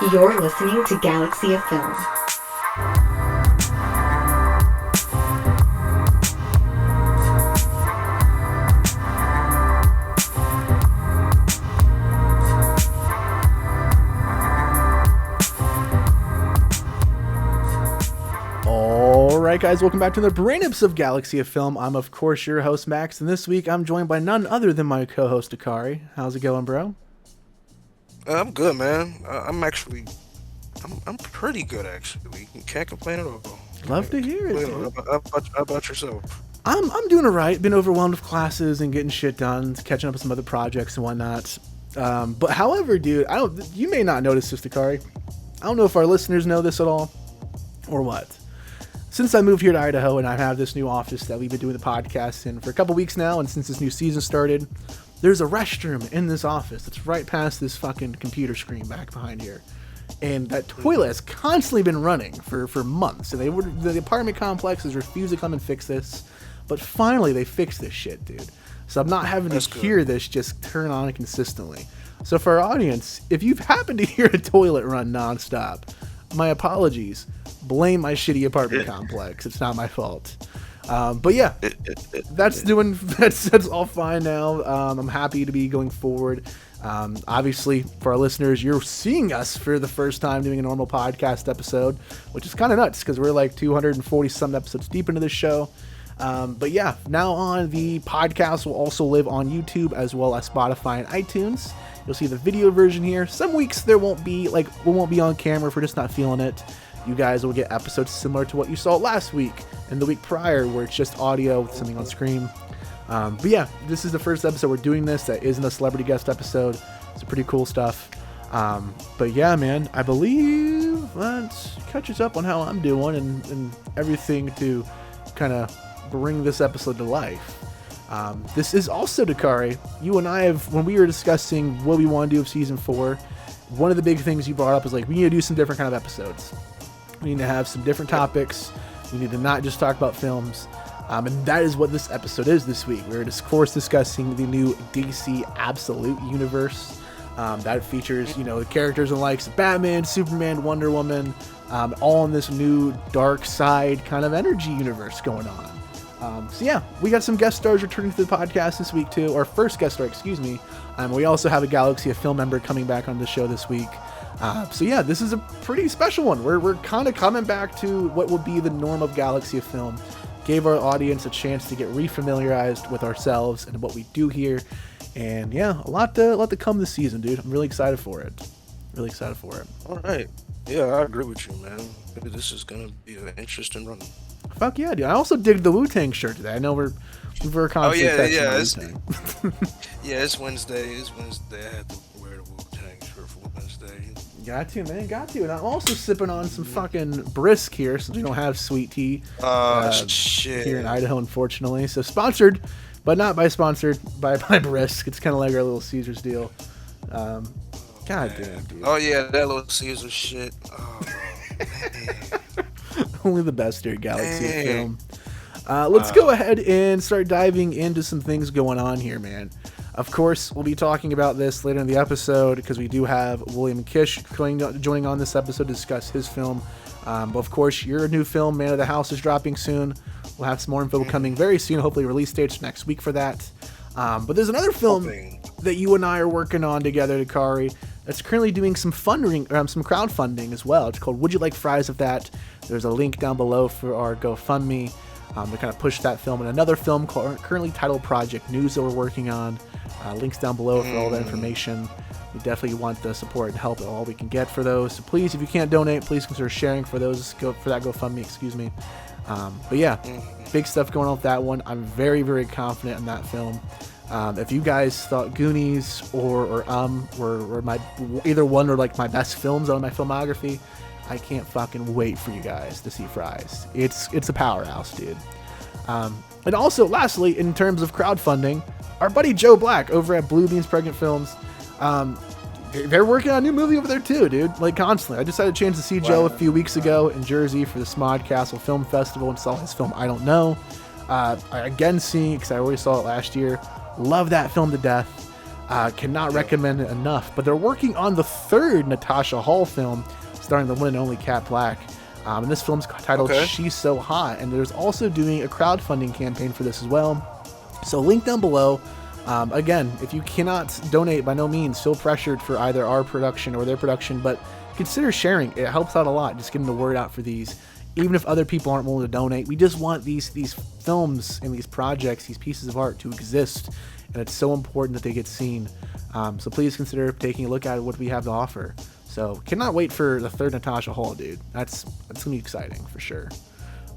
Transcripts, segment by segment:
You're listening to Galaxy of Film. Alright guys, welcome back to the brain-ups of Galaxy of Film. I'm of course your host Max, and this week I'm joined by none other than my co-host Akari. How's it going, bro? I'm good, man. I'm pretty good, actually. Can't complain at all. Love to hear it, dude. How about yourself? I'm doing alright. Been overwhelmed with classes and getting shit done, catching up with some other projects and whatnot. But however, dude, you may not notice this, Akari. I don't know if our listeners know this at all, or what. Since I moved here to Idaho and I have this new office that we've been doing the podcast in for a couple weeks now, and since this new season started, there's a restroom in this office that's right past this fucking computer screen back behind here. And that toilet has constantly been running for months. And the apartment complex has refused to come and fix this. But finally they fixed this shit, dude. So I'm not having to hear this just turn on consistently. So for our audience, if you've happened to hear a toilet run nonstop, my apologies. Blame my shitty apartment complex. It's not my fault. But yeah, that's all fine now. I'm happy to be going forward. Obviously, for our listeners, you're seeing us for the first time doing a normal podcast episode, which is kind of nuts because we're like 240 some episodes deep into this show. But yeah, now on, the podcast will also live on YouTube as well as Spotify and iTunes. You'll see the video version here. Some weeks we won't be on camera if we're just not feeling it. You guys will get episodes similar to what you saw last week and the week prior, where it's just audio with something on screen. But yeah, this is the first episode we're doing this that isn't a celebrity guest episode. It's pretty cool stuff. But yeah, man, I believe that catches up on how I'm doing and everything to kind of bring this episode to life. This is also Dakari. You and I have, when we were discussing what we want to do with season 4, one of the big things you brought up is like, we need to do some different kind of episodes. We need to have some different topics. We need to not just talk about films. And that is what this episode is this week. We're, of course, discussing the new DC Absolute Universe. That features, the characters and likes of Batman, Superman, Wonder Woman, all in this new dark side kind of energy universe going on. So yeah, we got some guest stars returning to the podcast this week too. Our first guest star, excuse me. We also have a Galaxy of Film member coming back on the show this week. So yeah, this is a pretty special one. We're kind of coming back to what will be the norm of Galaxy of Film. Gave our audience a chance to get refamiliarized with ourselves and what we do here. And yeah, a lot to come this season, dude. I'm really excited for it. All right. Yeah, I agree with you, man. Maybe this is going to be an interesting run. Fuck yeah, dude. I also digged the Wu-Tang shirt today. I know we're constantly Wu-Tang. It's Wednesday. I had to wear the Wu-Tang shirt for Wednesday. Got to, man. And I'm also sipping on some fucking brisk here, since we don't have sweet tea shit here in Idaho, unfortunately. So sponsored, but not sponsored by brisk. It's kind of like our little Caesars deal. God damn, dude. Oh yeah, that little Caesar shit. Oh man. Only the best here at Galaxy of Film. Let's go ahead and start diving into some things going on here, man. Of course, we'll be talking about this later in the episode because we do have William Kish joining on this episode to discuss his film. But of course, your new film, Man of the House, is dropping soon. We'll have some more info coming very soon. Hopefully, release dates next week for that. But there's another film that you and I are working on together, Dakari, that's currently doing some some crowdfunding as well. It's called Would You Like Fries of That? There's a link down below for our GoFundMe to kind of push that film, and another film currently titled Project News that we're working on. Links down below for all that information. We definitely want the support and help all we can get for those. So please, if you can't donate, please consider sharing for that GoFundMe. Excuse me. But yeah, big stuff going on with that one. I'm very, very confident in that film. If you guys thought Goonies or were my either one or like my best films on my filmography, I can't fucking wait for you guys to see Fries. It's a powerhouse, dude. And also, lastly, in terms of crowdfunding, our buddy Joe Black over at Blue Beans Pregnant Films, they're working on a new movie over there too, dude. Like constantly. I just had a chance to see Joe a few weeks ago in Jersey for the Smod Castle Film Festival and saw his film I Don't Know. Again, seeing it because I already saw it last year. Love that film to death. Cannot recommend it enough. But they're working on the third Natasha Hall film, starring the one and only Kat Black. And this film's titled She's So Hot. And there's also doing a crowdfunding campaign for this as well. So link down below. Again, if you cannot donate, by no means feel pressured for either our production or their production, but consider sharing. It helps out a lot, just getting the word out for these. Even if other people aren't willing to donate, we just want these films and these projects, these pieces of art to exist, and it's so important that they get seen. So please consider taking a look at what we have to offer. So cannot wait for the third Natasha Hall, dude. That's gonna be exciting for sure.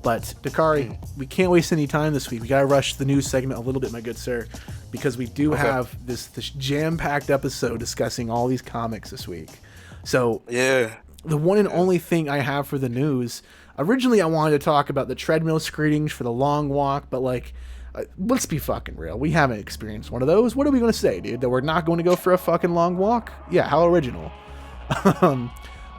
But Dakari, we can't waste any time this week. We gotta rush the news segment a little bit, my good sir, because we do have this jam-packed episode discussing all these comics this week. So the one and only thing I have for the news, originally I wanted to talk about the treadmill screenings for the long walk, but like, let's be fucking real. We haven't experienced one of those. What are we gonna say, dude? That we're not going to go for a fucking long walk? Yeah, how original.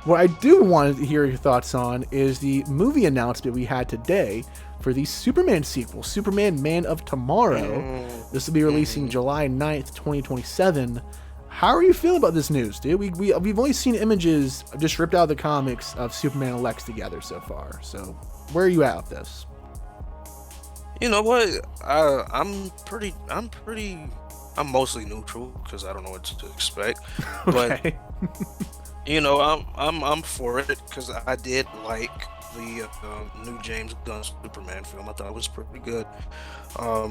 What I do want to hear your thoughts on is the movie announcement we had today for the Superman sequel, Superman Man of Tomorrow. This will be releasing July 9th, 2027. How are you feeling about this news, dude? We've only seen images just ripped out of the comics of Superman and Lex together so far. So where are you at with this? You know what? I'm mostly neutral because I don't know what to expect. Okay. But you know, I'm for it because I did like the new James Gunn Superman film. I thought it was pretty good.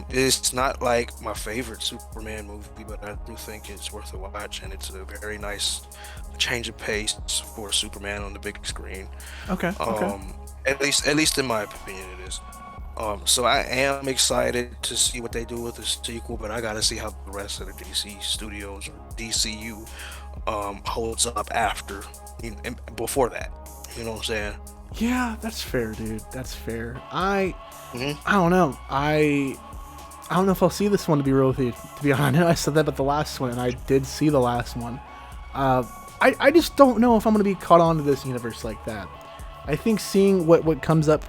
It's not like my favorite Superman movie, but I do think it's worth a watch, and it's a very nice change of pace for Superman on the big screen. Okay. At least in my opinion, it is. So I am excited to see what they do with the sequel, but I gotta see how the rest of the DC studios or DCU holds up after and before that. You know what I'm saying? Yeah, that's fair, dude. That's fair. I don't know. I don't know if I'll see this one, to be real with you. To be honest, I said that about the last one, and I did see the last one. I just don't know if I'm going to be caught on to this universe like that. I think seeing what comes up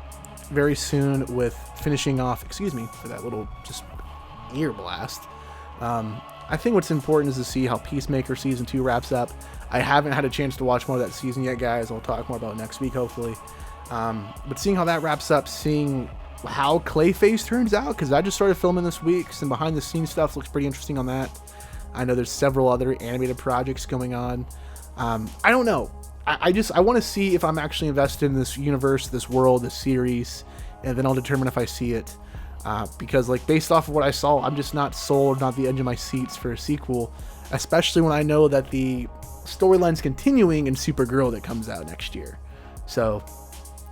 very soon with finishing off, excuse me for that little just ear blast. I think what's important is to see how Peacemaker Season 2 wraps up. I haven't had a chance to watch more of that season yet, guys. I'll talk more about it next week, hopefully. But seeing how that wraps up, seeing how Clayface turns out, because I just started filming this week. Some behind-the-scenes stuff looks pretty interesting on that. I know there's several other animated projects going on. I don't know. I want to see if I'm actually invested in this universe, this world, this series, and then I'll determine if I see it. Because like based off of what I saw, I'm just not sold, not the edge of my seats for a sequel, especially when I know that the storyline's continuing in Supergirl that comes out next year. So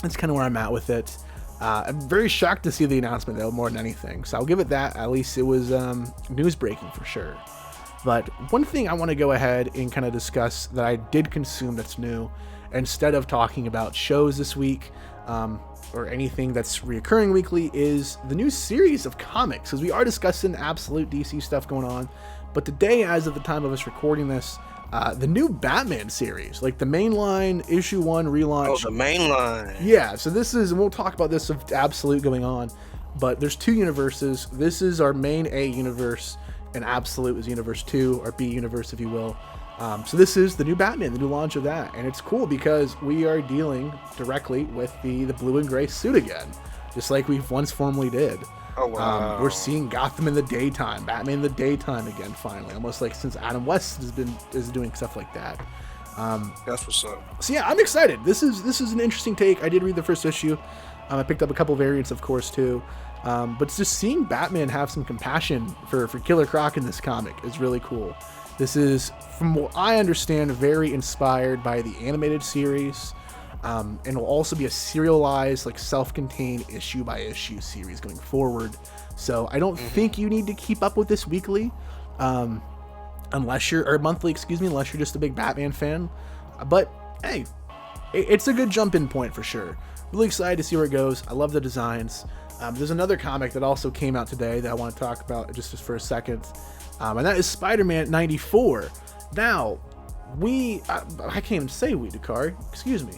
that's kind of where I'm at with it. I'm very shocked to see the announcement though, more than anything. So I'll give it that. At least it was news breaking for sure. But one thing I want to go ahead and kind of discuss that I did consume that's new, instead of talking about shows this week, or anything that's reoccurring weekly, is the new series of comics, because we are discussing absolute DC stuff going on. But today, as of the time of us recording this, the new Batman series, like the mainline issue 1 relaunch. Oh, the mainline. Yeah, so this is, and we'll talk about this of absolute going on, but there's two universes. This is our main A universe, and absolute is universe 2, or B universe, if you will. So this is the new Batman, the new launch of that, and it's cool because we are dealing directly with the blue and gray suit again, just like we once formerly did. Oh wow! We're seeing Gotham in the daytime, Batman in the daytime again, finally, almost like since Adam West is doing stuff like that. That's what's up. So yeah, I'm excited. This is an interesting take. I did read the first issue. I picked up a couple variants, of course, too. But just seeing Batman have some compassion for Killer Croc in this comic is really cool. This is, from what I understand, very inspired by the animated series, and will also be a serialized, like self-contained issue-by-issue series going forward. So I don't think you need to keep up with this weekly, unless you're, or monthly, excuse me, unless you're just a big Batman fan. But hey, it's a good jump-in point for sure. Really excited to see where it goes. I love the designs. There's another comic that also came out today that I want to talk about just for a second. And that is Spider-Man 94. Now, I can't even say we, Dakar. Excuse me.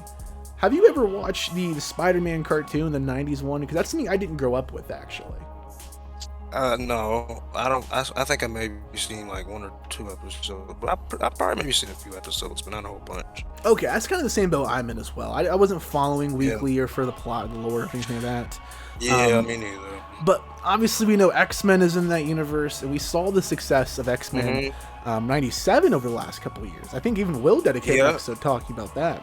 Have you ever watched the Spider-Man cartoon, the 90s one? Because that's something I didn't grow up with, actually. No, I don't. I think I maybe seen like one or two episodes, but I probably maybe seen a few episodes, but not a whole bunch. Okay, that's kind of the same boat I'm in as well. I wasn't following Yeah, weekly or for the plot, the lore, or anything like that. yeah, me neither. But obviously, we know X-Men is in that universe, and we saw the success of X-Men Hmm. 97 over the last couple of years. I think even Will dedicated an Yeah, episode talking about that.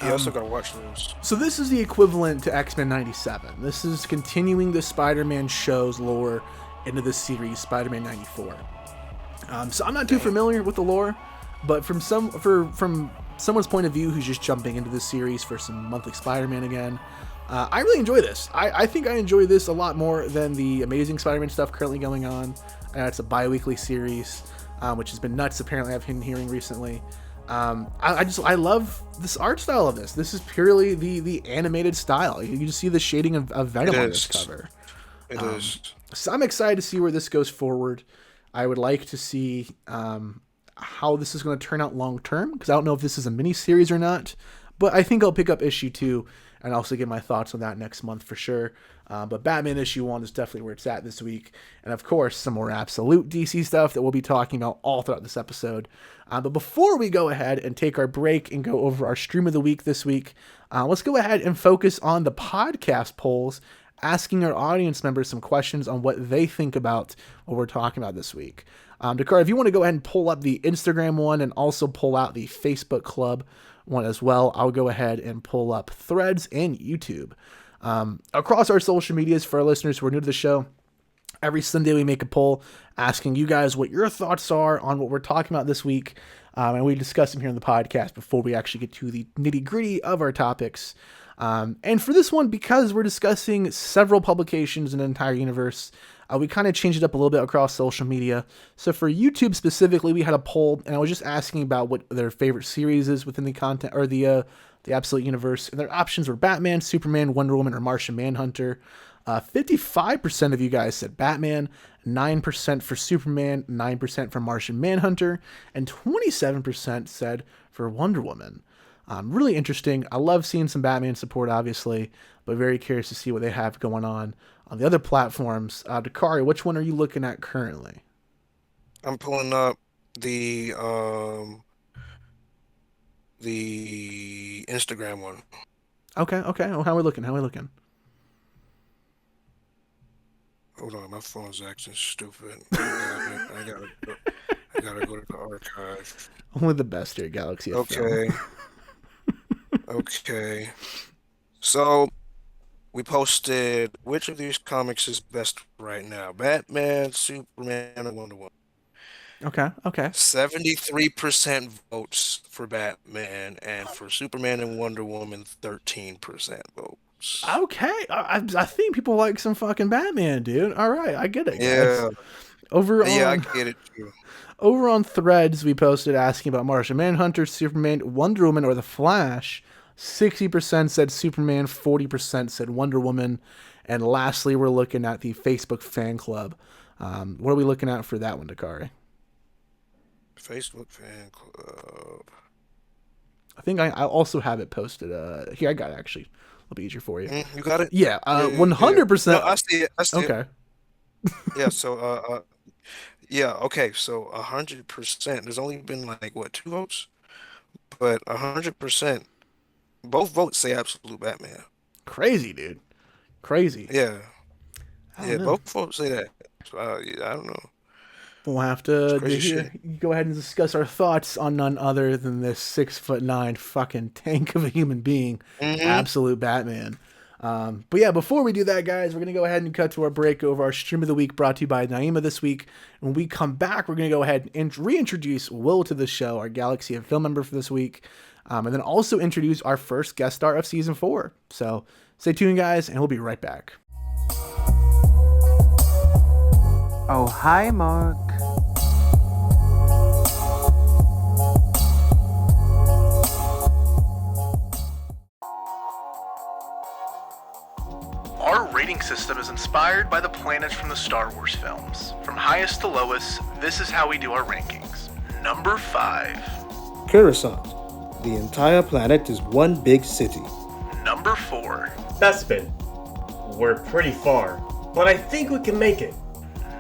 yeah. I still gotta watch those. So this is the equivalent to X-Men 97. This is continuing the Spider-Man show's lore into the series Spider-Man 94. So I'm not too Damn. familiar with the lore, but from someone's point of view who's just jumping into this series for some monthly Spider-Man again, I really enjoy this. I think I enjoy this a lot more than the Amazing Spider-Man stuff currently going on. It's a bi-weekly series, which has been nuts. Apparently, I've been hearing recently. I love this art style of this. This is purely the animated style. You just see the shading of Venom It on this is. cover. It is. So I'm excited to see where this goes forward. I would like to see how this is going to turn out long term, because I don't know if this is a mini series or not. But I think I'll pick up issue 2 and also get my thoughts on that next month for sure. But Batman issue 1 is definitely where it's at this week. And of course, some more absolute DC stuff that we'll be talking about all throughout this episode. But before we go ahead and take our break and go over our stream of the week this week, let's go ahead and focus on the podcast polls, asking our audience members some questions on what they think about what we're talking about this week. Dakar, if you want to go ahead and pull up the Instagram one and also pull out the Facebook Club one as well, I'll go ahead and pull up Threads and YouTube. Across our social medias, for our listeners who are new to the show, every Sunday we make a poll asking you guys what your thoughts are on what we're talking about this week. And we discuss them here in the podcast before we actually get to the nitty gritty of our topics. And for this one, because we're discussing several publications in an entire universe, we kind of changed it up a little bit across social media. So for YouTube specifically, we had a poll, and I was just asking about what their favorite series is within the content or the Absolute Universe. And their options were Batman, Superman, Wonder Woman, or Martian Manhunter. 55% of you guys said Batman, 9% for Superman, 9% for Martian Manhunter, and 27% said for Wonder Woman. Really interesting. I love seeing some Batman support, obviously, but very curious to see what they have going on the other platforms. Dakari, which one are you looking at currently? I'm pulling up the Instagram one. Okay. Well, how are we looking? Hold on, my phone's acting stupid. I gotta go to the archive. Only the best here, Galaxy of Film. Okay, okay. So we posted which of these comics is best right now? Batman, Superman, and Wonder Woman. Okay. 73% votes for Batman, and for Superman and Wonder Woman, 13% votes. Okay. I think people like some fucking Batman, dude. All right, I get it, guys. Yeah, Over yeah, I on get it too. over on Threads, we posted asking about Martian Manhunter, Superman, Wonder Woman, or The Flash. 60% said Superman, 40% said Wonder Woman, and lastly, we're looking at the Facebook fan club. What are we looking at for that one, Dakari? Facebook fan club. I think I also have it posted. Here, I got it, actually. It'll be easier for you. You got it? Yeah, Yeah, yeah, yeah. 100%. No, I see it. I see it. Okay. Yeah, so yeah, okay, so 100%. There's only been like what, two votes? But 100%, both votes say absolute Batman. Crazy, dude. Crazy. Yeah, I don't yeah, know. both votes say that. So yeah, I don't know. We'll have It's to crazy hear, shit. go ahead and discuss our thoughts on none other than this 6'9" fucking tank of a human being, Hmm. absolute Batman. But yeah, before we do that, guys, we're gonna go ahead and cut to our break over our stream of the week, brought to you by Naima this week. When we come back, we're gonna go ahead and reintroduce Will to the show, our Galaxy of Film member for this week, and then also introduce our first guest star of season 4. So stay tuned, guys, and we'll be right back. Oh, hi, Mark. Our rating system is inspired by the planets from the Star Wars films. From highest to lowest, this is how we do our rankings. Number 5. Coruscant. The entire planet is one big city. Number 4. Bespin. We're pretty far. but I think we can make it.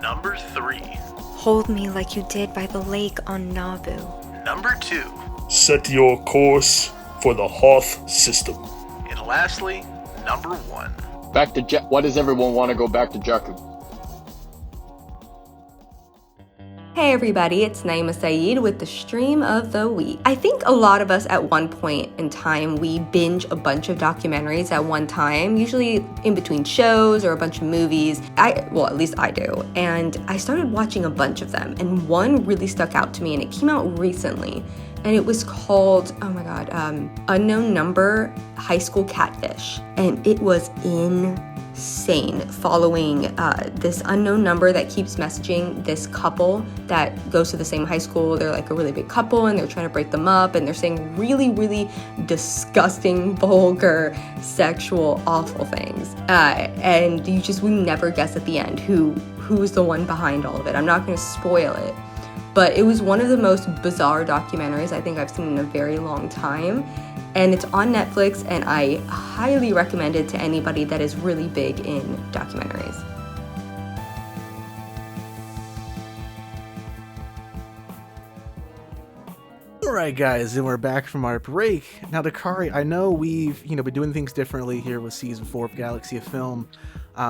Number 3. Hold me like you did by the lake on Nabu. Number 2. Set your course for the Hoth system. And lastly, number 1. Back to why does everyone want to go back to Jakku? Hey everybody, it's Naima Saeed with the Stream of the Week. I think a lot of us at one point in time, we binge a bunch of documentaries at one time, usually in between shows or a bunch of movies. At least I do. And I started watching a bunch of them, and one really stuck out to me, and it came out recently. And it was called, Unknown Number, High School Catfish. And it was insane, following this unknown number that keeps messaging this couple that goes to the same high school. They're like a really big couple, and they're trying to break them up, and they're saying really, really disgusting, vulgar, sexual, awful things. And we never guess at the end who's the one behind all of it. I'm not going to spoil it. But it was one of the most bizarre documentaries I think I've seen in a very long time. And it's on Netflix, and I highly recommend it to anybody that is really big in documentaries. Alright guys, and we're back from our break. Now Dakari, I know we've been doing things differently here with season 4 of Galaxy of Film.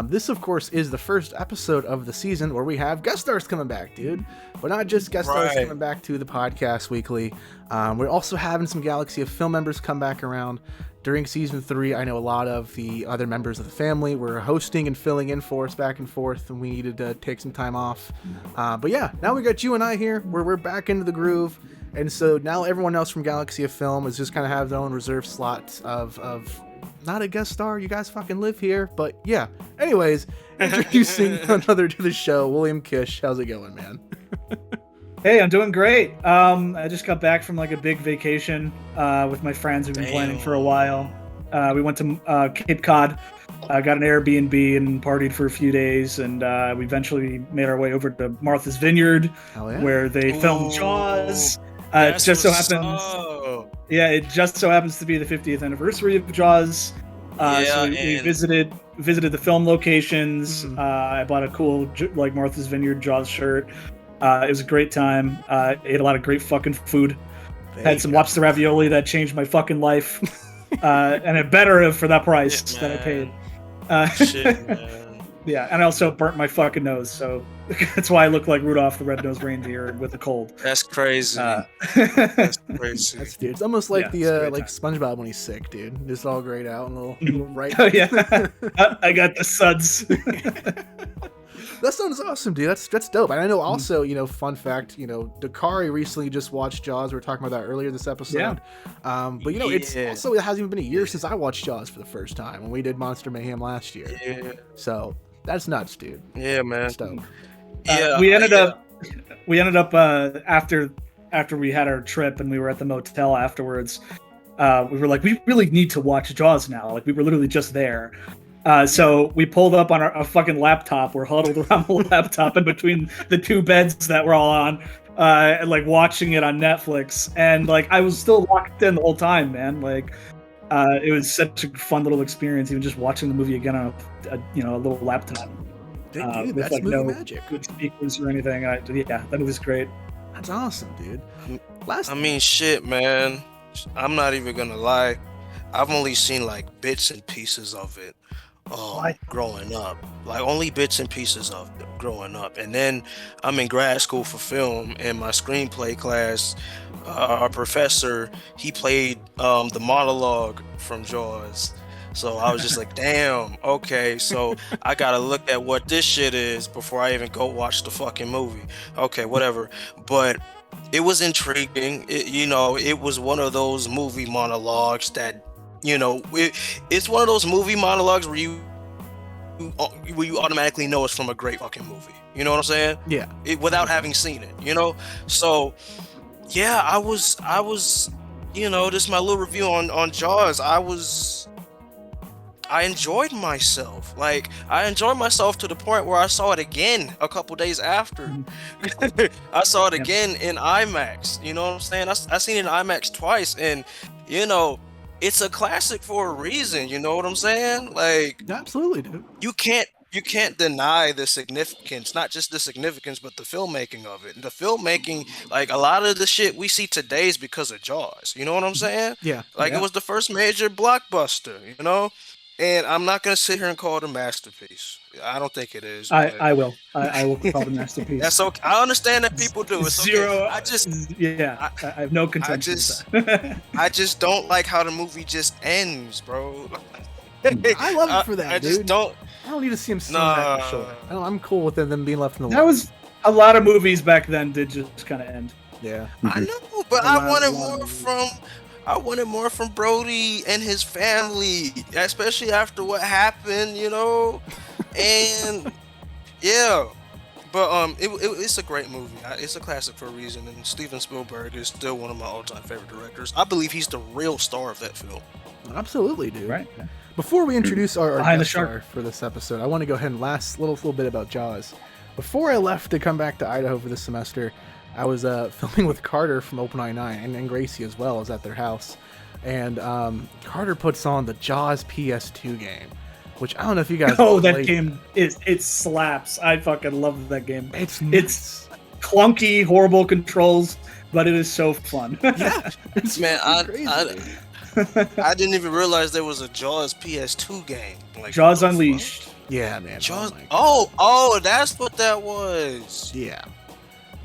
This of course is the first episode of the season where we have guest stars coming back, dude. But not just guest stars coming back to the podcast weekly. We're also having some Galaxy of Film members come back around. During season 3, I know a lot of the other members of the family were hosting and filling in for us back and forth, and we needed to take some time off. But yeah, now we got you and I here, where we're back into the groove. And so now everyone else from Galaxy of Film is just kind of have their own reserve slots of not a guest star, you guys fucking live here, but yeah. Anyways, introducing another to the show, William Kish. How's it going, man? Hey, I'm doing great. I just got back from like a big vacation with my friends we've been planning for a while. We went to Cape Cod, got an Airbnb and partied for a few days, and we eventually made our way over to Martha's Vineyard, where they filmed Jaws. It just so happens. Yeah, it just so happens to be the 50th anniversary of Jaws. So we visited the film locations. I bought a cool Martha's Vineyard Jaws shirt. It was a great time. Ate a lot of great fucking food. Had some lobster ravioli that changed my fucking life. And it better for that price that I paid. Shit, man. Yeah, and I also burnt my fucking nose, so that's why I look like Rudolph the Red-Nosed Reindeer with a cold. That's crazy. That's crazy. Dude, it's almost like like SpongeBob when he's sick, dude. Just all grayed out and a little right. Oh yeah, I got the suds. That sounds awesome, dude. That's dope. And I know also, fun fact, Dakari recently just watched Jaws. We were talking about that earlier this episode. Yeah. But it's also, it hasn't even been a year since I watched Jaws for the first time when we did Monster Mayhem last year. Yeah. So that's nuts, dude. Yeah, man. That's dope. We ended up after we had our trip and we were at the motel afterwards. We were like, we really need to watch Jaws now. Like we were literally just there. So we pulled up on a fucking laptop. We're huddled around the laptop in between the two beds that we're all on, and watching it on Netflix. And I was still locked in the whole time, man. It was such a fun little experience, even just watching the movie again on a little laptop. Dude, with that's no magic. good speakers or anything. Yeah, that movie's great. That's awesome, dude. Shit, man. I'm not even gonna lie. I've only seen bits and pieces of it. Growing up, only bits and pieces of it growing up. And then I'm in grad school for film, and my screenplay class, our professor, he played the monologue from Jaws. So I was just like, damn, okay, so I gotta look at what this shit is before I even go watch the fucking movie. Okay, whatever. But it was intriguing. It was one of those movie monologues that, it's one of those movie monologues where you automatically know it's from a great fucking movie. You know what I'm saying? Yeah. Without having seen it, So, yeah, I was, this is my little review on Jaws. I enjoyed myself. I enjoyed myself to the point where I saw it again a couple days after. I saw it again in IMAX. You know what I'm saying? I seen it in IMAX twice, and it's a classic for a reason. You know what I'm saying? Absolutely, dude. You can't you can't deny the significance, not just the significance, but the filmmaking of it. The filmmaking, like a lot of the shit we see today is because of Jaws. You know what I'm saying? Yeah. Like it was the first major blockbuster, you know? And I'm not gonna sit here and call it a masterpiece. I don't think it is, but I will. I will call the masterpiece. that's okay. I understand that people do. It's Zero. okay. Yeah. I have no contention with that. I just don't like how the movie just ends, bro. I love it for that, I dude. just don't. I don't need to see him sling that in the shoulder. I'm cool with them being left in the That was a lot of movies back then did just kind of end. Yeah. I know, but I wanted more from Brody and his family, especially after what happened, you know. And yeah, but it's a great movie. It's a classic for a reason, and Steven Spielberg is still one of my all-time favorite directors. I believe he's the real star of that film. Absolutely, dude. Right. Before we introduce our Behind the guest star shark. for this episode, I want to go ahead and last little bit about Jaws. Before I left to come back to Idaho for this semester, I was filming with Carter from Open Eye 9 and Gracie as well. I was at their house. And Carter puts on the Jaws PS2 game, which I don't know if you guys that game it slaps. I fucking love that game. It's clunky, horrible controls, but it is so fun. Yeah. Man, crazy. I didn't even realize there was a Jaws PS2 game. Like, Jaws Unleashed. Yeah, man. Jaws. Oh, Oh, that's what that was. yeah.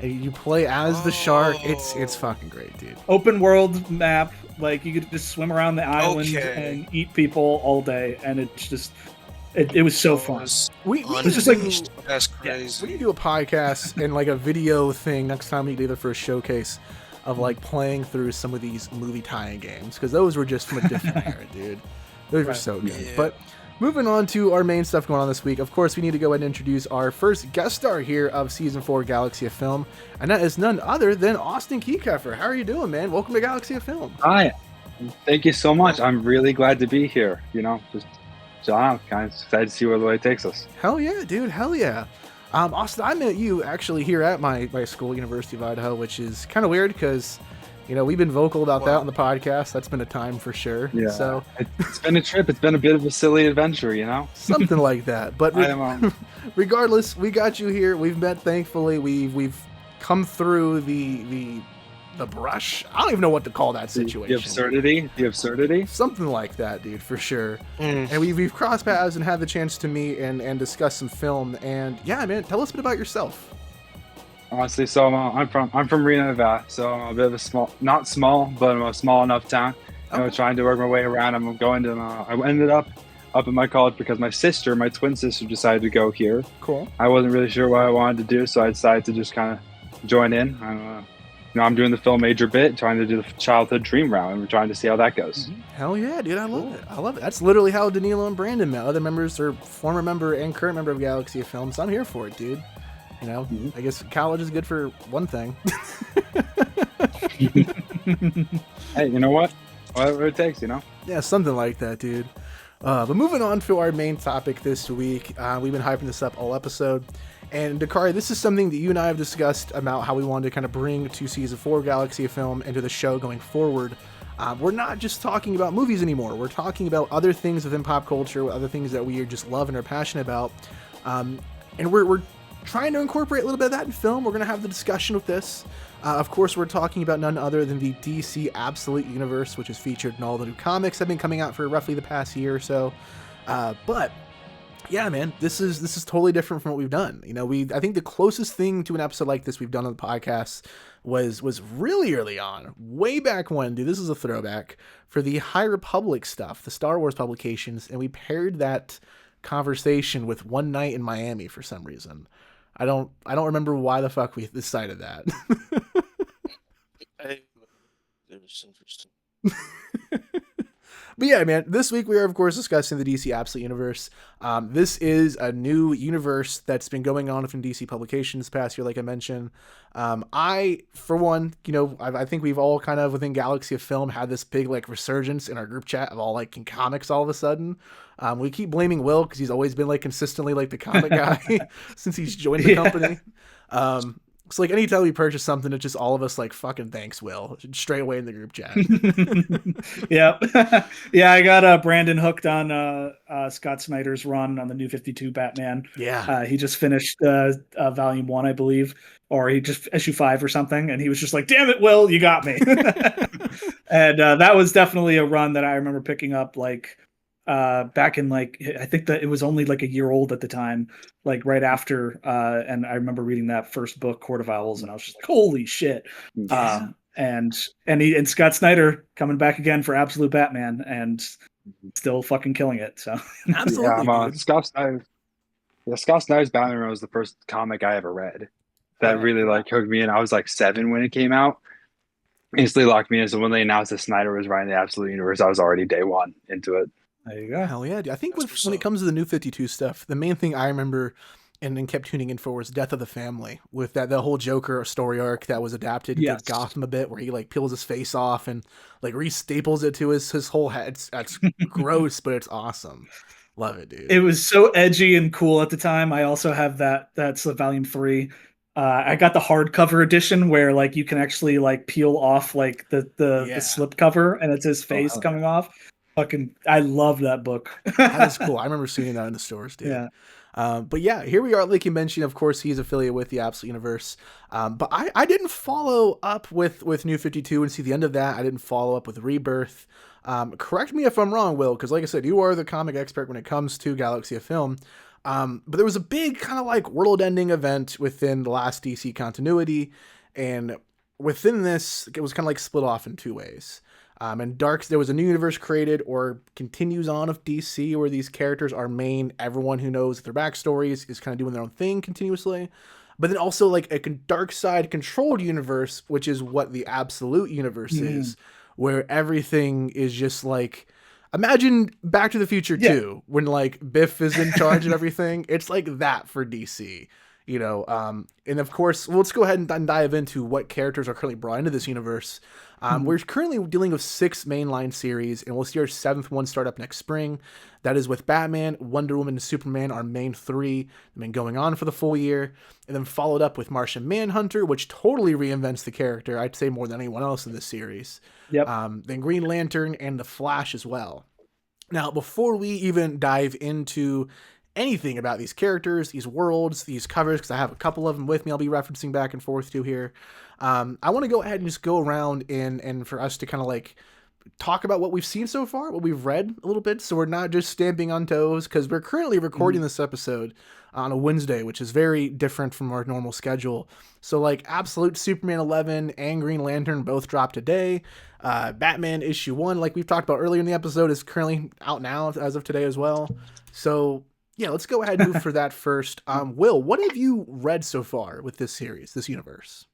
And you play as the shark. It's fucking great, dude. Open world map. Like you could just swim around the island Okay. and eat people all day, and it's just it was so fun. We It's just like That's crazy. we need to do a podcast and like a video thing next time we do it for a showcase of like playing through some of these movie tie-in games, because those were just from a different era, dude. Those were so good. Yeah. But moving on to our main stuff going on this week, of course, we need to go ahead and introduce our first guest star here of Season 4 Galaxy of Film, and that is none other than Austin Keycuffer. How are you doing, man? Welcome to Galaxy of Film. Hi. Thank you so much. I'm really glad to be here. You know, just kind of excited to see where the way takes us. Hell yeah, dude. Hell yeah. Austin, I met you actually here at my school, University of Idaho, which is kind of weird because, you know, we've been vocal about that on the podcast. That's been a time for sure. Yeah. So it's been a trip. It's been a bit of a silly adventure, you know? something like that. But regardless, we got you here. We've met, thankfully. We've come through the brush. I don't even know what to call that situation. The absurdity. Something like that, dude, for sure. And we've crossed paths and had the chance to meet and discuss some film. And yeah, man, tell us a bit about yourself. Honestly, so I'm from Reno, Nevada. So I'm a bit of a not small, but a small enough town. You know, trying to work my way around. I'm going to. I ended up in my college because my twin sister, decided to go here. Cool. I wasn't really sure what I wanted to do, so I decided to just kind of join in. I'm doing the film major bit, trying to do the childhood dream round, and we're trying to see how that goes. Hell yeah, dude! I love it. I love it. That's literally how Danilo and Brandon met. Other members or former member and current member of Galaxy of Film. So I'm here for it, dude. You know, I guess college is good for one thing. Hey, you know what? Whatever it takes, you know? Yeah, something like that, dude. But moving on to our main topic this week, we've been hyping this up all episode. And Dakari, this is something that you and I have discussed about how we wanted to kind of bring to Season 4 Galaxy of Film into the show going forward. We're not just talking about movies anymore. We're talking about other things within pop culture, other things that we just love and are passionate about. And we're trying to incorporate a little bit of that in film. We're going to have the discussion with this. Of course, we're talking about none other than the DC Absolute Universe, which is featured in all the new comics that have been coming out for roughly the past year or so. But yeah, man, this is totally different from what we've done. You know, I think the closest thing to an episode like this we've done on the podcast was really early on, way back when, dude. This is a throwback for the High Republic stuff, the Star Wars publications, and we paired that conversation with One Night in Miami for some reason. I don't remember why the fuck we decided that. It was interesting. But yeah, man, this week we are, of course, discussing the DC Absolute Universe. This is a new universe that's been going on within DC Publications this past year, like I mentioned. I, for one, you know, I think we've all kind of, within Galaxy of Film, had this big, like, resurgence in our group chat of all, like, in comics all of a sudden. We keep blaming Will because he's always been, like, consistently, like, the comic guy since he's joined the company. It's like anytime we purchase something, it's just all of us like fucking thanks, Will, straight away in the group chat. Yeah, yeah. I got Brandon hooked on Scott Snyder's run on the New 52 Batman. Yeah, he just finished volume 1, I believe, or he just issue 5 or something, and he was just like, "Damn it, Will, you got me." And that was definitely a run that I remember picking up like back in like I think that it was only like a year old at the time, like right after. And I remember reading that first book, Court of Owls, and I was just like, "Holy shit!" Yeah. And Scott Snyder coming back again for Absolute Batman and still fucking killing it. So absolutely. Yeah, Scott Snyder. Yeah, Scott Snyder's Batman Run was the first comic I ever read that really like hooked me in. I was like 7 when it came out. Instantly locked me in. So when they announced that Snyder was writing the Absolute Universe, I was already day one into it. There you go. Hell yeah, dude. I think when it comes to the New 52 stuff, the main thing I remember and kept tuning in for was Death of the Family, with the whole Joker story arc that was adapted to Gotham a bit, where he like peels his face off and like restaples it to his whole head. That's gross, but it's awesome. Love it, dude. It was so edgy and cool at the time. I also have that. That's volume 3. I got the hardcover edition where like you can actually like peel off like the slip cover and it's his face coming off. Fucking, I love that book. That is cool. I remember seeing that in the stores, dude. Yeah. But yeah, here we are. Like you mentioned, of course, he's affiliated with the Absolute Universe. But I didn't follow up with New 52 and see the end of that. I didn't follow up with Rebirth. Correct me if I'm wrong, Will, because like I said, you are the comic expert when it comes to Galaxy of Film. But there was a big kind of like world-ending event within the last DC continuity, and within this, it was kind of like split off in 2 ways. And there was a new universe created or continues on of DC where these characters are main. Everyone who knows their backstories is kind of doing their own thing continuously. But then also like a dark side controlled universe, which is what the Absolute Universe is, where everything is just like, imagine Back to the Future 2, when like Biff is in charge of everything. It's like that for DC. You know, and of course, let's go ahead and dive into what characters are currently brought into this universe. We're currently dealing with 6 mainline series, and we'll see our 7th one start up next spring. That is with Batman, Wonder Woman, and Superman, our main 3. They've been going on for the full year, and then followed up with Martian Manhunter, which totally reinvents the character, I'd say more than anyone else in this series. Yep. Then Green Lantern and The Flash as well. Now, before we even dive into anything about these characters, these worlds, these covers, because I have a couple of them with me I'll be referencing back and forth to here. I want to go ahead and just go around and for us to kind of like talk about what we've seen so far, what we've read a little bit, so we're not just stamping on toes, because we're currently recording this episode on a Wednesday, which is very different from our normal schedule. So like Absolute Superman 11 and Green Lantern both dropped today. Batman issue 1, like we've talked about earlier in the episode, is currently out now as of today as well. So yeah, let's go ahead and move for that first. Will, what have you read so far with this series, this universe?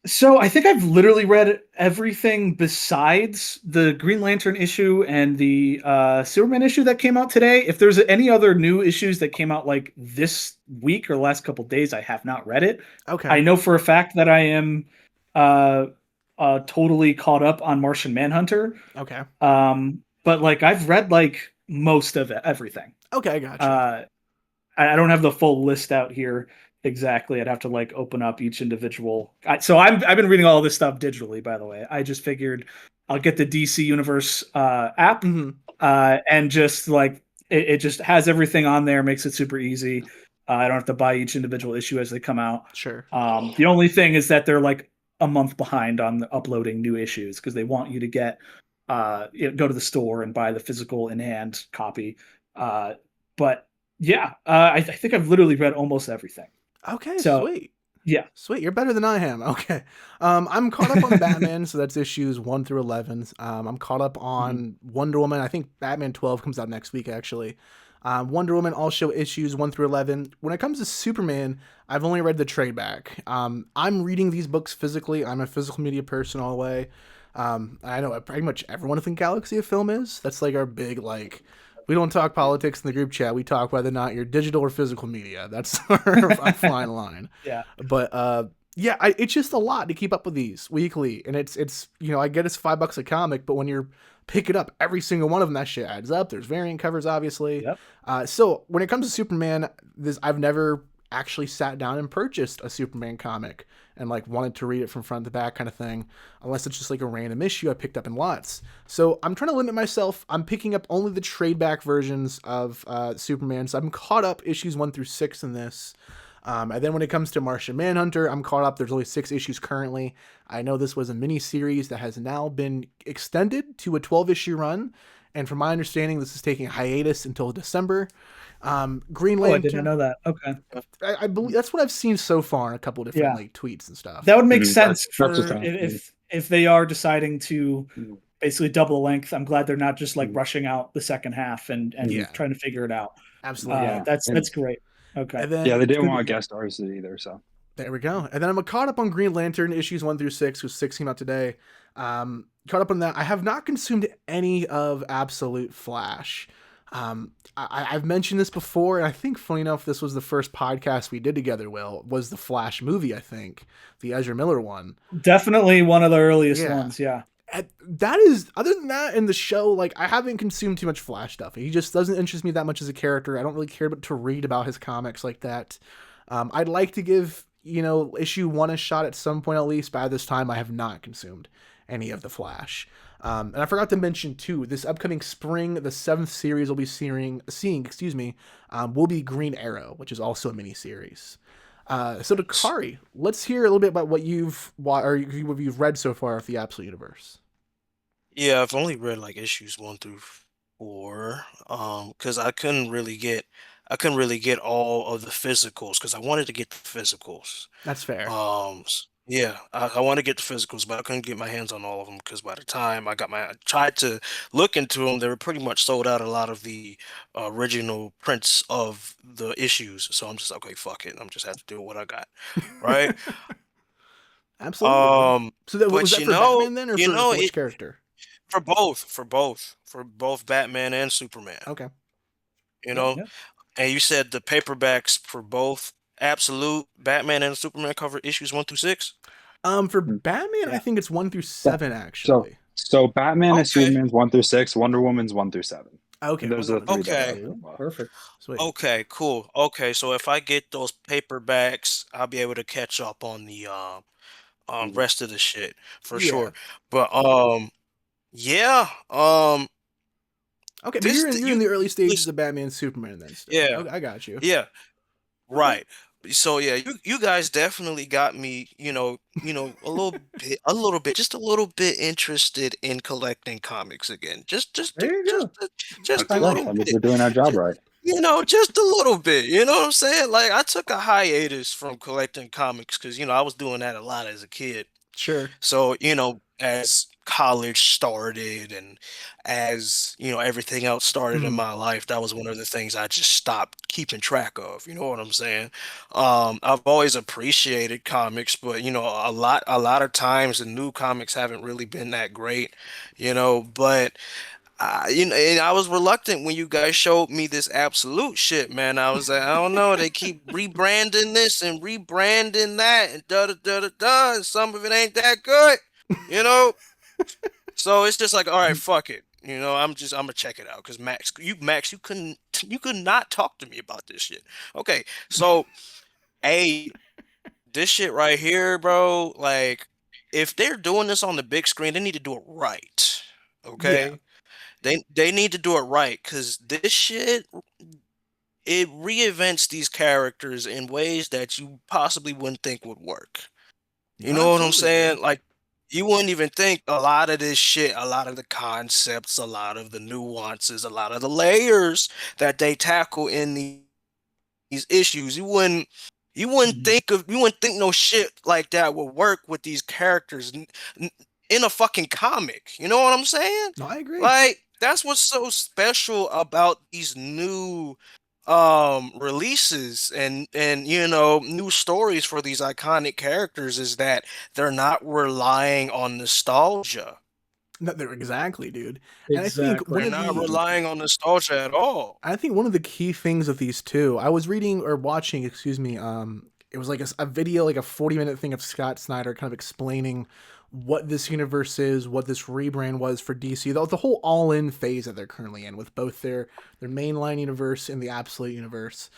So I think I've literally read everything besides the Green Lantern issue and the Superman issue that came out today. If there's any other new issues that came out like this week or last couple days, I have not read it. Okay. I know for a fact that I am totally caught up on Martian Manhunter. Okay. But like I've read like most of it, everything. Okay, gotcha. I don't have the full list out here exactly. I'd have to like open up each individual. I've been reading all this stuff digitally, by the way. I just figured I'll get the DC Universe app, and just like it just has everything on there, makes it super easy. I don't have to buy each individual issue as they come out. Sure. The only thing is that they're like a month behind on uploading new issues because they want you to get go to the store and buy the physical in hand copy. But yeah, I think I've literally read almost everything. Okay, so, sweet. Yeah. Sweet. You're better than I am. Okay. I'm caught up on Batman, so that's issues 1 through 11. I'm caught up on Wonder Woman. I think Batman 12 comes out next week, actually. Wonder Woman also issues 1 through 11. When it comes to Superman, I've only read the trade back. I'm reading these books physically. I'm a physical media person all the way. I know pretty much everyone within Galaxy of Film is. That's like our big, like, we don't talk politics in the group chat. We talk whether or not you're digital or physical media. That's our fine line. Yeah. But yeah, it's just a lot to keep up with these weekly, and it's I get it's $5 a comic, but when you're picking up every single one of them, that shit adds up. There's variant covers, obviously. Yep. So when it comes to Superman, I've never actually sat down and purchased a Superman comic and like wanted to read it from front to back kind of thing, unless it's just like a random issue I picked up in lots. So I'm trying to limit myself. I'm picking up only the trade back versions of Superman. So I'm caught up issues 1 through 6 in this. And then when it comes to Martian Manhunter, I'm caught up. There's only 6 issues currently. I know this was a mini series that has now been extended to a 12-issue run. And from my understanding, this is taking a hiatus until December. Green Lantern. Oh, I didn't know that. Okay. I believe that's what I've seen so far in a couple of different like tweets and stuff. That would make sense if they are deciding to basically double the length. I'm glad they're not just like rushing out the second half and trying to figure it out. Absolutely. That's great. Okay. And then, they didn't want guest stars either, so. There we go. And then I'm caught up on Green Lantern issues 1 through 6, who's 6 came out today. Caught up on that. I have not consumed any of Absolute Flash. I've mentioned this before, and I think, funny enough, this was the first podcast we did together, Will, was the Flash movie, I think. The Ezra Miller one. Definitely one of the earliest ones, yeah. That is, other than that, in the show, like, I haven't consumed too much Flash stuff. He just doesn't interest me that much as a character. I don't really care to read about his comics like that. I'd like to give, issue 1 a shot at some point at least, but at this time I have not consumed any of the Flash. And I forgot to mention too, this upcoming spring, the 7th series we'll be seeing, will be Green Arrow, which is also a mini series. So Dakari, let's hear a little bit about what you've read so far of the Absolute Universe. Yeah, I've only read like issues 1 through 4, because I couldn't really get all of the physicals because I wanted to get the physicals. That's fair. Yeah, I want to get the physicals, but I couldn't get my hands on all of them because by the time I tried to look into them, they were pretty much sold out a lot of the original prints of the issues. So I'm just okay, fuck it. I'm just have to do what I got, right? Absolutely. So was that for Batman then, or for which character? For both Batman and Superman. Okay. And you said the paperbacks for both Absolute Batman and Superman cover issues 1 through 6. For Batman, I think it's 1 through 7 actually. So Batman and Superman's 1 through 6, Wonder Woman's 1 through 7. Okay. Those are the 3. Perfect. Sweet. Okay, cool. Okay, so if I get those paperbacks, I'll be able to catch up on the rest of the shit for sure. But yeah. Okay, but you're in the early stages of Batman and Superman then still. Yeah. Okay, I got you. Yeah. Right. So yeah, you guys definitely got me, a little bit, just a little bit interested in collecting comics again. Just a little bit. We're doing our job right. Just a little bit. You know what I'm saying? Like I took a hiatus from collecting comics because I was doing that a lot as a kid. Sure. So, as college started and as, everything else started in my life, that was one of the things I just stopped keeping track of. You know what I'm saying? I've always appreciated comics, but, a lot of times the new comics haven't really been that great, but and I was reluctant when you guys showed me this Absolute shit, man. I was like, I don't know. They keep rebranding this and rebranding that and da-da-da-da-da. And some of it ain't that good, So it's just like, all right, fuck it. I'm gonna check it out because Max, you could not talk to me about this shit. Okay, so, this shit right here, bro. Like, if they're doing this on the big screen, they need to do it right. Okay. Yeah. They need to do it right because this shit, it reinvents these characters in ways that you possibly wouldn't think would work. You know what I'm saying? Like, you wouldn't even think a lot of this shit, a lot of the concepts, a lot of the nuances, a lot of the layers that they tackle in these issues. You wouldn't think no shit like that would work with these characters in a fucking comic. You know what I'm saying? No, I agree. Like, that's what's so special about these new releases and new stories for these iconic characters is that they're not relying on nostalgia. No, they're exactly, dude. Exactly. And I think they're not relying on nostalgia at all. I think one of the key things of these two, I was reading or watching, it was like a video, like a 40-minute thing of Scott Snyder kind of explaining what this universe is, what this rebrand was for DC, the whole all-in phase that they're currently in with both their mainline universe and the Absolute universe.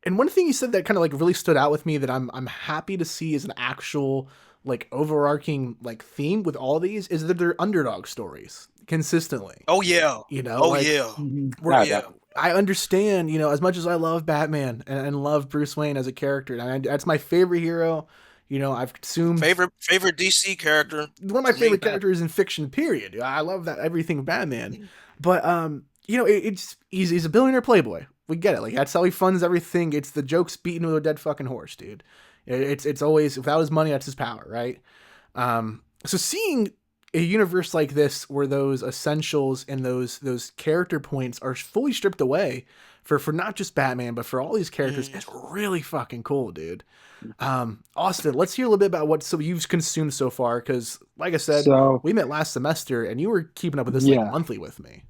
And one thing you said that kind of like really stood out with me that I'm happy to see as an actual like overarching like theme with all these is that they're underdog stories consistently. Oh yeah. You know, Oh like yeah. where I understand, you know, as much as I love Batman and love Bruce Wayne as a character, and that's my favorite hero. You know, I've consumed Favorite DC character. one of my favorite characters in fiction. Period. I love that everything Batman, but you know, it's he's a billionaire playboy. We get it. Like that's how he funds everything. It's the jokes beaten with a dead fucking horse, dude. It's always without his money, that's his power, right? So seeing a universe like this where those essentials and those character points are fully stripped away for not just Batman but for all these characters is really fucking cool, dude. Austin, let's hear a little bit about what you've consumed so far, because like I said, we met last semester and you were keeping up with this like monthly with me.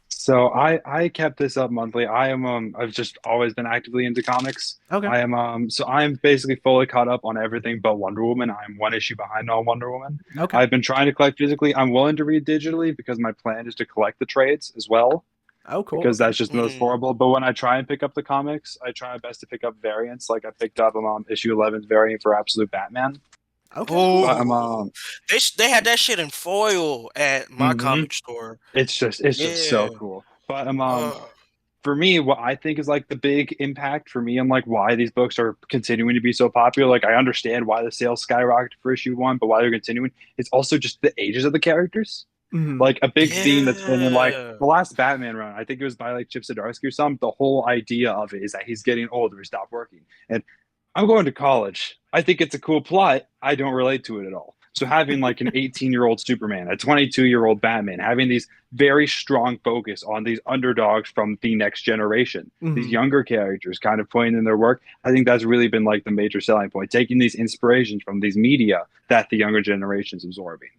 So I kept this up monthly. I've just always been actively into comics. Okay. I'm basically fully caught up on everything but Wonder Woman. I'm one issue behind on Wonder Woman. Okay. I've been trying to collect physically. I'm willing to read digitally because my plan is to collect the trades as well. Oh, cool. Because that's just the most horrible. But when I try and pick up the comics, I try my best to pick up variants. Like I picked up issue 11's variant for Absolute Batman. Okay. They had that shit in foil at my comic store. It's just so cool. But for me, what I think is like the big impact for me and like why these books are continuing to be so popular. Like I understand why the sales skyrocketed for issue 1, but why they're continuing, it's also just the ages of the characters. Like a big theme that's been in like the last Batman run, I think it was by like Chip Zdarsky or something. The whole idea of it is that he's getting older, he stopped working. And I'm going to college. I think it's a cool plot. I don't relate to it at all. So having like an 18-year-old Superman, a 22-year-old Batman, having these very strong focus on these underdogs from the next generation, these younger characters kind of putting in their work, I think that's really been like the major selling point, taking these inspirations from these media that the younger generation's absorbing.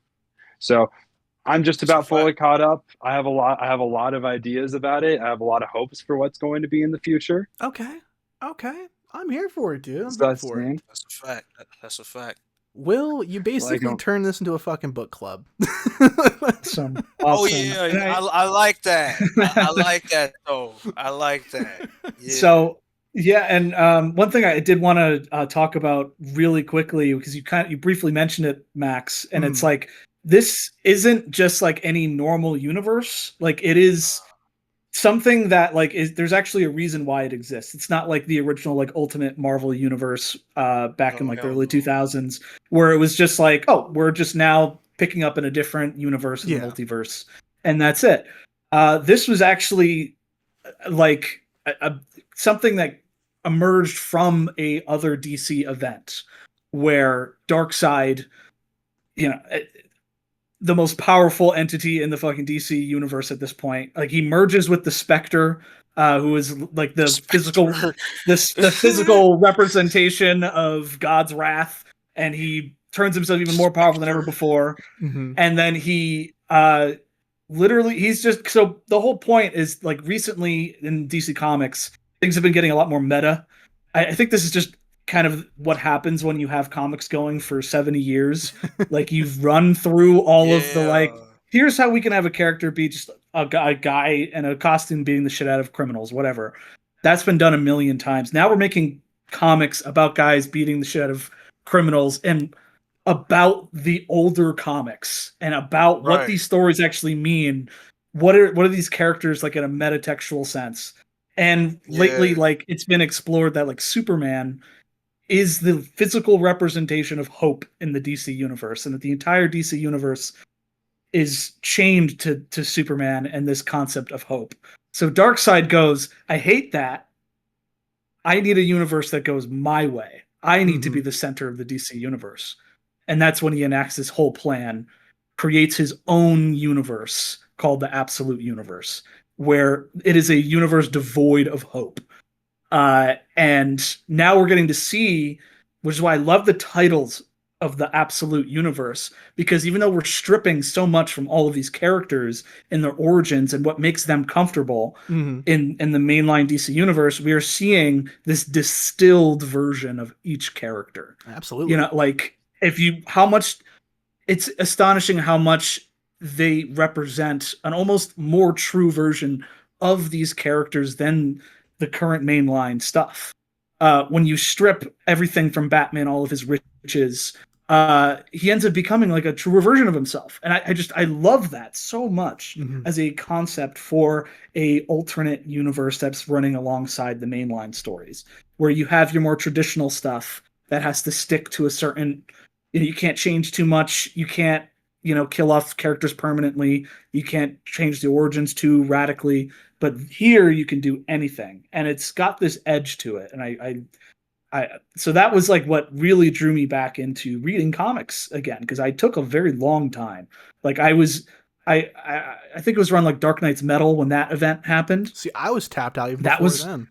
So I'm just about fully caught up. I have a lot of ideas about it. I have a lot of hopes for what's going to be in the future. Okay. I'm here for it, dude. That's a fact. Will, you basically turn this into a fucking book club. Awesome. Oh yeah, I like that. I like that though. I like that. Yeah. So yeah, and one thing I did want to talk about really quickly, because you briefly mentioned it, Max, and it's like this isn't just like any normal universe. Like it is something that like there's actually a reason why it exists. It's not like the original like Ultimate Marvel universe back in like the early 2000s, where it was just like, oh, we're just now picking up in a different universe in the multiverse, and that's it. This was actually like something that emerged from a other DC event where Darkseid, you know, the most powerful entity in the fucking DC universe at this point. Like he merges with the Spectre, who is like the physical representation of God's wrath, and he turns himself even more powerful than ever before. And then he literally he's just so the whole point is like recently in DC Comics, things have been getting a lot more meta. I think this is just kind of what happens when you have comics going for 70 years. Like you've run through all of the like, here's how we can have a character be just a guy in a costume beating the shit out of criminals, whatever. That's been done a million times. Now we're making comics about guys beating the shit out of criminals and about the older comics and about what these stories actually mean. What are these characters like in a metatextual sense? And lately, like it's been explored that like Superman is the physical representation of hope in the DC universe, and that the entire DC universe is chained to Superman and this concept of hope. So Darkseid goes, I hate that. I need a universe that goes my way. I need to be the center of the DC universe. And that's when he enacts this whole plan, creates his own universe called the Absolute Universe, where it is a universe devoid of hope. And now we're getting to see, which is why I love the titles of the Absolute Universe, because even though we're stripping so much from all of these characters and their origins and what makes them comfortable in the mainline DC universe, we are seeing this distilled version of each character. Absolutely. You know, like it's astonishing how much they represent an almost more true version of these characters than the current mainline stuff. when you strip everything from Batman, all of his riches, he ends up becoming like a truer version of himself. And I love that so much as a concept for a alternate universe that's running alongside the mainline stories, where you have your more traditional stuff that has to stick to a certain, you can't change too much. You can't, kill off characters permanently. You can't change the origins too radically. But here you can do anything, and it's got this edge to it. And so that was like what really drew me back into reading comics again, because I took a very long time. Like I think it was around like Dark Knight's Metal when that event happened. See, I was tapped out even before then.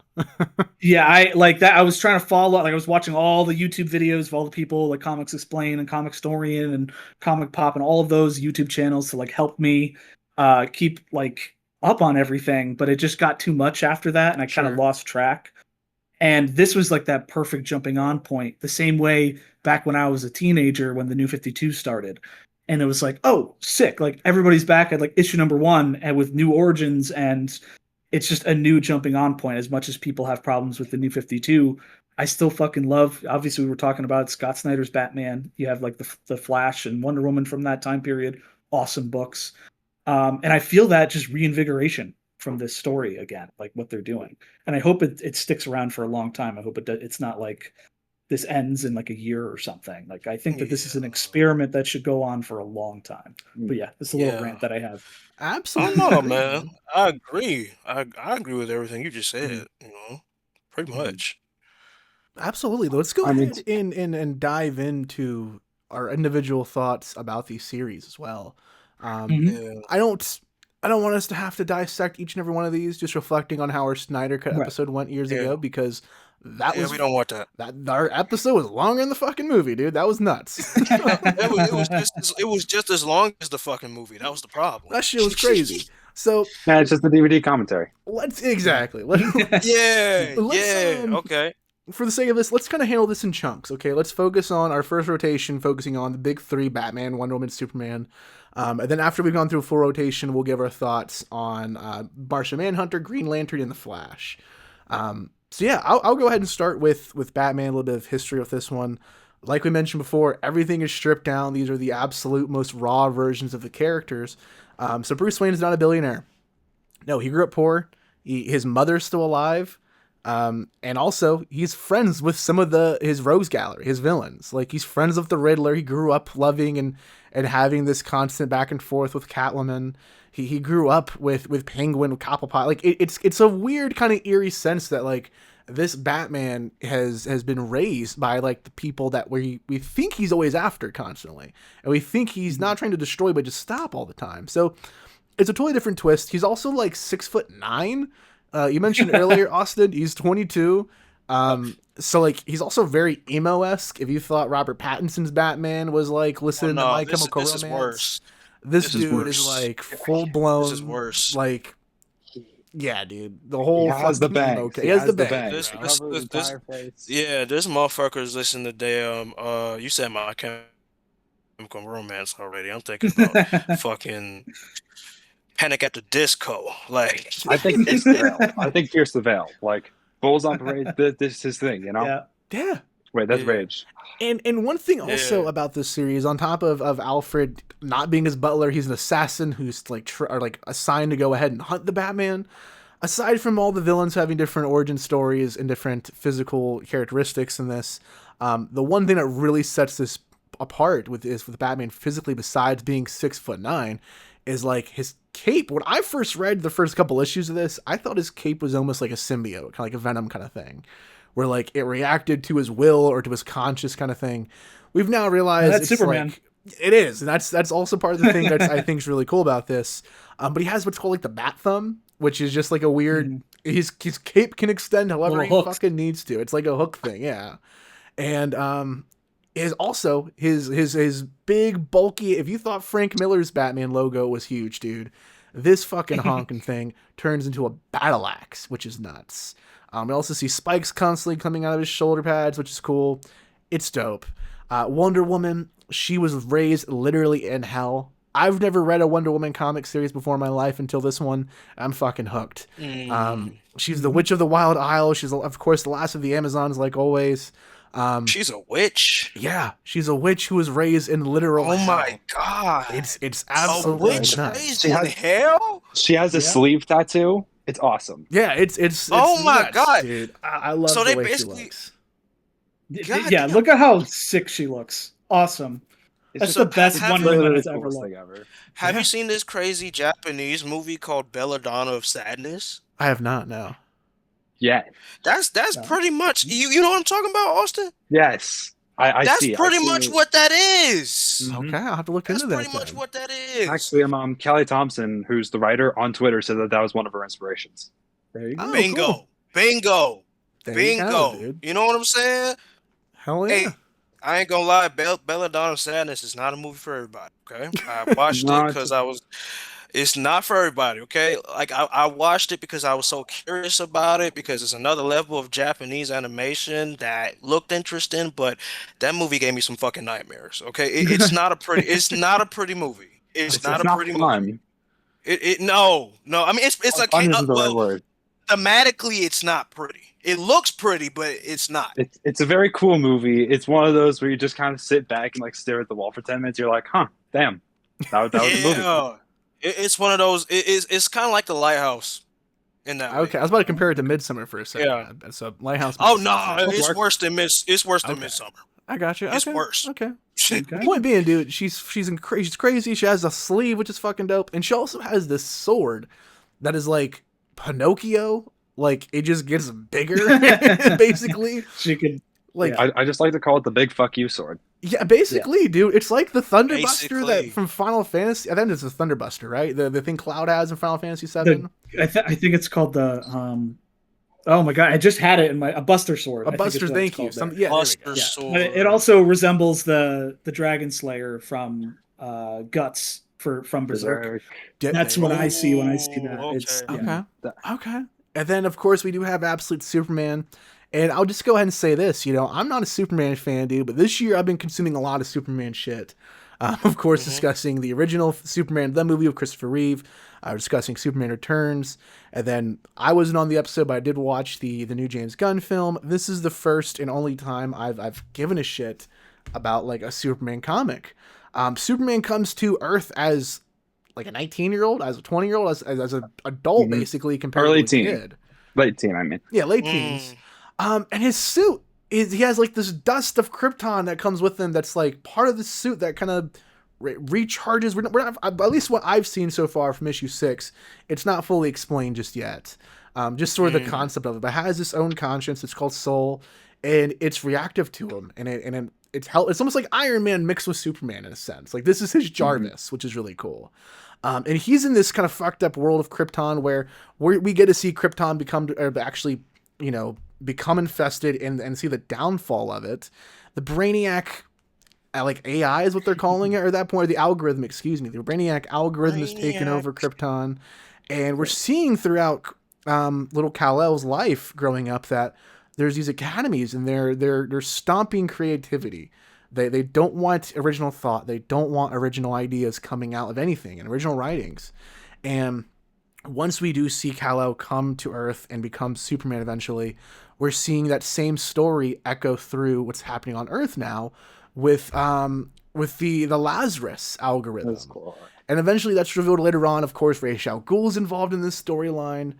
Yeah, I like that. I was trying to follow, like I was watching all the YouTube videos of all the people like Comics Explain and Comic Storian and Comic Pop and all of those YouTube channels to like help me keep like up on everything. But it just got too much after that, and I kind of lost track. And this was like that perfect jumping on point, the same way back when I was a teenager when the New 52 started. And it was like, oh, sick. Like everybody's back at like issue number 1 and with new origins, and it's just a new jumping on point. As much as people have problems with the New 52, I still fucking love, obviously we were talking about Scott Snyder's Batman. You have like the Flash and Wonder Woman from that time period. Awesome books. And I feel that just reinvigoration from this story again, like what they're doing. And I hope it sticks around for a long time. I hope it's not like this ends in like a year or something. Like I think that this is an experiment that should go on for a long time. But yeah, it's a little rant that I have. Absolutely. Oh no, man. I agree. I agree with everything you just said, pretty much. Absolutely. Let's go ahead and dive into our individual thoughts about these series as well. I don't want us to have to dissect each and every one of these, just reflecting on how our Snyder Cut episode went years ago, because we don't want that. Our episode was longer than the fucking movie, dude. That was nuts. it was just as long as the fucking movie. That was the problem. That shit was crazy. So it's just the DVD commentary. Okay. For the sake of this, let's kind of handle this in chunks. Okay, let's focus on our first rotation, focusing on the big 3: Batman, Wonder Woman, Superman. And then after we've gone through a full rotation, we'll give our thoughts on Martian Manhunter, Green Lantern, and the Flash. So yeah, I'll go ahead and start with Batman, a little bit of history with this one. Like we mentioned before, everything is stripped down. These are the absolute most raw versions of the characters. So Bruce Wayne is not a billionaire. No, he grew up poor. His mother's still alive. And also he's friends with some of his rogues gallery, his villains. Like he's friends with the Riddler. He grew up loving and having this constant back and forth with Catwoman. He grew up with Penguin, with Cobblepot. Like it's a weird kind of eerie sense that like this Batman has been raised by like the people that we think he's always after constantly, and we think he's not trying to destroy but just stop all the time. So it's a totally different twist. He's also like 6'9". You mentioned earlier, Austin, he's 22. So like he's also very emo-esque. If you thought Robert Pattinson's Batman was like listening to My Chemical Romance, is worse. This dude is like full blown. This is worse. Like, yeah, dude, the whole he has the bang. Okay, he has the bang. This motherfuckers listen to damn. You said My Chemical Romance already. I'm thinking about fucking Panic at the Disco. Like, I think Pierce the Veil. I think Pierce the Veil. Like, Bulls on Parade. This is his thing, you know. Yeah. Wait, that's Rage. And one thing also about this series, on top of Alfred not being his butler, he's an assassin who's like assigned to go ahead and hunt the Batman. Aside from all the villains having different origin stories and different physical characteristics in this, the one thing that really sets this apart with Batman physically, besides being 6'9", is like his cape. When I first read the first couple issues of this, I thought his cape was almost like a symbiote, kind of like a Venom kind of thing, where like it reacted to his will or to his conscious kind of thing. We've now realized that's Superman. Like, it is, and that's also part of the thing that I think is really cool about this. But he has what's called like the bat thumb, which is just like a weird. His cape can extend however he fucking needs to. It's like a hook thing, yeah. And is also his big bulky. If you thought Frank Miller's Batman logo was huge, dude, this fucking honking thing turns into a battle axe, which is nuts. We also see spikes constantly coming out of his shoulder pads, which is cool. It's dope. Wonder Woman, she was raised literally in hell. I've never read a Wonder Woman comic series before in my life until this one. I'm fucking hooked. She's the Witch of the Wild Isle. She's, of course, the last of the Amazons, like always. She's a witch. Yeah, she's a witch who was raised in literal hell. My god! It's absolutely witch nuts. raised in hell. She has a sleeve tattoo. It's awesome. Yeah, it's oh my nuts, god, dude! I love so the they way basically, she looks. Yeah, look at how sick she looks. Awesome. That's the best Wonder Woman that's ever looked. Have you seen this crazy Japanese movie called Belladonna of Sadness? I have not. No. Yeah. That's pretty much you know what I'm talking about, Austin? Yes. I that's see. pretty much what that is. Okay, I'll have to look into that. That's pretty much what that is. Actually, Kelly Thompson, who's the writer on Twitter, said that was one of her inspirations. There you go. Bingo. Cool. Bingo. There Bingo. You go, dude. You know what I'm saying? Hell yeah. Hey, I ain't gonna lie, Belladonna of Sadness is not a movie for everybody, okay? I watched it because it's not for everybody, okay? Like, I watched it because I was so curious about it, because it's another level of Japanese animation that looked interesting, but that movie gave me some fucking nightmares, okay? It's not a pretty movie. It's not a pretty movie. No. I mean, it's like, right word. Thematically, it's not pretty. It looks pretty, but it's not. It's a very cool movie. It's one of those where you just kind of sit back and like stare at the wall for 10 minutes. You're like, huh, damn. That was the movie. It's one of those. It's kind of like The Lighthouse in that. Okay, I was about to compare it to Midsummer for a second. Yeah. So Lighthouse. Oh no, it's worse than Midsummer. I got you. It's worse. Okay. Point being, dude, she's crazy. She has a sleeve, which is fucking dope, and she also has this sword that is like Pinocchio. Like, it just gets bigger, basically. She could, like, I just like to call it the big fuck you sword. Yeah, basically, dude. It's like the Thunderbuster that from Final Fantasy. I think it's a Thunderbuster, right? The thing Cloud has in Final Fantasy VII. I think it's called the. Oh my god! I just had it in a Buster Sword. A Buster, thank you. Buster Sword. But it also resembles the Dragon Slayer from Guts from Berserk. That's what I see when I see that. Okay. It's Okay. And then, of course, we do have Absolute Superman. And I'll just go ahead and say this, I'm not a Superman fan, dude, but this year I've been consuming a lot of Superman shit. Of course, discussing the original Superman, the movie of Christopher Reeve, discussing Superman Returns, and then I wasn't on the episode, but I did watch the new James Gunn film. This is the first and only time I've given a shit about like a Superman comic. Superman comes to Earth as like a 19-year-old, as a 20-year-old, as an adult, basically, compared to a kid. Late teen, I mean. Yeah, late teens. And his suit he has like this dust of Krypton that comes with him. That's like part of the suit that kind of recharges. We're not, at least what I've seen so far from issue 6, it's not fully explained just yet. Just sort of the concept of it, but it has its own conscience. It's called Soul, and it's reactive to him, and it's almost like Iron Man mixed with Superman in a sense. Like, this is his Jarvis, which is really cool. And he's in this kind of fucked up world of Krypton where we get to see Krypton become infested and see the downfall of it. The Brainiac, like AI is what they're calling it, or at that point, the algorithm, excuse me. The Brainiac algorithm is taking over Krypton. And we're seeing throughout little Kal-El's life growing up that there's these academies, and they're stomping creativity. They don't want original thought. They don't want original ideas coming out of anything and original writings. And once we do see Kal-El come to Earth and become Superman eventually, we're seeing that same story echo through what's happening on Earth now with the Lazarus algorithm. That's cool. And eventually that's revealed later on. Of course, Ra's al Ghul's involved in this storyline.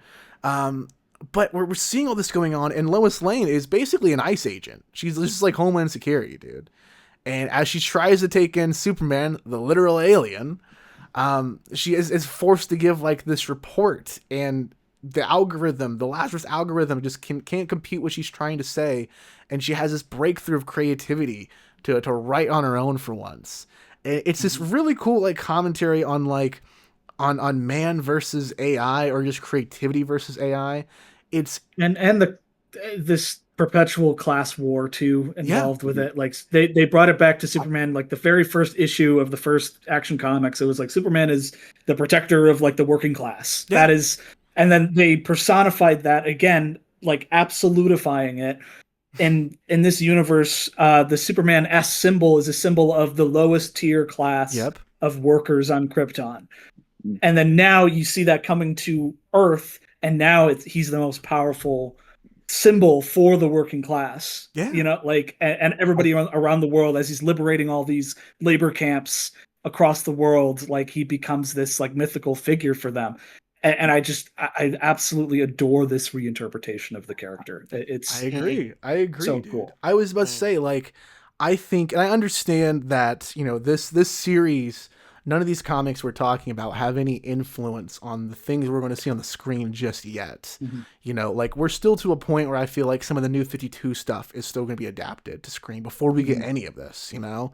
But we're seeing all this going on, and Lois Lane is basically an ICE agent. She's just like Homeland Security, dude. And as she tries to take in Superman, the literal alien, she is forced to give like this report, and the algorithm, the Lazarus algorithm, just can't compute what she's trying to say, and she has this breakthrough of creativity to write on her own for once. It's this really cool like commentary on like on man versus AI, or just creativity versus AI. It's this perpetual class war too involved with it. Like they brought it back to Superman, like the very first issue of the first Action Comics. It was like Superman is the protector of like the working class. Yeah. That is, and then they personified that again, like absolutifying it. And in this universe, the Superman S symbol is a symbol of the lowest tier class of workers on Krypton. And then now you see that coming to Earth, and now he's the most powerful symbol for the working class. Yeah. You know, like, and everybody around the world, as he's liberating all these labor camps across the world, like he becomes this like mythical figure for them. And I absolutely adore this reinterpretation of the character. It's I agree. I agree, so dude. cool. I was about to say, like, I think, and I understand that, you know, this series, none of these comics we're talking about have any influence on the things we're going to see on the screen just yet. Mm-hmm. You know, like, we're still to a point where I feel like some of the New 52 stuff is still going to be adapted to screen before we get any of this, you know?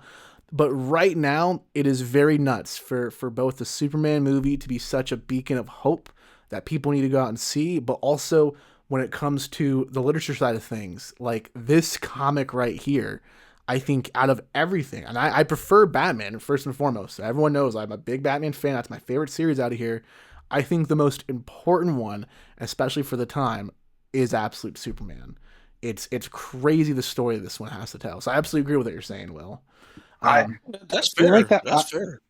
But right now, it is very nuts for both the Superman movie to be such a beacon of hope that people need to go out and see, but also when it comes to the literature side of things, like this comic right here, I think out of everything, and I prefer Batman first and foremost. Everyone knows I'm a big Batman fan. That's my favorite series out of here. I think the most important one, especially for the time, is Absolute Superman. It's crazy the story this one has to tell. So I absolutely agree with what you're saying, Will. That's feel fair. like that- That's fair.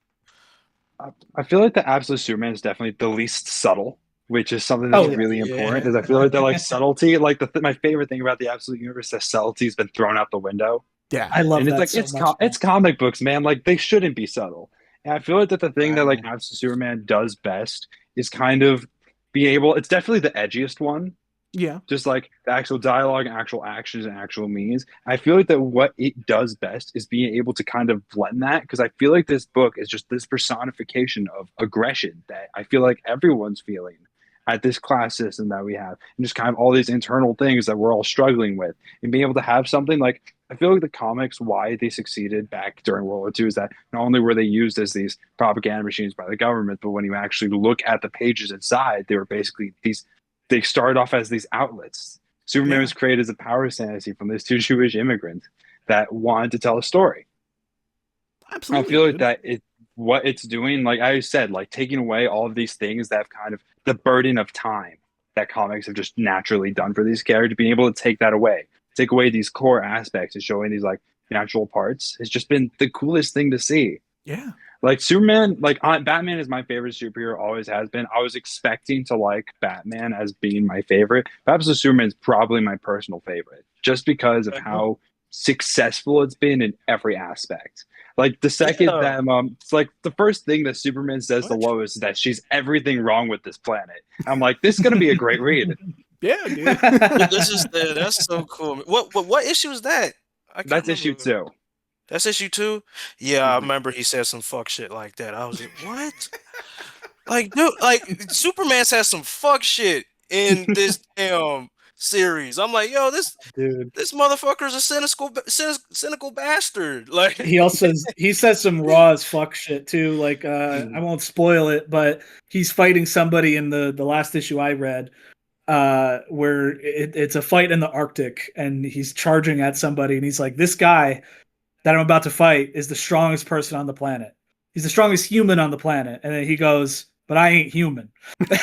I feel like the Absolute Superman is definitely the least subtle, which is something that's really important. Is I feel like they're like subtlety. Like my favorite thing about the Absolute Universe is that subtlety has been thrown out the window. Yeah, I love and it's that like so much. it's comic books, man. Like they shouldn't be subtle. And I feel like that the thing that like Absolute Superman does best is kind of be able. It's definitely the edgiest one. Yeah. Just like the actual dialogue and actual actions and actual means. I feel like that what it does best is being able to kind of blend that, because I feel like this book is just this personification of aggression that I feel like everyone's feeling at this class system that we have, and just kind of all these internal things that we're all struggling with, and being able to have something like, I feel like the comics, why they succeeded back during World War II is that not only were they used as these propaganda machines by the government, but when you actually look at the pages inside, they were basically they started off as these outlets. Superman was created as a power fantasy from these two Jewish immigrants that wanted to tell a story. Absolutely. I feel like that what it's doing, like I said, like taking away all of these things that have kind of the burden of time that comics have just naturally done for these characters, being able to take that away, take away these core aspects and showing these like natural parts has just been the coolest thing to see. Yeah. Like Superman, like Batman is my favorite superhero, always has been. I was expecting to like Batman as being my favorite. But Absolute Superman is probably my personal favorite, just because of how successful it's been in every aspect. Like the second that it's like the first thing that Superman says to Lois is that she's everything wrong with this planet. I'm like, this is gonna be a great read. Yeah, dude. That's so cool. What issue is that? That's issue 2. That's issue 2? Yeah, I remember he said some fuck shit like that. I was like, what? Like, dude, like Superman's has some fuck shit in this damn series. I'm like, yo, this motherfucker's a cynical bastard. Like he says some raw as fuck shit too. Like I won't spoil it, but he's fighting somebody in the last issue I read, where it's a fight in the Arctic, and he's charging at somebody, and he's like, this guy that I'm about to fight is the strongest person on the planet. He's the strongest human on the planet. And then he goes, but I ain't human.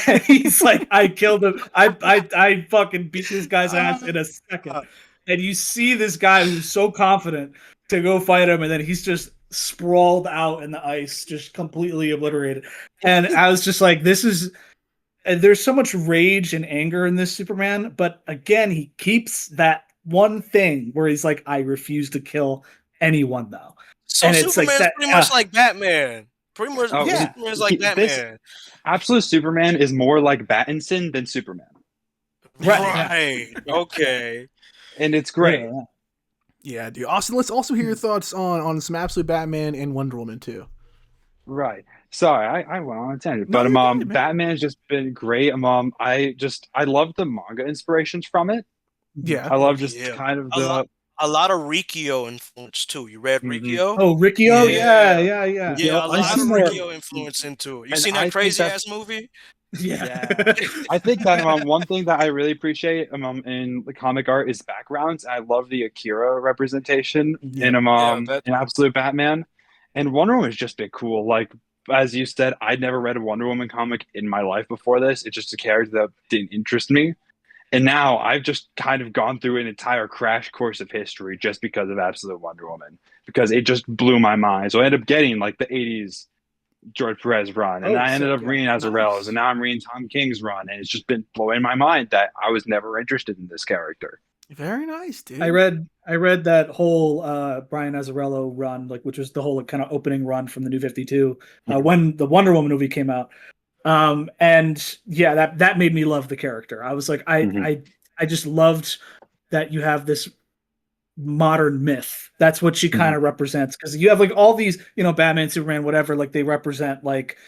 And he's like, I killed him. I fucking beat this guy's ass in a second. And you see this guy who's so confident to go fight him, and then he's just sprawled out in the ice, just completely obliterated. And I was just like, there's so much rage and anger in this Superman, but again, he keeps that one thing where he's like, I refuse to kill anyone though. So and it's Superman's like pretty much like Batman. Pretty much, Superman's like Batman. Absolute Superman is more like Battinson than Superman. Right. Okay. And it's great. Yeah, dude. Austin, let's also hear your thoughts on some Absolute Batman and Wonder Woman too. Right. Sorry, I went on a tangent, but Batman's just been great. I love the manga inspirations from it. Yeah, I love kind of a lot of Rikio influence too. You read Rikio? Oh, Rikio, yeah. Yeah, a lot of Rikio influence into it. You seen that crazy ass movie? Yeah. I think that one thing that I really appreciate in the comic art is backgrounds. I love the Akira representation in Absolute Batman, and Wonder Woman has just been cool. Like as you said, I'd never read a Wonder Woman comic in my life before this. It's just a character that didn't interest me. And now I've just kind of gone through an entire crash course of history just because of Absolute Wonder Woman, because it just blew my mind. So I ended up getting like the 80s George Perez run, and Oh, I ended sick, up yeah. reading Azzarello's, Nice. and now I'm reading Tom King's run, and it's just been blowing my mind that I was never interested in this character. Very nice, dude. I read that whole Brian Azzarello run, like which was the whole kind of opening run from the New 52 when the Wonder Woman movie came out. And yeah, that made me love the character. I was like, I just loved that you have this modern myth. That's what she kind of represents, because you have like all these, Batman, Superman, whatever, like they represent like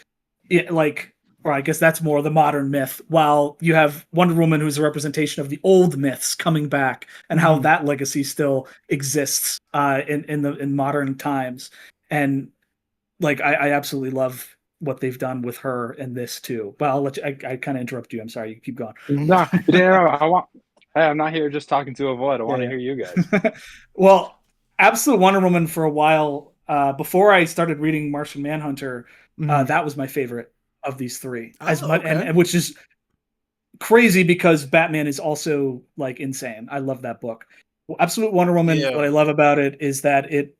or I guess that's more the modern myth, while you have Wonder Woman, who's a representation of the old myths coming back and how that legacy still exists in modern times. And like I absolutely love what they've done with her in this too. But I'll let you, I kind of interrupt you. I'm sorry. You keep going. No, hey, I'm not here just talking to avoid. I want to hear you guys. Well, Absolute Wonder Woman for a while, before I started reading Martian Manhunter, that was my favorite of these three. And which is crazy because Batman is also like insane. I love that book. Well, Absolute Wonder Woman, what I love about it is that it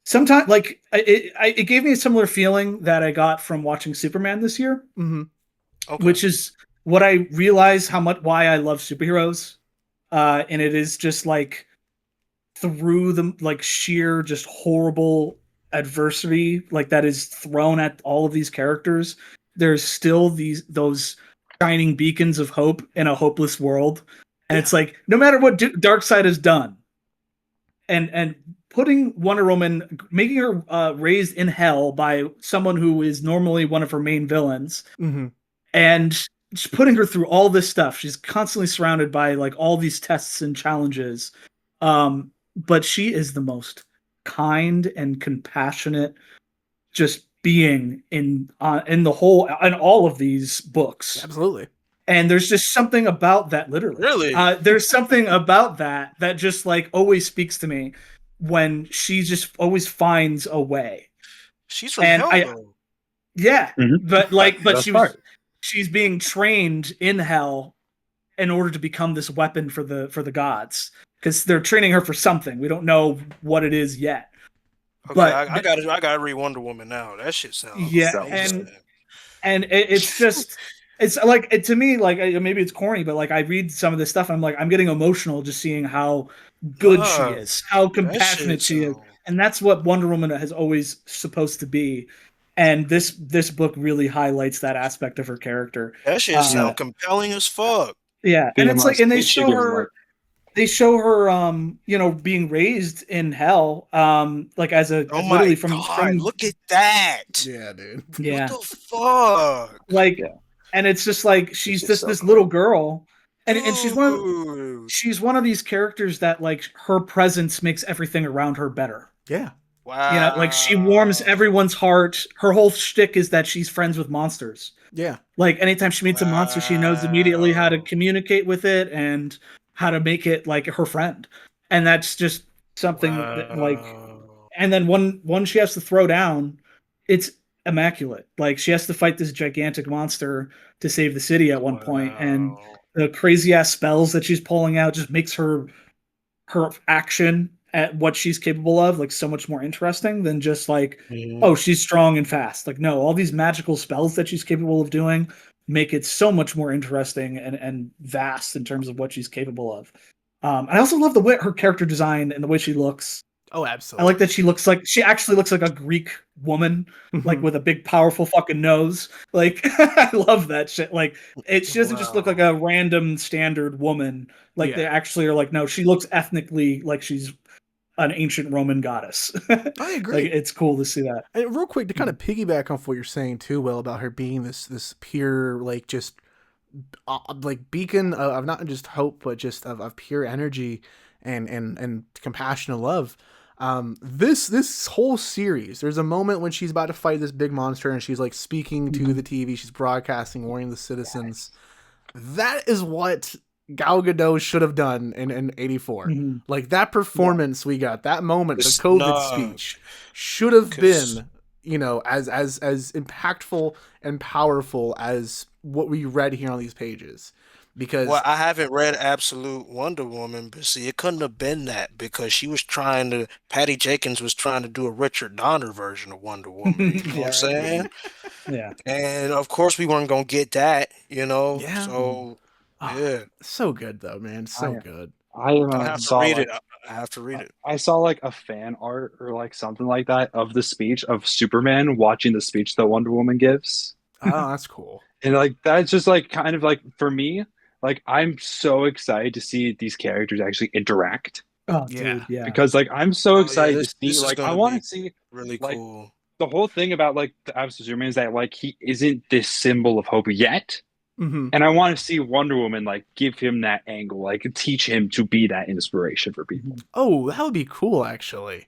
sometimes like it gave me a similar feeling that I got from watching Superman this year, which is what I realize why I love superheroes, and it is just like through the like sheer just horrible adversity like that is thrown at all of these characters, there's still those shining beacons of hope in a hopeless world. And it's like, no matter what Darkseid has done, and putting Wonder Woman, making her raised in hell by someone who is normally one of her main villains, and just putting her through all this stuff. She's constantly surrounded by like all these tests and challenges. But she is the most kind and compassionate just being in all of these books. Absolutely. And there's just something about that, literally. Really? There's something about that just like always speaks to me when she just always finds a way. She's from hell, though. Yeah, but she's being trained in hell in order to become this weapon for the gods, because they're training her for something. We don't know what it is yet. Okay, but I gotta read Wonder Woman now. That shit sounds and it's just it's like to me, like maybe it's corny, but like I read some of this stuff and I'm like, I'm getting emotional just seeing how good she is, how compassionate she is, and that's what Wonder Woman has always supposed to be. And this book really highlights that aspect of her character. That shit sounds compelling as fuck. Yeah, and it's like, and they show her, being raised in hell, like as a literally from look at that. Yeah, dude. Yeah. What the fuck? Like, and it's just like she's this little girl, and she's one of these characters that like her presence makes everything around her better. Yeah. Wow. Like she warms everyone's heart. Her whole shtick is that she's friends with monsters. Yeah. Like anytime she meets a monster, she knows immediately how to communicate with it and how to make it like her friend. And that's just something that, like, and then one she has to throw down, it's immaculate. Like she has to fight this gigantic monster to save the city at one point, and the crazy ass spells that she's pulling out just makes her action at what she's capable of like so much more interesting than just like, oh, she's strong and fast. Like, no, all these magical spells that she's capable of doing make it so much more interesting and vast in terms of what she's capable of. I also love the way her character design and the way she looks. Oh, absolutely. I like that she actually looks like a Greek woman, like with a big, powerful fucking nose. Like, I love that shit. Like, she doesn't just look like a random standard woman. Like, they actually are like, no, she looks ethnically like she's an ancient Roman goddess. I agree. Like, it's cool to see that. And real quick, to kind of piggyback off what you're saying too, Will, about her being this pure, like, just like beacon of not just hope, but just of pure energy and compassion and love. This whole series, there's a moment when she's about to fight this big monster and she's like speaking to the TV, she's broadcasting, warning the citizens. That is what Gal Gadot should have done in 84. Like that performance we got, that moment, the COVID speech should have been, as impactful and powerful as what we read here on these pages. because Well, I haven't read Absolute Wonder Woman, but see, it couldn't have been that because Patty Jenkins was trying to do a Richard Donner version of Wonder Woman. You know what Yeah, I'm right. saying? Yeah. And of course, we weren't gonna get that, yeah, So, yeah, so good though, man, so I good. I I have to saw read it. like I have to read it. I saw like a fan art or like something like that of the speech of Superman watching the speech that Wonder Woman gives. Oh, that's cool. And like that's just like kind of like for me, like I'm so excited to see these characters actually interact Oh, Yeah. dude, yeah. because like I'm so Oh yeah, excited to see this is like I gonna want be to see really like cool. the whole thing about like the Absolute Superman is that like he isn't this symbol of hope yet. Hmm. And I want to see Wonder Woman like give him that angle, like teach him to be that inspiration for people. Oh, that would be cool, actually.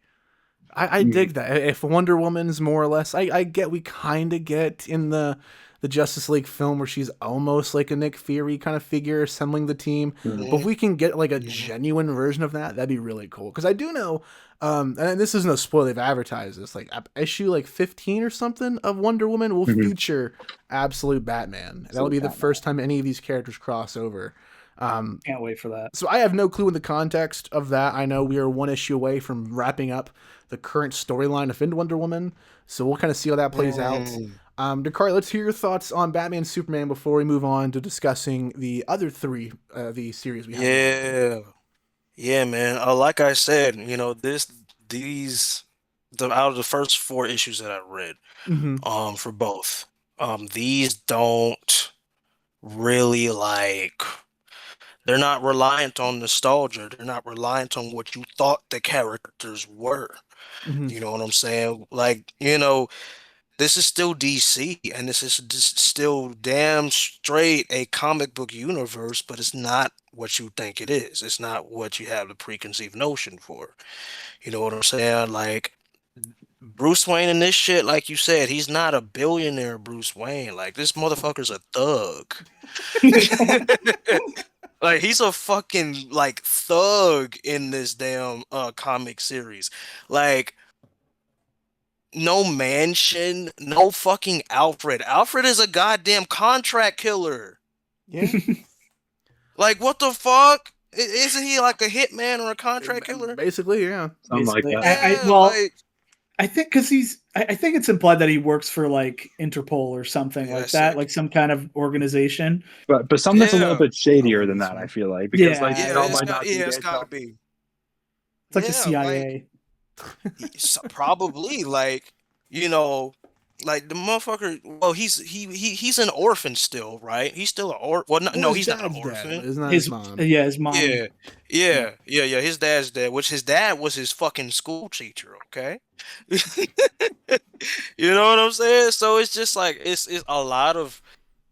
I Mhm. dig that. If Wonder Woman's more or less, I get we kind of get in the Justice League film where she's almost like a Nick Fury kind of figure assembling the team. But if we can get like a genuine version of that, that'd be really cool. Because I do know, and this is no spoiler, they've advertised this, like issue like 15 or something of Wonder Woman will feature Absolute Batman. That'll be the first time any of these characters cross over. Can't wait for that. So I have no clue in the context of that. I know we are one issue away from wrapping up the current storyline of Wonder Woman, so we'll kind of see how that plays out. Dakari, let's hear your thoughts on Batman and Superman before we move on to discussing the other three the series we have. Yeah, man. Like I said, out of the first 4 issues that I read, for both, these don't really they're not reliant on nostalgia. They're not reliant on what you thought the characters were. You know what I'm saying? This is still DC, and this is just still damn straight a comic book universe, but it's not what you think it is. It's not what you have the preconceived notion for. You know what I'm saying? Like, Bruce Wayne in this shit, like you said, he's not a billionaire Bruce Wayne. Like, this motherfucker's a thug. Like, he's a fucking like thug in this damn comic series. Like, no mansion, no fucking Alfred. Alfred is a goddamn contract killer. Yeah. Like, what the fuck? Isn't he like a hitman or a contract killer? Basically, yeah. Something like that. I think because I think it's implied that he works for like Interpol or something like that, like some kind of organization. But something that's a little bit shadier than that, I feel like, because like it all might not be it's based gotta off- be. It's like the CIA. Probably like like the motherfucker. Well, he's an orphan still, right? He's still an orphan. Well, no, he's not an orphan. It's not his mom. Yeah, his mom. Yeah. His dad's dead, which his dad was his fucking school teacher. Okay, you know what I'm saying? So it's just like it's a lot of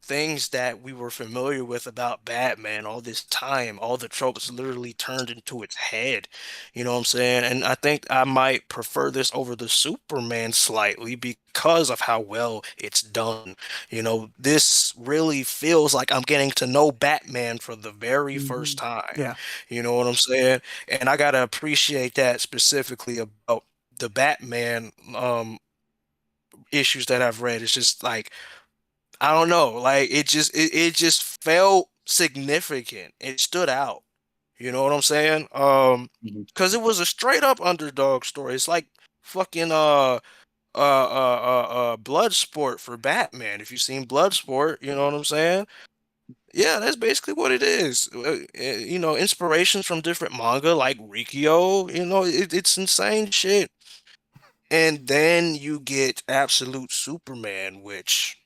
things that we were familiar with about Batman all this time, all the tropes literally turned into its head. You know what I'm saying? And I think I might prefer this over the Superman slightly because of how well it's done. This really feels like I'm getting to know Batman for the very first time. Yeah. You know what I'm saying? And I gotta appreciate that specifically about the Batman issues that I've read. It's just like I don't know, like it just felt significant. It stood out. You know what I'm saying? Because it was a straight up underdog story. It's like fucking Bloodsport for Batman. If you've seen Bloodsport, you know what I'm saying? Yeah, that's basically what it is. Inspirations from different manga like Rikyo. It's insane shit. And then you get Absolute Superman, which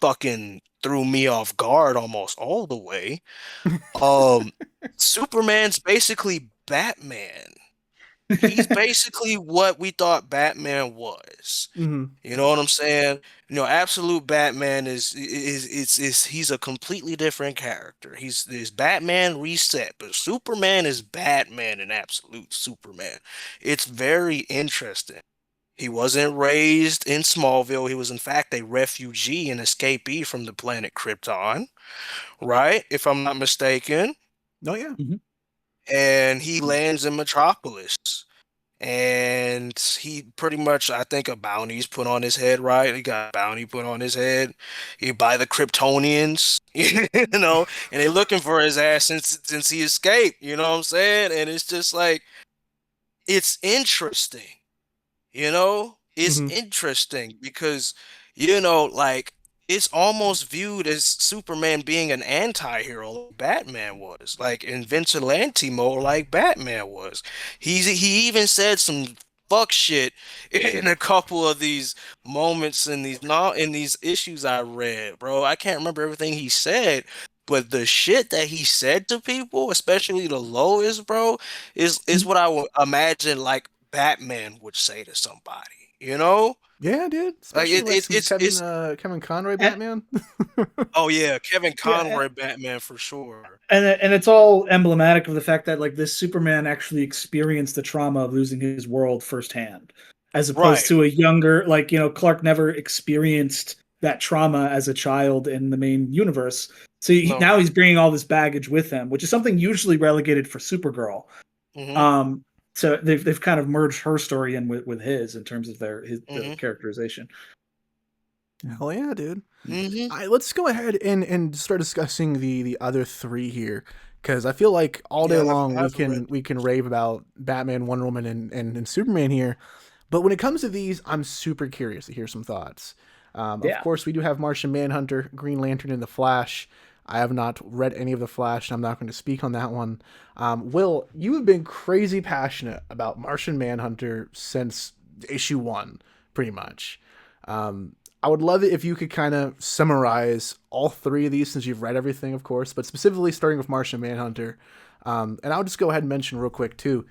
fucking threw me off guard almost all the way. Superman's basically Batman. He's basically what we thought Batman was. You know what I'm saying? Absolute Batman is he's a completely different character. He's Batman reset, but Superman is Batman and Absolute Superman. It's very interesting. He wasn't raised in Smallville. He was, in fact, a refugee and escapee from the planet Krypton, right? If I'm not mistaken. Oh, yeah. And he lands in Metropolis. and he pretty much, I think, a bounty's put on his head, right? He got a bounty put on his head. He by the Kryptonians, and they looking for his ass since he escaped. You know what I'm saying? And it's just like it's interesting. It's Mhm. interesting because, like it's almost viewed as Superman being an anti-hero like Batman was, like in vigilante mode like Batman was. He even said some fuck shit in a couple of these moments in these not in these issues I read, bro. I can't remember everything he said, but the shit that he said to people, especially the lowest, bro, is what I would imagine like Batman would say to somebody, Yeah, dude. Like Especially like some it's Kevin Conroy And, Batman. oh yeah, Kevin yeah, Conroy Batman for sure. and it's all emblematic of the fact that like this Superman actually experienced the trauma of losing his world firsthand, as opposed Right. to a younger, like, Clark never experienced that trauma as a child in the main universe. So No. now he's bringing all this baggage with him, which is something usually relegated for Supergirl. Mm-hmm. Um, so they've kind of merged her story in with his in terms of the Mm-hmm. characterization. Hell yeah, dude. Mm-hmm. Let's go ahead and start discussing the other three here, because I feel like all day Yeah, long I haven't read. we can rave about Batman, Wonder Woman, and Superman here, but when it comes to these, I'm super curious to hear some thoughts. Of Yeah. course, we do have Martian Manhunter, Green Lantern, and the Flash. I have not read any of the Flash, and I'm not going to speak on that one. Will, you have been crazy passionate about Martian Manhunter since issue one, pretty much. I would love it if you could kind of summarize all three of these since you've read everything, of course, but specifically starting with Martian Manhunter. And I'll just go ahead and mention real quick too.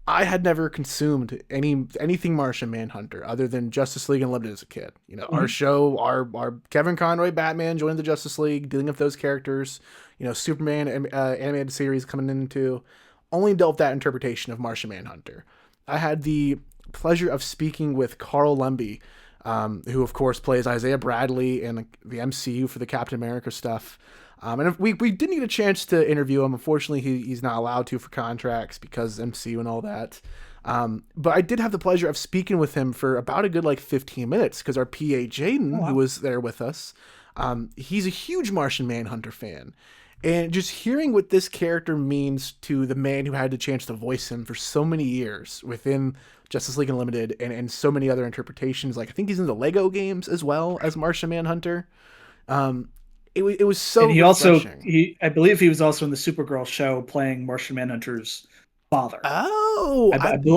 I had never consumed anything Martian Manhunter other than Justice League Unlimited as a kid. Our show, our Kevin Conroy Batman joining the Justice League, dealing with those characters. Superman animated series coming into, only dealt with that interpretation of Martian Manhunter. I had the pleasure of speaking with Carl Lemby, who of course plays Isaiah Bradley in the MCU for the Captain America stuff. And if we didn't get a chance to interview him. Unfortunately, he's not allowed to for contracts because MCU and all that. But I did have the pleasure of speaking with him for about a good 15 minutes because our PA Jaden, who was there with us, he's a huge Martian Manhunter fan. And just hearing what this character means to the man who had the chance to voice him for so many years within Justice League Unlimited and so many other interpretations. Like I think he's in the Lego games as well as Martian Manhunter. It was so And refreshing. I believe he was also in the Supergirl show playing Martian Manhunter's father. Oh,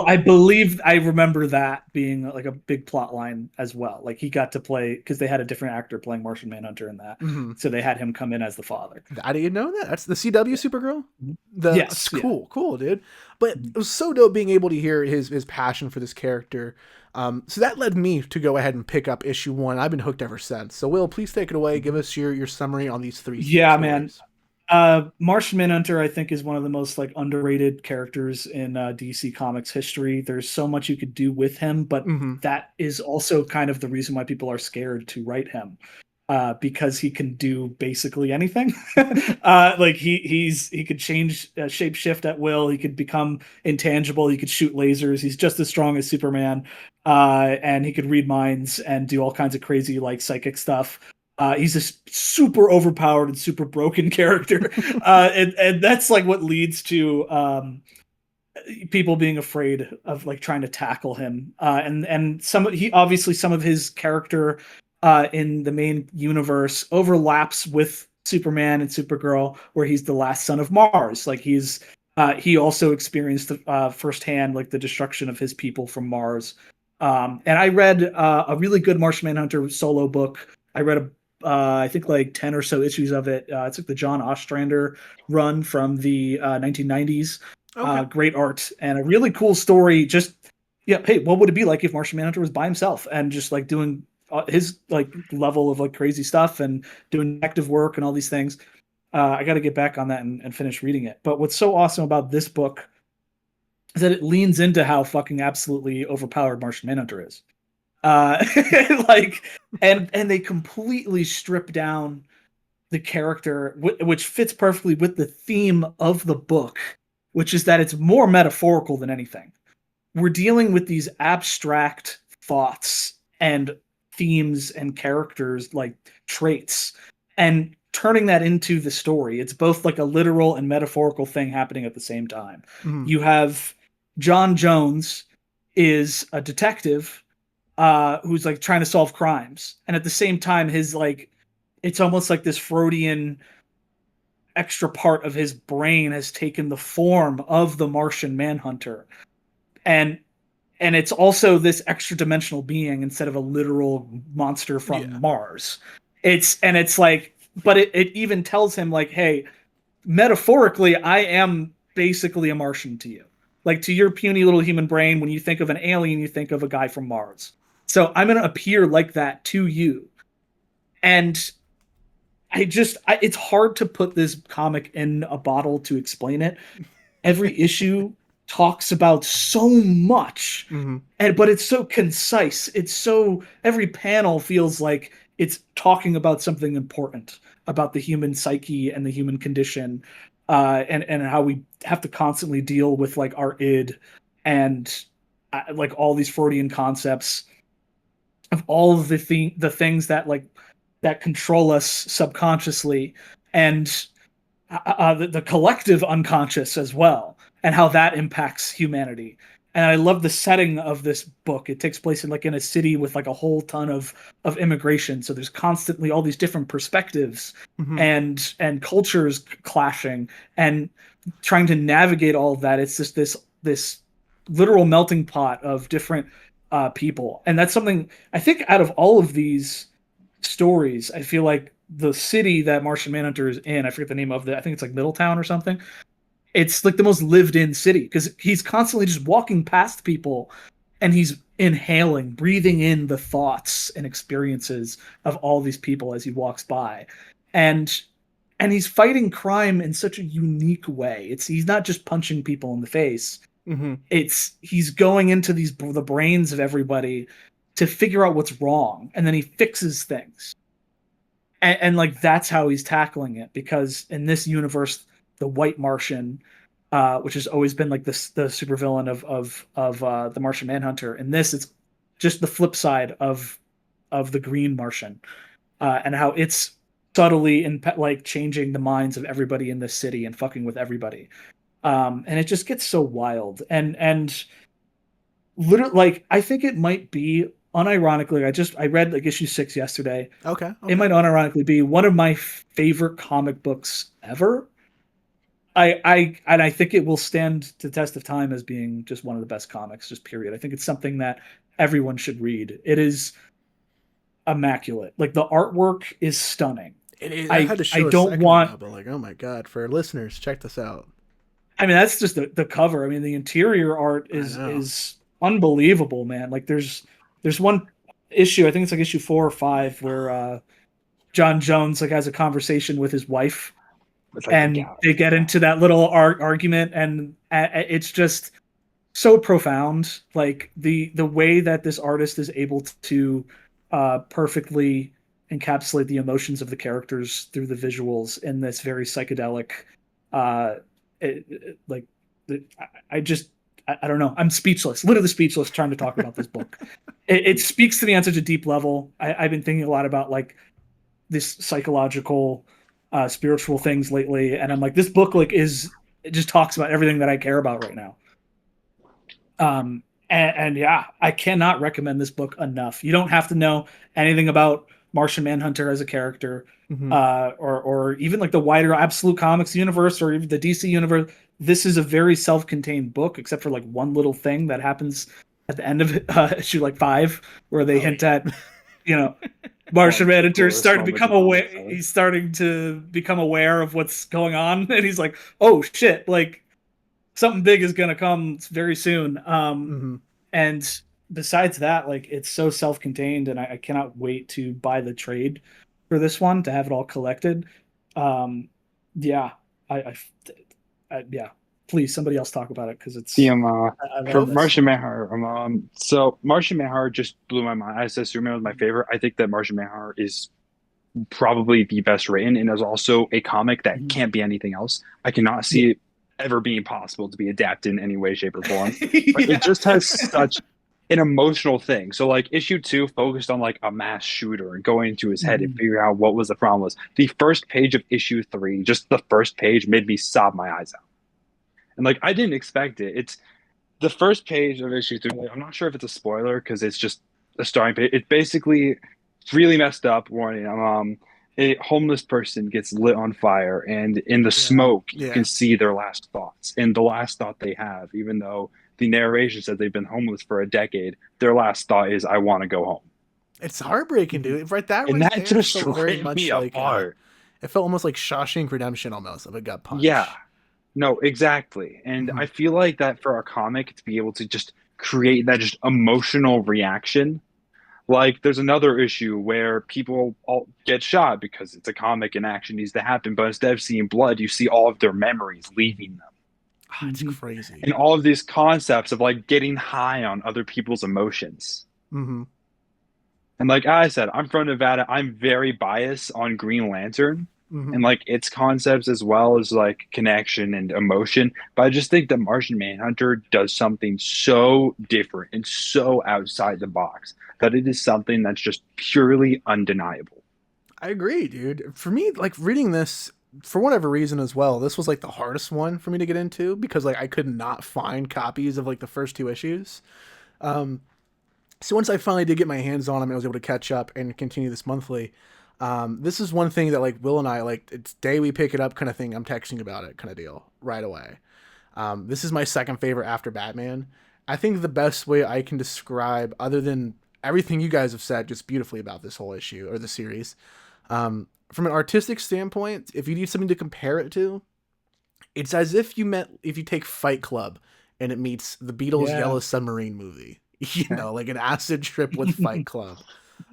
I believe I remember that being like a big plot line as well. Like he got to play because they had a different actor playing Martian Manhunter in that, so they had him come in as the father. I didn't know that. That's the CW Supergirl. Yes, That's cool, dude. But it was so dope being able to hear his passion for this character. So that led me to go ahead and pick up issue one. I've been hooked ever since. So Will, please take it away. Give us your summary on these three. Yeah, stories. man. Martian Manhunter, I think, is one of the most underrated characters in DC Comics history. There's so much you could do with him, but that is also kind of the reason why people are scared to write him. Because he can do basically anything. He could change shape shift at will. He could become intangible. He could shoot lasers. He's just as strong as Superman, and he could read minds and do all kinds of crazy psychic stuff. He's a super overpowered and super broken character, and that's what leads to people being afraid of trying to tackle him. And some of his character in the main universe overlaps with Superman and Supergirl, where he's the last son of Mars. He also experienced firsthand the destruction of his people from Mars. And I read a really good Martian Manhunter solo book. I read I think 10 or so issues of it. It's the John Ostrander run from the 1990s. Okay. Great art and a really cool story. Hey, what would it be like if Martian Manhunter was by himself and just doing his level of crazy stuff and doing detective work and all these things? I got to get back on that and finish reading it. But what's so awesome about this book is that it leans into how fucking absolutely overpowered Martian Manhunter is. And they completely strip down the character, which fits perfectly with the theme of the book, which is that it's more metaphorical than anything. we're dealing with these abstract thoughts and themes and characters, like traits, and turning that into the story. It's both like a literal and metaphorical thing happening at the same time. You have John Jones is a detective who's like trying to solve crimes, and at the same time his like it's almost like this Freudian extra part of his brain has taken the form of the Martian Manhunter, and it's also this extra dimensional being instead of a literal monster from Mars. It's like, but it even tells him like, hey, metaphorically, I am basically a Martian to you. Like, to your puny little human brain, when you think of an alien, you think of a guy from Mars. So I'm going to appear like that to you. And it's hard to put this comic in a bottle to explain it. Every issue talks about so much, but it's so concise. It's so, every panel feels like it's talking about something important about the human psyche and the human condition, and how we have to constantly deal with like our id and like all these Freudian concepts of all of the things that like that control us subconsciously, and the collective unconscious as well, and how that impacts humanity. And I love the setting of this book. It takes place in like in a city with like a whole ton of immigration. So there's constantly all these different perspectives and cultures clashing, and trying to navigate all of that. It's just this literal melting pot of different people. And that's something I think out of all of these stories, I feel like the city that Martian Manhunter is in, I forget the name of it, I think it's like Middletown or something. It's like the most lived in city because he's constantly just walking past people and he's inhaling, breathing in the thoughts and experiences of all these people as he walks by. And he's fighting crime in such a unique way. He's not just punching people in the face. He's going into the brains of everybody to figure out what's wrong, and then he fixes things. And like that's how he's tackling it, because in this universe, the White Martian, which has always been like the supervillain of the Martian Manhunter, in this it's just the flip side of the Green Martian, and how it's subtly like changing the minds of everybody in this city and fucking with everybody, and it just gets so wild and literally, like, I think it might be unironically, I read like issue 6 yesterday. Okay. It might unironically be one of my favorite comic books ever. I think it will stand the test of time as being just one of the best comics, just period. I think it's something that everyone should read. It is immaculate. Like, the artwork is stunning. It is. I had to show now, but like, oh my god, for listeners, check this out. I mean, that's just the cover. I mean, the interior art is unbelievable, man. Like, there's one issue, I think it's like issue 4 or 5, where John Jones like has a conversation with his wife, like, and they get into that little argument, and it's just so profound. Like the way that this artist is able to perfectly encapsulate the emotions of the characters through the visuals in this very psychedelic, I don't know. I'm speechless, literally speechless, trying to talk about this book. It speaks to me on such a deep level. I've been thinking a lot about like this psychological, spiritual things lately, and I'm like, this book like it just talks about everything that I care about right now. And yeah, I cannot recommend this book enough. You don't have to know anything about Martian Manhunter as a character, or even like the wider Absolute Comics universe or even the DC universe. This is a very self-contained book, except for like one little thing that happens at the end of issue like 5, where they hint at, Martian Manhunter starting to become aware. He's starting to become aware of what's going on, and he's like, "Oh shit! Like something big is gonna come very soon." And besides that, like, it's so self-contained, and I cannot wait to buy the trade for this one to have it all collected. Yeah, yeah. Please, somebody else talk about it, because it's for Martian Manhunter. So Martian Manhunter just blew my mind. I said Superman was my favorite. I think that Martian Manhunter is probably the best written, and is also a comic that can't be anything else. I cannot see it ever being possible to be adapted in any way, shape, or form. But it just has such an emotional thing. So like issue 2 focused on like a mass shooter and going into his head and figuring out what was the problem was. The first page of issue 3, just the first page made me sob my eyes out. And like I didn't expect it. It's the first page of issue 3. I'm not sure if it's a spoiler because it's just a starting page. It's basically really messed up. Warning. A homeless person gets lit on fire, and in the smoke, you can see their last thoughts. And the last thought they have, even though the narration says they've been homeless for a decade, their last thought is, "I want to go home." It's heartbreaking, dude. Right, that and right that there just felt very much me like apart. it felt almost like Shawshank Redemption, almost of a gut punch. Yeah, no, exactly. And I feel like that for a comic to be able to just create that just emotional reaction. Like there's another issue where people all get shot because it's a comic and action needs to happen, but instead of seeing blood, you see all of their memories leaving them. Oh, it's crazy. And all of these concepts of like getting high on other people's emotions. Mm-hmm. And like I said, I'm from Nevada. I'm very biased on Green Lantern and like its concepts as well as like connection and emotion. But I just think that Martian Manhunter does something so different and so outside the box that it is something that's just purely undeniable. I agree, dude. For me, like reading this, for whatever reason as well, this was like the hardest one for me to get into because like I could not find copies of like the first 2 issues. So once I finally did get my hands on them, I was able to catch up and continue this monthly. This is one thing that like Will and I, like it's day we pick it up kind of thing. I'm texting about it kind of deal right away. This is my second favorite after Batman. I think the best way I can describe, other than everything you guys have said just beautifully about this whole issue or the series, from an artistic standpoint, if you need something to compare it to, it's as if you take Fight Club and it meets the Beatles' Yellow Submarine movie. You know, like an acid trip with Fight Club.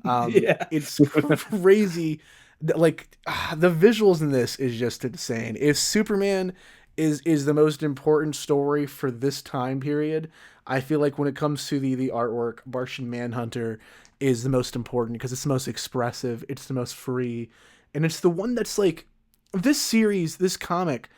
It's crazy. Like the visuals in this is just insane. If Superman is the most important story for this time period, I feel like when it comes to the artwork, Martian Manhunter is the most important because it's the most expressive, it's the most free, and it's the one that's like this series, this comic.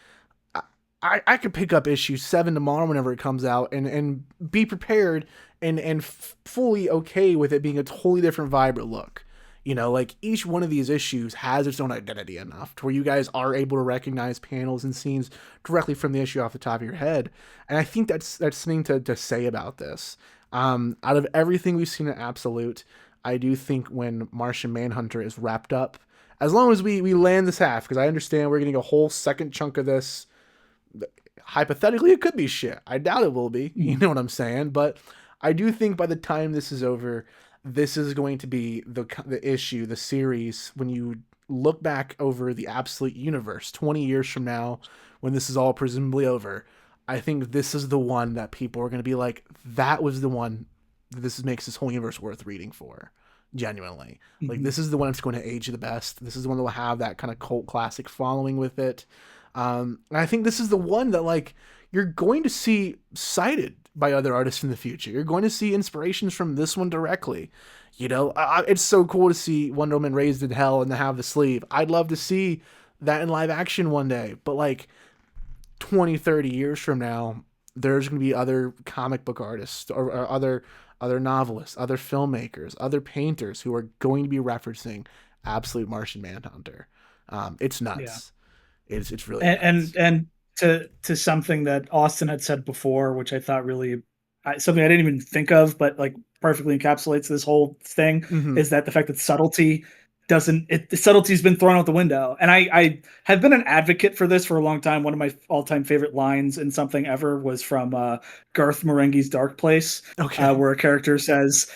I could pick up issue 7 tomorrow whenever it comes out and be prepared and fully okay with it being a totally different vibe or look. You know, like each one of these issues has its own identity enough to where you guys are able to recognize panels and scenes directly from the issue off the top of your head. And I think that's something to say about this. Out of everything we've seen in Absolute, I do think when Martian Manhunter is wrapped up, as long as we land this half, because I understand we're getting a whole second chunk of this. Hypothetically, it could be shit. I doubt it will be. You know what I'm saying? But I do think by the time this is over, this is going to be the issue, the series, when you look back over the Absolute universe 20 years from now, when this is all presumably over, I think this is the one that people are going to be like, that was the one that this makes this whole universe worth reading for. Genuinely. Like, this is the one that's going to age the best. This is the one that will have that kind of cult classic following with it. And I think this is the one that like you're going to see cited by other artists in the future. You're going to see inspirations from this one directly. You know, it's so cool to see Wonder Woman raised in hell and to have the sleeve. I'd love to see that in live action one day. But like 20, 30 years from now, there's going to be other comic book artists or other novelists, other filmmakers, other painters who are going to be referencing Absolute Martian Manhunter. It's nuts. Yeah. It's really and to something that Austin had said before, which I thought really something I didn't even think of, but like perfectly encapsulates this whole thing is that the fact that subtlety the subtlety's been thrown out the window. And I have been an advocate for this for a long time. One of my all-time favorite lines in something ever was from Garth Marenghi's Dark Place, where a character says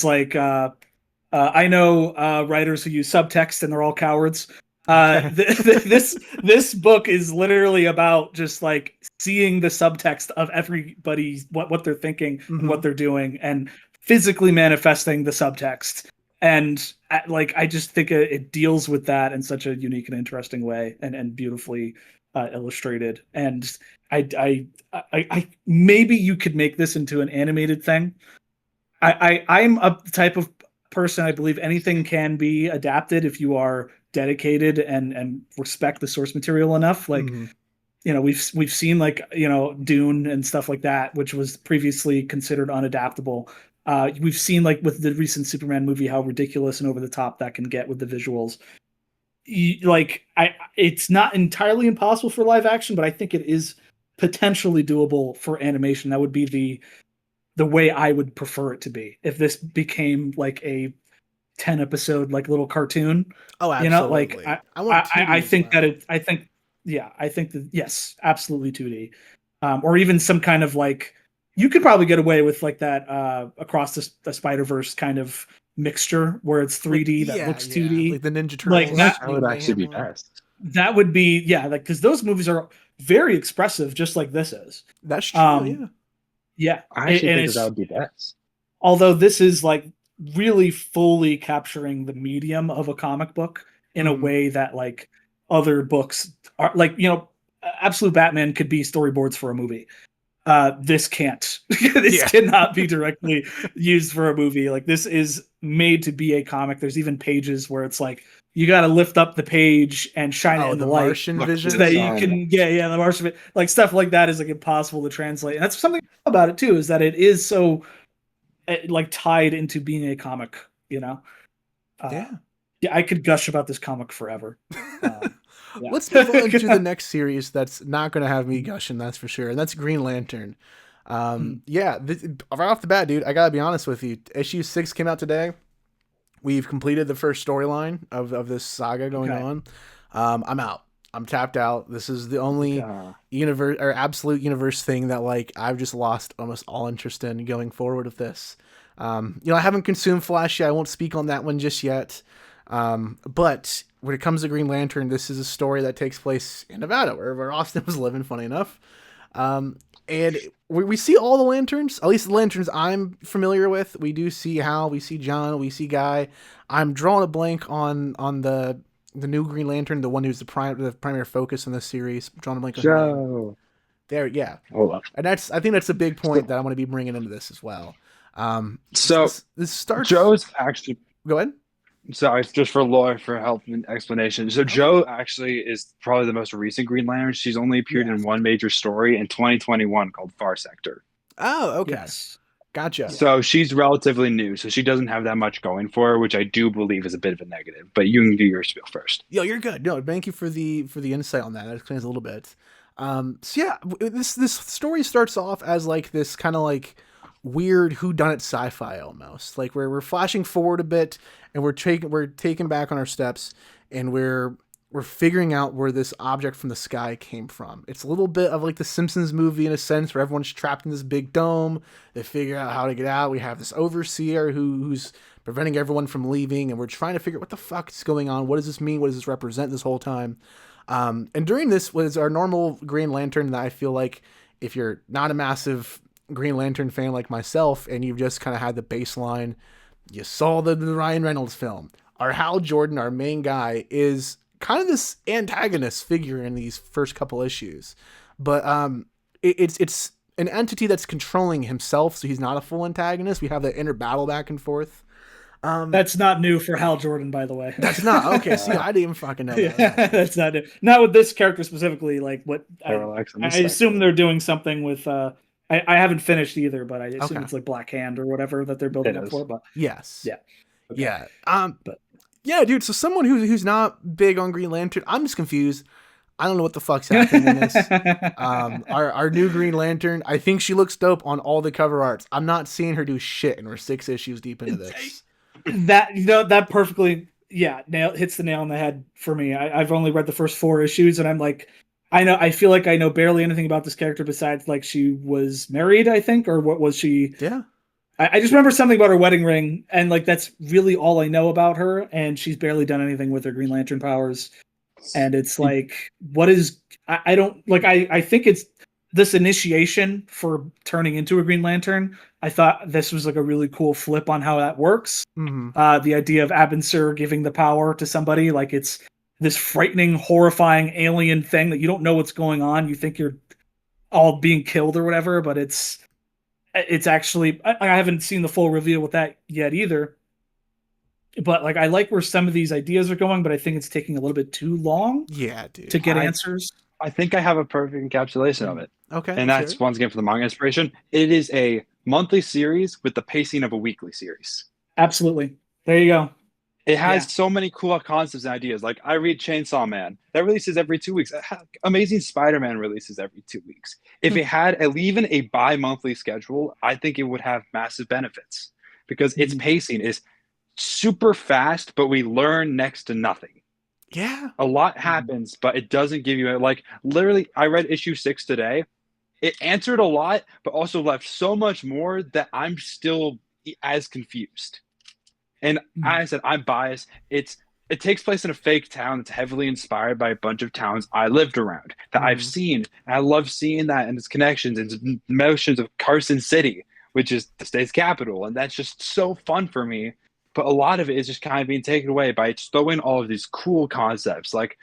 like, I know writers who use subtext and they're all cowards. This book is literally about just like seeing the subtext of everybody's what they're thinking and what they're doing and physically manifesting the subtext. And like, I just think it deals with that in such a unique and interesting way and beautifully illustrated. And I maybe you could make this into an animated thing. I'm a type of person, I believe anything can be adapted if you are dedicated and respect the source material enough. Like we've seen like Dune and stuff like that, which was previously considered unadaptable. We've seen like with the recent Superman movie how ridiculous and over the top that can get with the visuals. It's not entirely impossible for live action, but I think it is potentially doable for animation. That would be the way I would prefer it to be if this became like a 10 episode like little cartoon. Oh, absolutely. I want 2D I think that I think that yes, absolutely 2D. Or even some kind of like you could probably get away with like that across the Spider-Verse kind of mixture where it's 3D that looks 2D, like the Ninja Turtles. Like that would actually be best. That would be like because those movies are very expressive, just like this is. That's true. Yeah, I actually think that would be best. Although this is like really fully capturing the medium of a comic book in a way that like other books are like Absolute Batman could be storyboards for a movie. This can't. This cannot be directly used for a movie. Like this is made to be a comic. There's even pages where it's like you got to lift up the page and shine it in the light Martian vision so that you can the Martian like stuff like that is like impossible to translate. And that's something about it too is that it is so like tied into being a comic. I could gush about this comic forever. Let's move on to the next series that's not going to have me gushing, that's for sure. And that's Green Lantern. Right off the bat, dude, I got to be honest with you. Issue 6 came out today. We've completed the first storyline of this saga going on. I'm out. I'm tapped out. This is the only universe or absolute universe thing that like I've just lost almost all interest in going forward with this. I haven't consumed Flash yet. I won't speak on that one just yet. But when it comes to Green Lantern, this is a story that takes place in Nevada, where Austin was living, funny enough. And we see all the lanterns, at least the lanterns I'm familiar with. We do see Hal, we see John, we see Guy. I'm drawing a blank on the new Green Lantern, the one who's the primary focus in this series. I'm drawing a blank on Joe. There, yeah. Hold up. And I think that's a big point that I want to be bringing into this as well. So this starts. Joe's actually. Go ahead. Sorry, just for Laura for help and explanation. So Joe actually is probably the most recent Green Lantern. She's only appeared in one major story in 2021 called Far Sector. Oh, okay. Yes. Gotcha. So she's relatively new, so she doesn't have that much going for her, which I do believe is a bit of a negative. But you can do your spiel first. Yo, you're good. No, thank you for the insight on that. That explains a little bit. This story starts off as like this kind of like weird whodunit sci-fi almost. Like we're flashing forward a bit and we're taking back on our steps and we're figuring out where this object from the sky came from. It's a little bit of like the Simpsons movie in a sense where everyone's trapped in this big dome. They figure out how to get out. We have this overseer who's preventing everyone from leaving and we're trying to figure out what the fuck is going on. What does this mean? What does this represent this whole time? And during this was our normal Green Lantern that I feel like if you're not a massive Green Lantern fan like myself and you've just kind of had the baseline, you saw the Ryan Reynolds film. Our Hal Jordan, our main guy, is kind of this antagonist figure in these first couple issues. But it's an entity that's controlling himself, so he's not a full antagonist. We have that inner battle back and forth. That's not new for Hal Jordan, by the way. That's not okay. See, I didn't even fucking know that. That's not new. Not with this character specifically. Like what I assume they're doing something with. I haven't finished either, but I assume it's like Black Hand or whatever that they're building up for. But yes, yeah. But yeah, dude. So someone who's not big on Green Lantern, I'm just confused. I don't know what the fuck's happening in this. Our new Green Lantern, I think she looks dope on all the cover arts. I'm not seeing her do shit, and we're 6 issues deep into this. That perfectly hits the nail on the head for me. I've only read the first 4 issues, and I'm like, I feel like I know barely anything about this character besides like she was married, I think, or what was she? Yeah. I just remember something about her wedding ring, and like that's really all I know about her. And she's barely done anything with her Green Lantern powers. And it's like, what is? I don't like. I think it's this initiation for turning into a Green Lantern. I thought this was like a really cool flip on how that works. Mm-hmm. The idea of Abin Sur giving the power to somebody, like it's this frightening, horrifying alien thing that you don't know what's going on. You think you're all being killed or whatever, but it's actually, I haven't seen the full reveal with that yet either. But like, I like where some of these ideas are going, but I think it's taking a little bit too long. Yeah, dude. To get answers. I think I have a perfect encapsulation of it. Okay, And let's hear that's it. once again for the manga inspiration. It is a monthly series with the pacing of a weekly series. Absolutely. There you go. It has Yeah. so many cool concepts and ideas. Like I read Chainsaw Man, that releases every 2 weeks. Amazing Spider-Man releases every 2 weeks. If it had even a bi-monthly schedule, I think it would have massive benefits because its pacing is super fast, but we learn next to nothing. Yeah. A lot happens, but it doesn't give you like literally. I read issue 6 today. It answered a lot, but also left so much more that I'm still as confused. And as I said, I'm biased. It takes place in a fake town that's heavily inspired by a bunch of towns I lived around that I've seen. And I love seeing that and its connections and emotions of Carson City, which is the state's capital. And that's just so fun for me. But a lot of it is just kind of being taken away by throwing all of these cool concepts. Like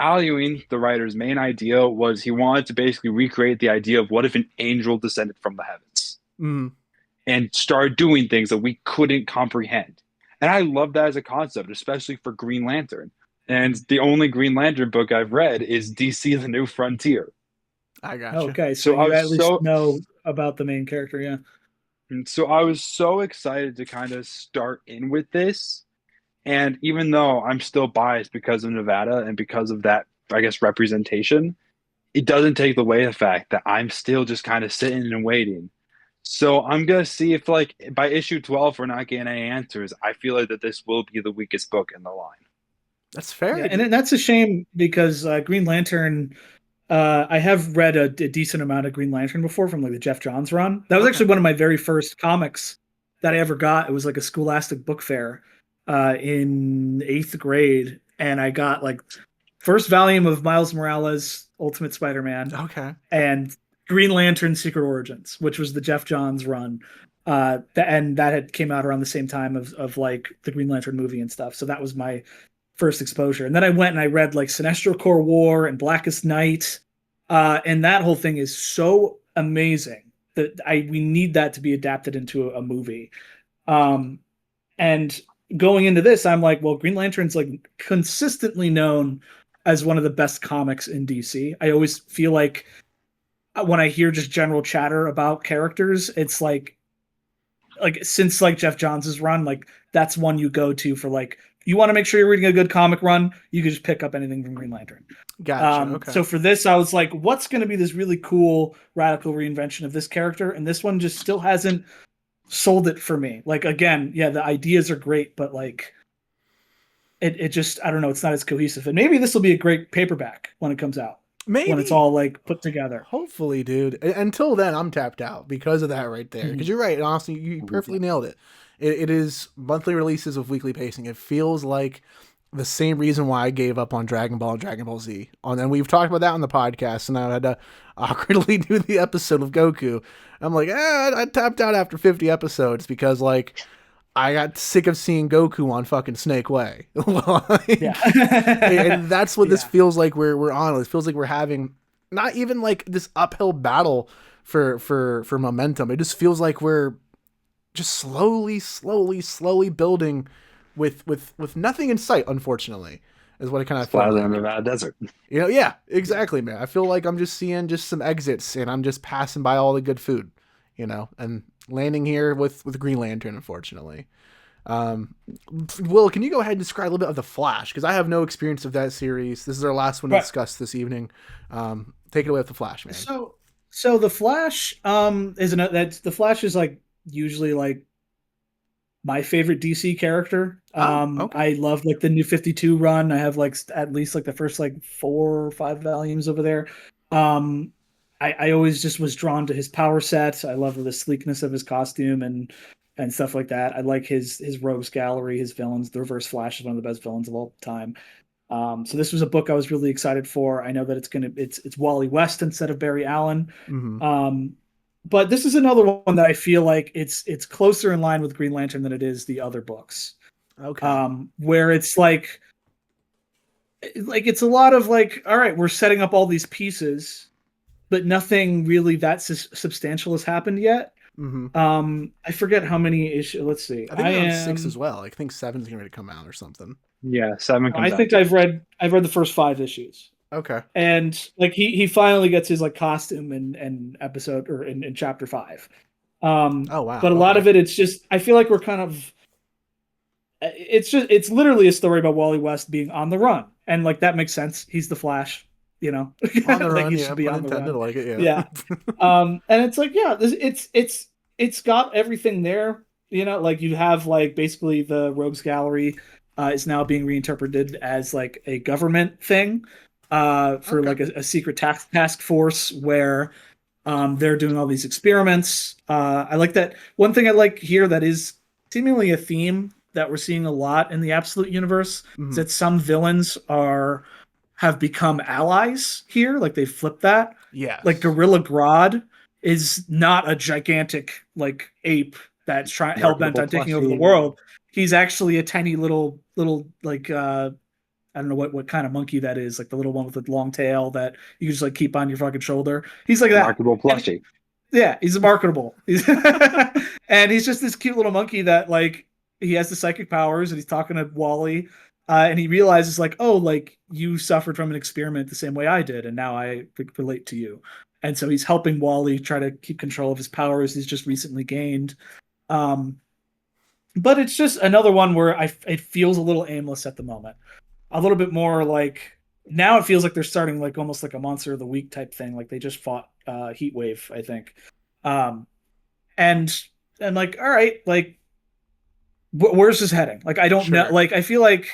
Al Ewing, the writer's main idea was he wanted to basically recreate the idea of what if an angel descended from the heavens and started doing things that we couldn't comprehend. And I love that as a concept, especially for Green Lantern. And the only Green Lantern book I've read is DC The New Frontier. I gotcha. Okay, so I you was at least know about the main character, yeah. And so I was so excited to kind of start in with this. And even though I'm still biased because of Nevada and because of that, I guess, representation, it doesn't take away the fact that I'm still just kind of sitting and waiting. So I'm gonna see if, like, by issue 12 we're not getting any answers. I feel like that this will be the weakest book in the line. That's fair. Yeah, and that's a shame because Green Lantern. I have read a decent amount of Green Lantern before from like the Jeff Johns run. That was actually one of my very first comics that I ever got. It was like a Scholastic book fair in 8th grade, and I got like first volume of Miles Morales Ultimate Spider-Man. Okay. And Green Lantern Secret Origins, which was the Jeff Johns run. And that had came out around the same time of like the Green Lantern movie and stuff. So that was my first exposure. And then I went and I read like Sinestro Corps War and Blackest Night. And that whole thing is so amazing that we need that to be adapted into a movie. And going into this, I'm like, well, Green Lantern's like consistently known as one of the best comics in DC. I always feel like when I hear just general chatter about characters, it's like since like Jeff Johns' run, like that's one you go to for like, you want to make sure you're reading a good comic run, you can just pick up anything from Green Lantern. Gotcha. Okay. So for this, I was like, what's going to be this really cool radical reinvention of this character? And this one just still hasn't sold it for me. Like, again, yeah, the ideas are great, but like it just, I don't know, it's not as cohesive. And maybe this will be a great paperback when it comes out. Maybe. When it's all like put together. Hopefully, dude. Until then, I'm tapped out because of that right there. Because you're right. Honestly, you perfectly nailed it. It is monthly releases of weekly pacing. It feels like the same reason why I gave up on Dragon Ball and Dragon Ball Z. And we've talked about that on the podcast, and I had to awkwardly do the episode of Goku. I'm like, I tapped out after 50 episodes because, like, I got sick of seeing Goku on fucking Snake Way. And that's what this feels like we're on. It feels like we're having not even like this uphill battle for momentum. It just feels like we're just slowly building with nothing in sight, unfortunately, is what it kind of feels like. In the Nevada desert. You know, yeah, exactly, man. I feel like I'm just seeing just some exits and I'm just passing by all the good food, you know, and landing here with Green Lantern, unfortunately. Will, can you go ahead and describe a little bit of The Flash? Because I have no experience of that series. This is our last one to discuss this evening. Take it away with The Flash, man. So The Flash The Flash is like usually like my favorite DC character. I love like the New 52 run. I have like at least like the first like 4 or 5 volumes over there. I always just was drawn to his power set. I love the sleekness of his costume and stuff like that. I like his rogues gallery, his villains. The Reverse Flash is one of the best villains of all time. So this was a book I was really excited for. I know that it's Wally West instead of Barry Allen. But this is another one that I feel like it's closer in line with Green Lantern than it is the other books. Okay. Where it's like it's a lot of like, all right, we're setting up all these pieces, but nothing really that substantial has happened yet. I forget how many issues. Let's see. I think around 6 as well. I think 7's going to come out or something. Yeah, 7 comes I think out. I've read the first 5 issues. Okay. And like he finally gets his like costume in episode or in chapter 5. Oh wow. But a lot of it, it's just I feel like we're kind of it's literally a story about Wally West being on the run, and like that makes sense. He's the Flash, you know, on the like run. he Yeah, should be pun on the intended. run. Like it. Yeah. And it's like it's got everything there. You know, like you have like basically the Rogues Gallery is now being reinterpreted as like a government thing for like a secret task force where they're doing all these experiments. I like that. One thing I like here that is seemingly a theme that we're seeing a lot in the Absolute Universe is that some villains have become allies here. Like they flipped that. Yeah. Like Gorilla Grodd is not a gigantic like ape that's trying hell bent on taking over the world. He's actually a tiny little like I don't know what kind of monkey that is, like the little one with the long tail that you can just like keep on your fucking shoulder. He's like that. Marketable plushie. Yeah, he's marketable. And he's just this cute little monkey that like he has the psychic powers and he's talking to Wally. And he realizes like, oh, like you suffered from an experiment the same way I did, and now I relate to you. And so he's helping Wally try to keep control of his powers he's just recently gained. But it's just another one where it feels a little aimless at the moment. A little bit more like now it feels like they're starting like almost like a Monster of the Week type thing. Like they just fought Heat Wave, I think. And like, all right, like where's this heading? Like I don't know. Like I feel like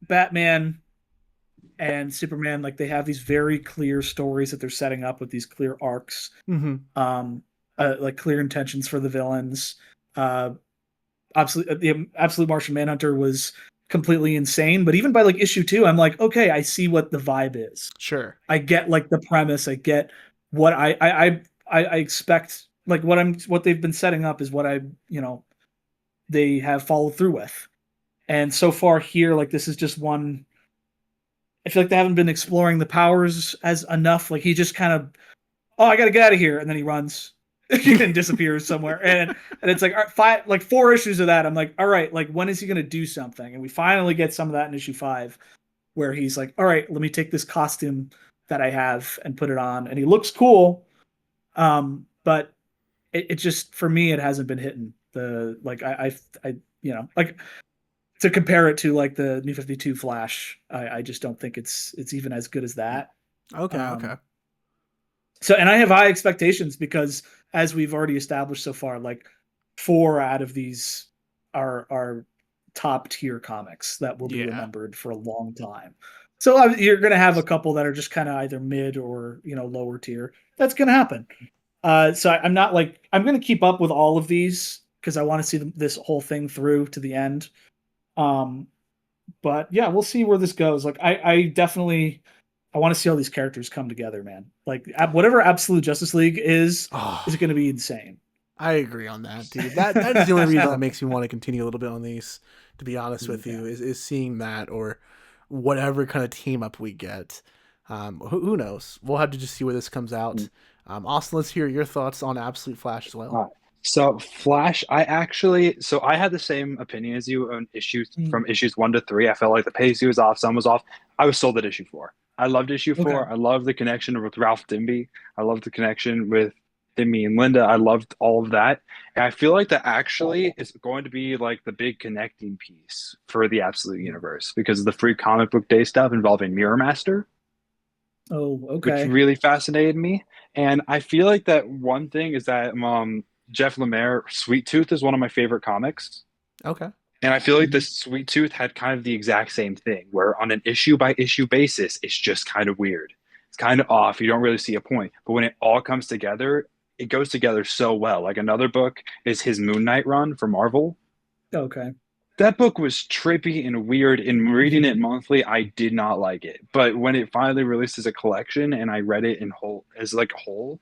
Batman and Superman, like they have these very clear stories that they're setting up with these clear arcs. Like clear intentions for the villains. The Absolute Martian Manhunter was completely insane, but even by like issue 2, I'm like, okay, I see what the vibe is. Sure. I get like the premise. I get what I expect. Like what they've been setting up is what they have followed through with. And so far here, like this is just one. I feel like they haven't been exploring the powers as enough. Like he just kind of, oh, I gotta get out of here, and then he runs. And disappears somewhere, and it's like 4 issues of that. I'm like, all right, like when is he gonna do something? And we finally get some of that in issue 5, where he's like, all right, let me take this costume that I have and put it on, and he looks cool. But it just for me, it hasn't been hitting the like I like to compare it to like the New 52 Flash. I just don't think it's even as good as that. Okay. So, and I have high expectations because, as we've already established so far, like 4 out of these are top tier comics that will be remembered for a long time. So you're going to have a couple that are just kind of either mid or lower tier. That's going to happen. So I'm not like I'm going to keep up with all of these because I want to see this whole thing through to the end. But yeah, we'll see where this goes. Like I definitely. I want to see all these characters come together, man. Like whatever Absolute Justice League is going to be insane. I agree on that, dude. That is the only reason that makes me want to continue a little bit on these. To be honest with you, is seeing that or whatever kind of team up we get. Who knows? We'll have to just see where this comes out. Austin, let's hear your thoughts on Absolute Flash as well. So Flash, I had the same opinion as you on issues from issues 1 to 3. I felt like the pace was off, some was off. I was sold at issue 4. I loved issue 4. Okay. I loved the connection with Ralph Dimby. I loved the connection with Dimby and Linda. I loved all of that. And I feel like that actually is going to be like the big connecting piece for the Absolute Universe because of the free comic book day stuff involving Mirror Master. Oh, okay. Which really fascinated me. And I feel like that one thing is that Jeff Lemire, Sweet Tooth is one of my favorite comics. Okay. And I feel like this Sweet Tooth had kind of the exact same thing, where on an issue by issue basis, it's just kind of weird. It's kind of off. You don't really see a point. But when it all comes together, it goes together so well. Like another book is his Moon Knight run for Marvel. Okay. That book was trippy and weird. And reading it monthly, I did not like it. But when it finally released as a collection and I read it in whole as like a whole,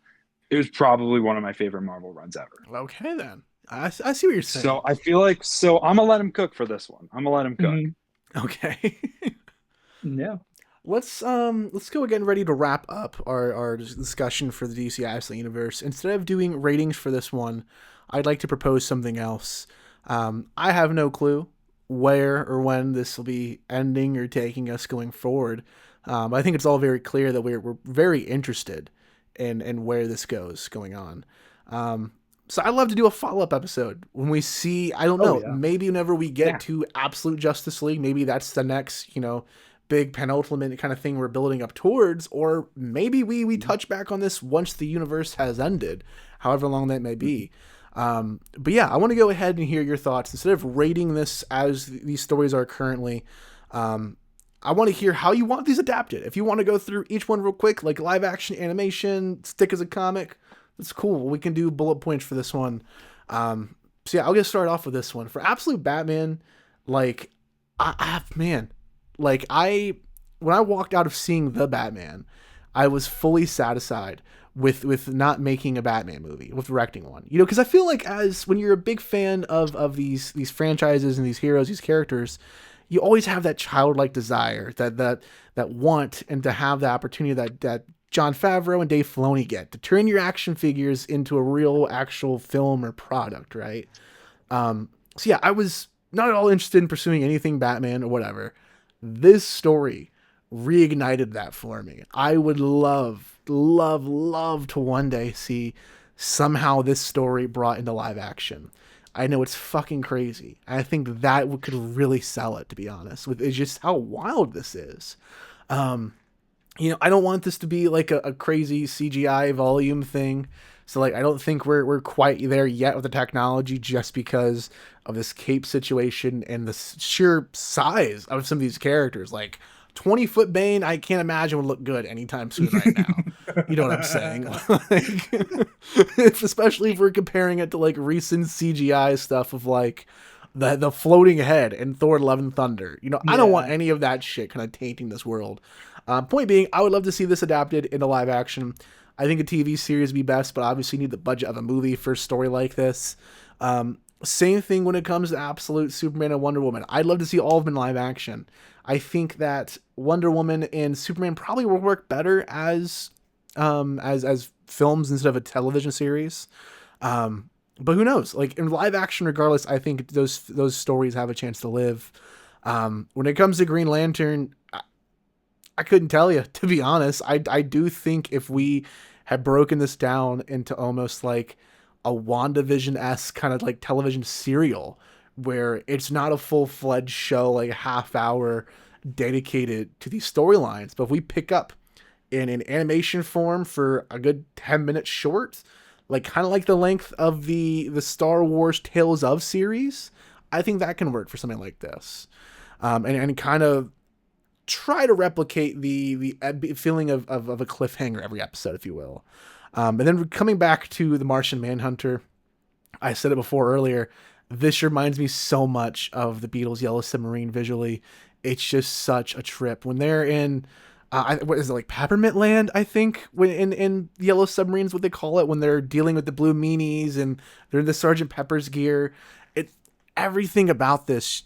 it was probably one of my favorite Marvel runs ever. Okay, then. I see what you're saying. So I feel like I'm gonna let him cook for this one. I'm gonna let him cook. Okay. Yeah. Let's go again. Ready to wrap up our discussion for the DC Absolute Universe. Instead of doing ratings for this one, I'd like to propose something else. I have no clue where or when this will be ending or taking us going forward. I think it's all very clear that we're very interested in where this goes going on. So I'd love to do a follow-up episode when we see, I don't know, maybe whenever we get to Absolute Justice League, maybe that's the next, big penultimate kind of thing we're building up towards, or maybe we touch back on this once the universe has ended, however long that may be. But yeah, I want to go ahead and hear your thoughts. Instead of rating this as these stories are currently, I want to hear how you want these adapted. If you want to go through each one real quick, like live action, animation, stick as a comic, that's cool. We can do bullet points for this one. So yeah, I'll get started off with this one. For Absolute Batman, like, when I walked out of seeing The Batman, I was fully satisfied with not making a Batman movie, with directing one. Because I feel like when you're a big fan of these franchises and these heroes, these characters, you always have that childlike desire, that want, and to have the opportunity that Jon Favreau and Dave Filoni get, to turn your action figures into a real actual film or product, right? So yeah, I was not at all interested in pursuing anything Batman or whatever. This story reignited that for me. I would love to one day see somehow this story brought into live action. I know it's fucking crazy. I think that could really sell it, to be honest, with just how wild this is. I don't want this to be like a crazy CGI volume thing. So I don't think we're quite there yet with the technology, just because of this cape situation and the sheer size of some of these characters. 20-foot Bane, I can't imagine would look good anytime soon right now. You know what I'm saying? Especially if we're comparing it to recent CGI stuff of the floating head in Thor: Love and Thunder. I don't want any of that shit kind of tainting this world. Point being, I would love to see this adapted into live action. I think a TV series would be best, but obviously you need the budget of a movie for a story like this. Same thing when it comes to Absolute Superman and Wonder Woman. I'd love to see all of them in live action. I think that Wonder Woman and Superman probably will work better as films instead of a television series. But who knows? In live action, regardless, I think those stories have a chance to live. When it comes to Green Lantern, I couldn't tell you, to be honest. I do think if we had broken this down into almost like a WandaVision-esque kind of television serial, where it's not a full-fledged show, a half hour dedicated to these storylines, but if we pick up in an animation form for a good 10-minute short, kind of like the length of the Star Wars Tales of series, I think that can work for something like this. And kind of try to replicate the feeling of a cliffhanger every episode, if you will. And then coming back to The Martian Manhunter, I said it before earlier, this reminds me so much of the Beatles' Yellow Submarine visually. It's just such a trip. When they're in, what is it, Peppermint Land, I think, when in Yellow Submarine's what they call it, when they're dealing with the blue meanies and they're in the Sergeant Pepper's gear. Everything about this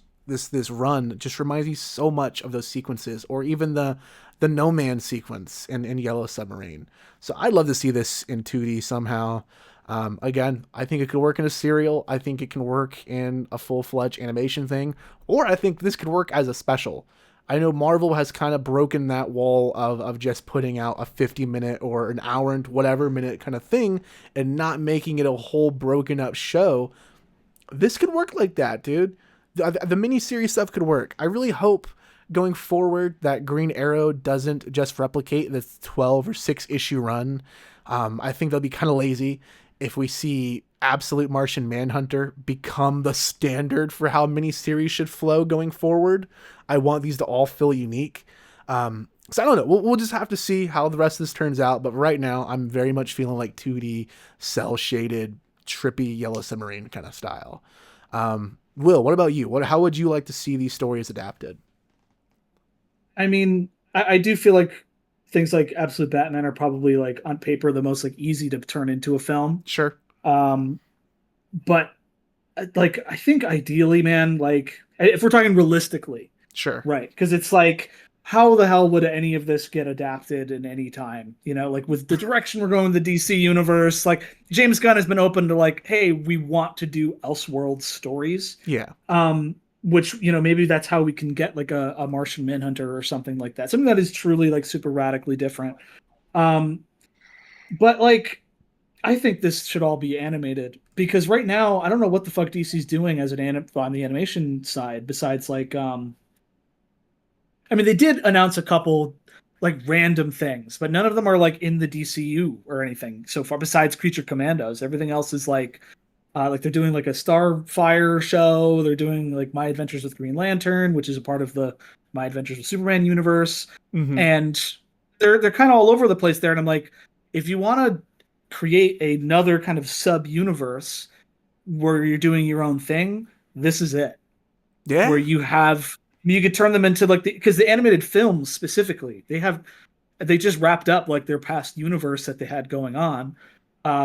run just reminds me so much of those sequences, or even the No Man sequence in Yellow Submarine. So I'd love to see this in 2D somehow. Again, I think it could work in a serial. I think it can work in a full-fledged animation thing, or I think this could work as a special. I know Marvel has kind of broken that wall of just putting out a 50-minute or an hour and whatever minute kind of thing and not making it a whole broken up show. This could work like that, dude. The miniseries stuff could work. I really hope going forward that Green Arrow doesn't just replicate this 12 or 6 issue run. I think they'll be kind of lazy if we see Absolute Martian Manhunter become the standard for how miniseries should flow going forward. I want these to all feel unique. So I don't know. We'll just have to see how the rest of this turns out. But right now, I'm very much feeling like 2D, cel-shaded, trippy Yellow Submarine kind of style. Will, what about you? How would you like to see these stories adapted? I mean, I do feel like things like Absolute Batman are probably on paper the most easy to turn into a film. Sure. But I think ideally, man, if we're talking realistically, sure, right? Because it's how the hell would any of this get adapted in any time? With the direction we're going with the DC universe, James Gunn has been open to hey, we want to do Elseworld stories. Yeah. which maybe that's how we can get like a Martian Manhunter or something like that, something that is truly like super radically different. um but like I think this should all be animated because right now I don't know what the fuck DC's doing as on the animation side besides like I mean they did announce a couple like random things, but none of them are like in the DCU or anything so far besides Creature Commandos. Everything else is like they're doing like a Starfire show. They're doing like My Adventures with Green Lantern, which is a part of the My Adventures with Superman universe, Mm-hmm. and they're kind of all over the place there. And I'm like, if you want to create another kind of sub universe where you're doing your own thing, this is it. Where Yeah. you could turn them into like because the animated films specifically they just wrapped up like their past universe that they had going on,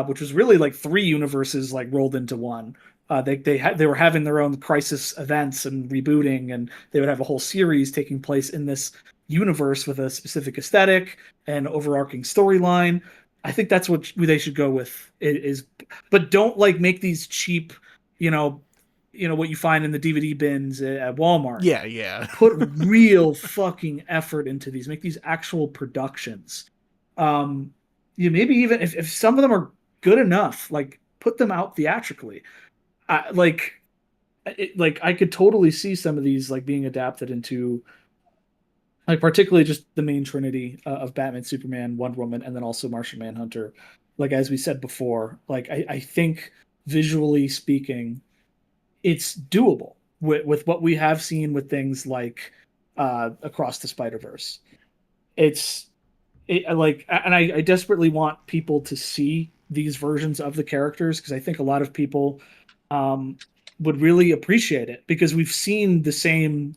which was really like three universes like rolled into one. They were having their own crisis events and rebooting, and they would have a whole series taking place in this universe with a specific aesthetic and overarching storyline. I think that's what they should go with is, but don't like make these cheap, you know, what you find in the DVD bins at Walmart. Yeah, yeah. Put real fucking effort into these. Make these actual productions. Maybe even if some of them are good enough, like put them out theatrically. Like I could totally see some of these like being adapted into like particularly just the main trinity of Batman, Superman, Wonder Woman, and then also Martian Manhunter. Like as we said before, like I think visually speaking, it's doable with what we have seen with things like Across the Spider Verse. It's like, and I desperately want people to see these versions of the characters because I think a lot of people um, would really appreciate it because we've seen the same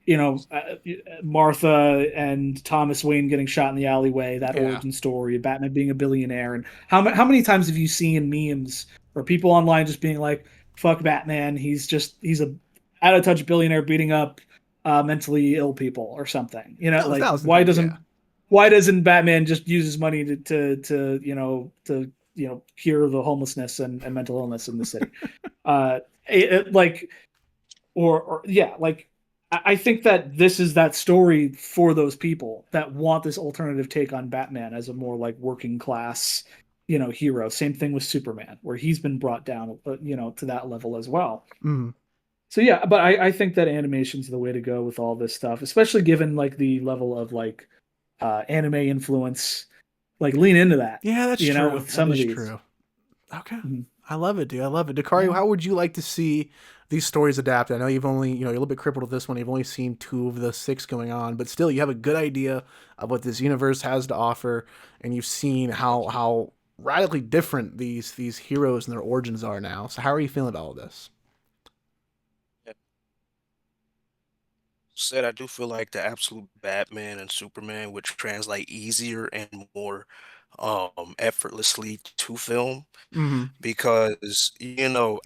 you know, uh, Martha and Thomas Wayne getting shot in the alleyway, that Yeah. origin story, Batman being a billionaire, and how many times have you seen memes or people online just being like, "Fuck Batman, he's a out of touch billionaire beating up mentally ill people or something." Oh, a Like thousand times, yeah. why doesn't Batman just use his money to cure the homelessness and mental illness in the city? Like or yeah, like I think that this is that story for those people that want this alternative take on Batman as a more like working class, hero. Same thing with Superman, where he's been brought down, to that level as well. Mm. So yeah, but I think that animation's the way to go with all this stuff, especially given like the level of like anime influence. Like lean into that, Yeah, that's true. with That some of is these. true. Okay. Mhm. I love it, dude. I love it. Dakari, how would you like to see these stories adapted? I know you've only, you're a little bit crippled with this one. You've only seen 2 of the 6 going on, but still you have a good idea of what this universe has to offer, and you've seen how radically different these heroes and their origins are now. So how are you feeling about all this? Said I do feel like the absolute Batman and Superman would translate easier and more effortlessly to film Mm-hmm. because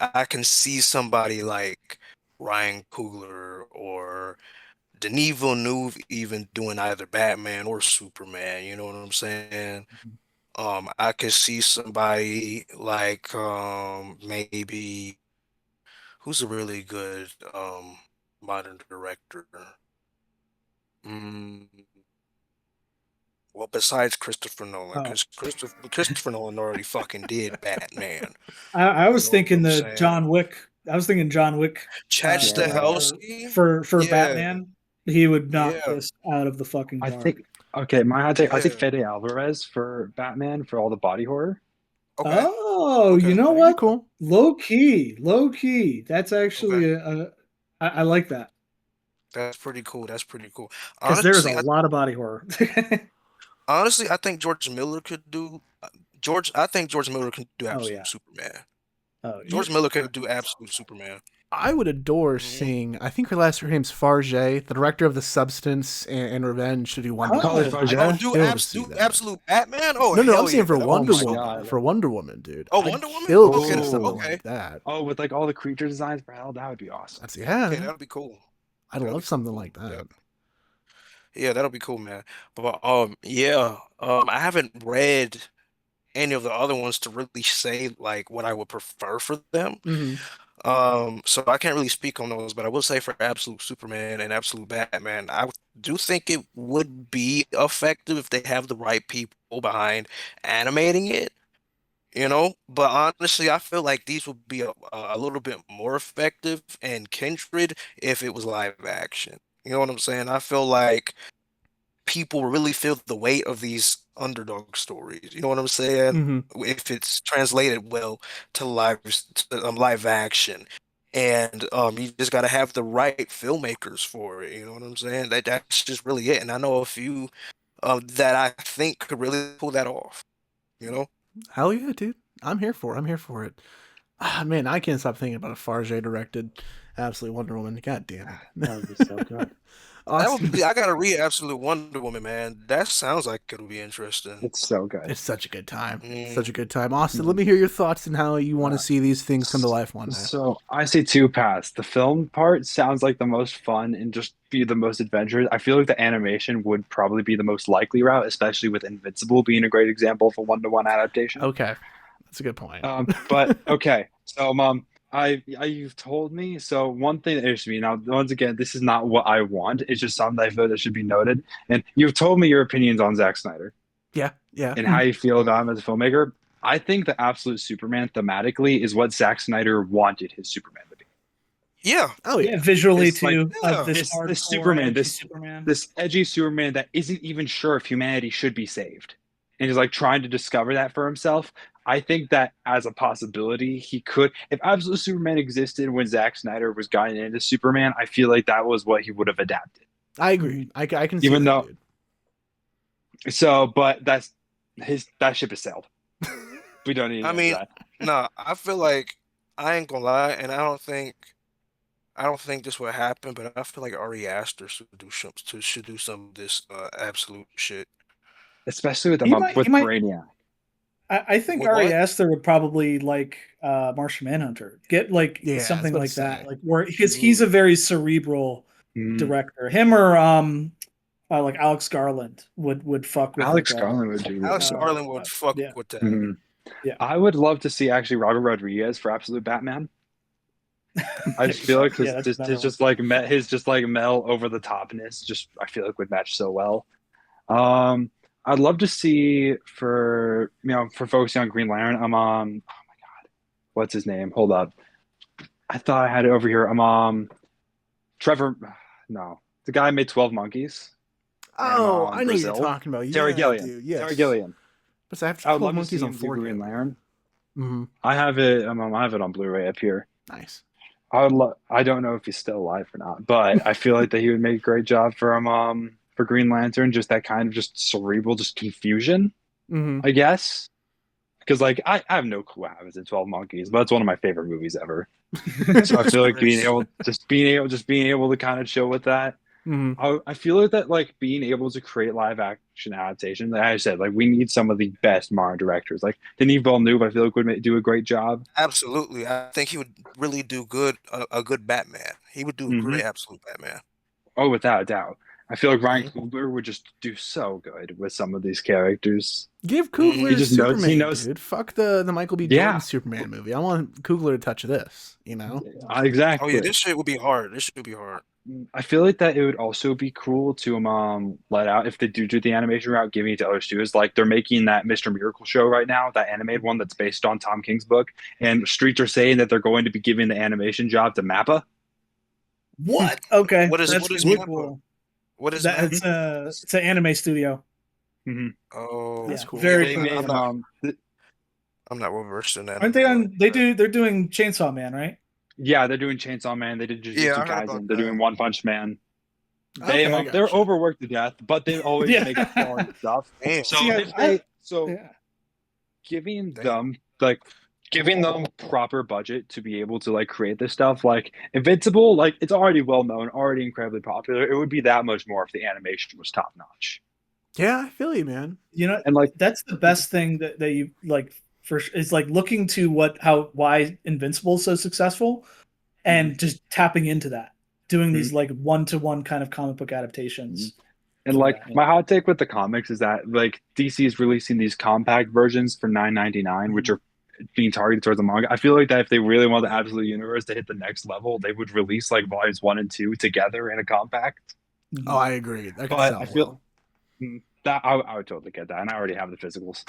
I can see somebody like Ryan Coogler or Denis Villeneuve even doing either Batman or Superman, you know what I'm saying? I could see somebody like maybe who's a really good modern director. Mm, well, besides Christopher Nolan, Oh, because Christopher Nolan already fucking did Batman. I You was know what thinking I'm the saying? John Wick. I was thinking John Wick Chad Yeah. Stahelski? for Yeah, Batman. He would knock yeah, this out of the fucking I park. think okay, my hot take. I think yeah. Fede Alvarez for Batman for all the body horror. Okay, Oh, you okay, know That'd be what? cool. Low key. That's okay. actually I like that That's pretty cool. That's pretty cool. because there is a Honestly, lot of body horror. I think George Miller could do George. I think George Miller can do Oh yeah. absolute Superman. Oh, George Miller could do absolute Superman. I would adore Mhm. seeing. I think her last name's Farge, the director of The Substance and Revenge, to do Wonder Colin Woman. Oh, I'd Oh, Farge? kill to see do that. absolute Batman? Oh, No, no, I'm hell saying yeah, for that would Oh be Wonder my so Woman. god. cool. For Wonder Woman, dude. Oh, I'd Wonder Woman? kill to see Okay, something okay, like that. Oh, with like all the creature designs for hell, that would be awesome. That's yeah. okay, that'll be cool. I'd That'll love be so something cool. like that. Yeah, that'll be cool, man. But yeah, I haven't read any of the other ones to really say like what I would prefer for them. Mm-hmm. So I can't really speak on those, but I will say for Absolute Superman and Absolute Batman, do think it would be effective if they have the right people behind animating it, you know? But honestly, I feel like these would be a little bit more effective and Kindred if it was live action. You know what I'm saying? I feel like people really feel the weight of these underdog stories. You know what I'm saying? Mm-hmm. If it's translated well to live action, and you just got to have the right filmmakers for it. You know what I'm saying? That's just really it. And I know a few that I think could really pull that off. You know? Hell yeah, dude. I'm here for it. I'm here for it. Ah, man, I can't stop thinking about a Farge directed Absolute Wonder Woman. God damn it. That would be so good. That would Austin, be. I gotta read Absolute Wonder Woman, man. That sounds like it'll be interesting. It's so good. it's such a good time. Mm. Such a good time. Austin, let me hear your thoughts and how you want to see these things come to life one day. So I say two paths. The film part sounds like the most fun and just be the most adventurous. I feel like the animation would probably be the most likely route, especially with Invincible being a great example of a one-to-one adaptation. Okay, that's a good point. But okay, so you've told me. So one thing that interests me now, once again, this is not what I want. It's just something I feel that should be noted. And you've told me your opinions on Zack Snyder Yeah. and how you feel about him as a filmmaker. I think the Absolute Superman thematically is what Zack Snyder wanted his Superman to be. Yeah. Oh yeah. Visually It's too. like, This this hardcore, Superman, edgy this Superman. this edgy Superman that isn't even sure if humanity should be saved, and is like trying to discover that for himself. I think that as a possibility, he could. If Absolute Superman existed when Zack Snyder was gotten into Superman, I feel like that was what he would have adapted. I agree. I can see Even that, though, dude. so, but that ship has sailed. We don't need. I mean, that. no, I feel like I ain't gonna lie, and I don't think this would happen, but I feel like Ari Aster should do some of this absolute shit. Especially with He might- with he might- Brainiac. I think With Ari what? Aster would probably like Martian Manhunter. Get like Yeah, I was something about to like say. that. Like where because he's a very cerebral Mm. director. Him or like Alex Garland would fuck with Alex like, Garland would do. Alex that. Garland would fuck yeah. with that. Mhm. Yeah. I would love to see actually Robert Rodriguez for Absolute Batman. I just feel like Yeah, that's his another just like his just like Mel over the topness just I feel like would match so well. I'd love to see for for focusing on Green Lantern. Oh my god, what's his name? Hold up, I thought I had it over here. Trevor, no, the guy who made 12 Monkeys. Oh, And, I know Brazil. you're talking about. Terry Yeah, Gilliam. dude. Yes. Terry Gilliam. But I have I would 12 love to monkeys see on him do 4K. Green Lantern. Mm-hmm. I have it. I have it on Blu-ray up here. Nice. I don't know if he's still alive or not, but I feel like that he would make a great job for Green Lantern. Just that kind of just cerebral, just confusion, Mm-hmm. I guess. Because like I have no clue what happens in 12 Monkeys, but it's one of my favorite movies ever. So I feel like being able to kind of chill with that. Mm-hmm. I feel like that like being able to create live action adaptation. Like I said, like we need some of the best modern directors. Like Denis Villeneuve, I feel like would do a great job. Absolutely, I think he would really do a good Batman. He would do a great absolute Batman. Oh, without a doubt. I feel like Ryan Mhm. Coogler would just do so good with some of these characters. Give Coogler He just knows- Superman, he knows- dude. Fuck the Michael B. Yeah. Jordan Superman movie. I want Coogler to touch this, you know? Exactly. Oh yeah, this shit would be hard. This shit would be hard. I feel like that it would also be cool to let out if they do the animation route, giving it to other studios. Like they're making that Mr. Miracle show right now, that animated one that's based on Tom King's book, and Streets are saying that they're going to be giving the animation job to Mappa. What? Okay. What is- that's what is really Mappa? cool. What is That? that? It's an anime studio. Oh, That's cool. Very They cool. made, I'm not well versed in that. Aren't they on? They're doing Chainsaw Man, right? yeah, they're doing Chainsaw Man. They did Jujutsu Yeah, I heard about Kaisen. They're that. doing One Punch Man. Okay, I They're gotcha. overworked to death, but they always Yeah. make quality stuff. Damn. So See, if they, Yeah. giving Damn. them proper budget to be able to like create this stuff, like Invincible, like it's already well known, already incredibly popular. It would be that much more if the animation was top notch. Yeah, I feel you, man. You know, And like that's the best thing that you like is like looking to why Invincible is so successful and just tapping into that, doing these like one-to-one kind of comic book adaptations. And like my hot take with the comics is that like DC is releasing these compact versions for $9.99, which are being targeted towards the manga. I feel like that if they really want the Absolute Universe to hit the next level, they would release like volumes 1 and 2 together in a compact. Oh, I agree. That could But sell I feel well. that I would totally get that, and I already have the physicals.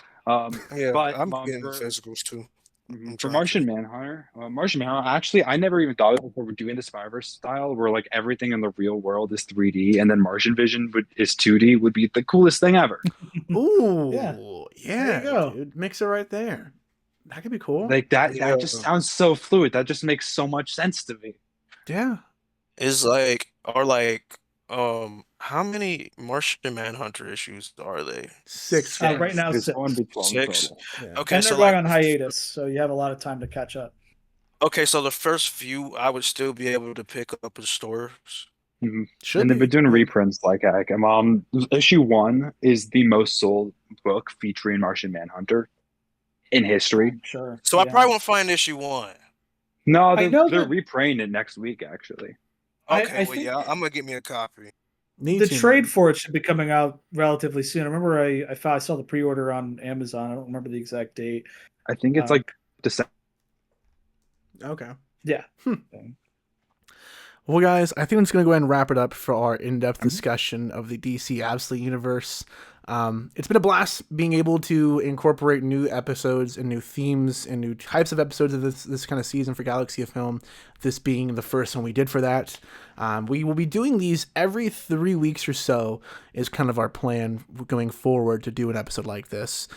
Yeah, But I'm getting physicals too. I'm for trying Martian to. Manhunter, actually, I never even thought of it before we're doing the Spider-Verse style, where like everything in the real world is 3D, and then Martian Vision is 2D, would be the coolest thing ever. Ooh, yeah, There you go. dude, mix it right there. That could be cool. Like that Yeah. just sounds so fluid. That just makes so much sense to me. Yeah. Is like are like how many Martian Manhunter issues are they? 6. Right now, There's 6. going to be 12 6. total. Yeah. Okay, And they're so going like on hiatus, so you have a lot of time to catch up. okay, so the first few I would still be able to pick up in stores. Should And they've been be. doing reprints like heck. Issue 1 is the most sold book featuring Martian Manhunter in history. Sure. So I probably won't find issue 1. No, I know they're that- reprinting it next week actually. Okay, I well think yeah, I'm gonna get me a copy. the trade for it should be coming out relatively soon. I remember I saw the pre-order on Amazon. I don't remember the exact date. I think it's like December. Okay. Yeah. Well, guys, I think I'm just going to go ahead and wrap it up for our in-depth discussion of the DC Absolute Universe. It's been a blast being able to incorporate new episodes and new themes and new types of episodes of this kind of season for Galaxy of Film, this being the first one we did for that. We will be doing these every 3 weeks or so is kind of our plan going forward to do an episode like this.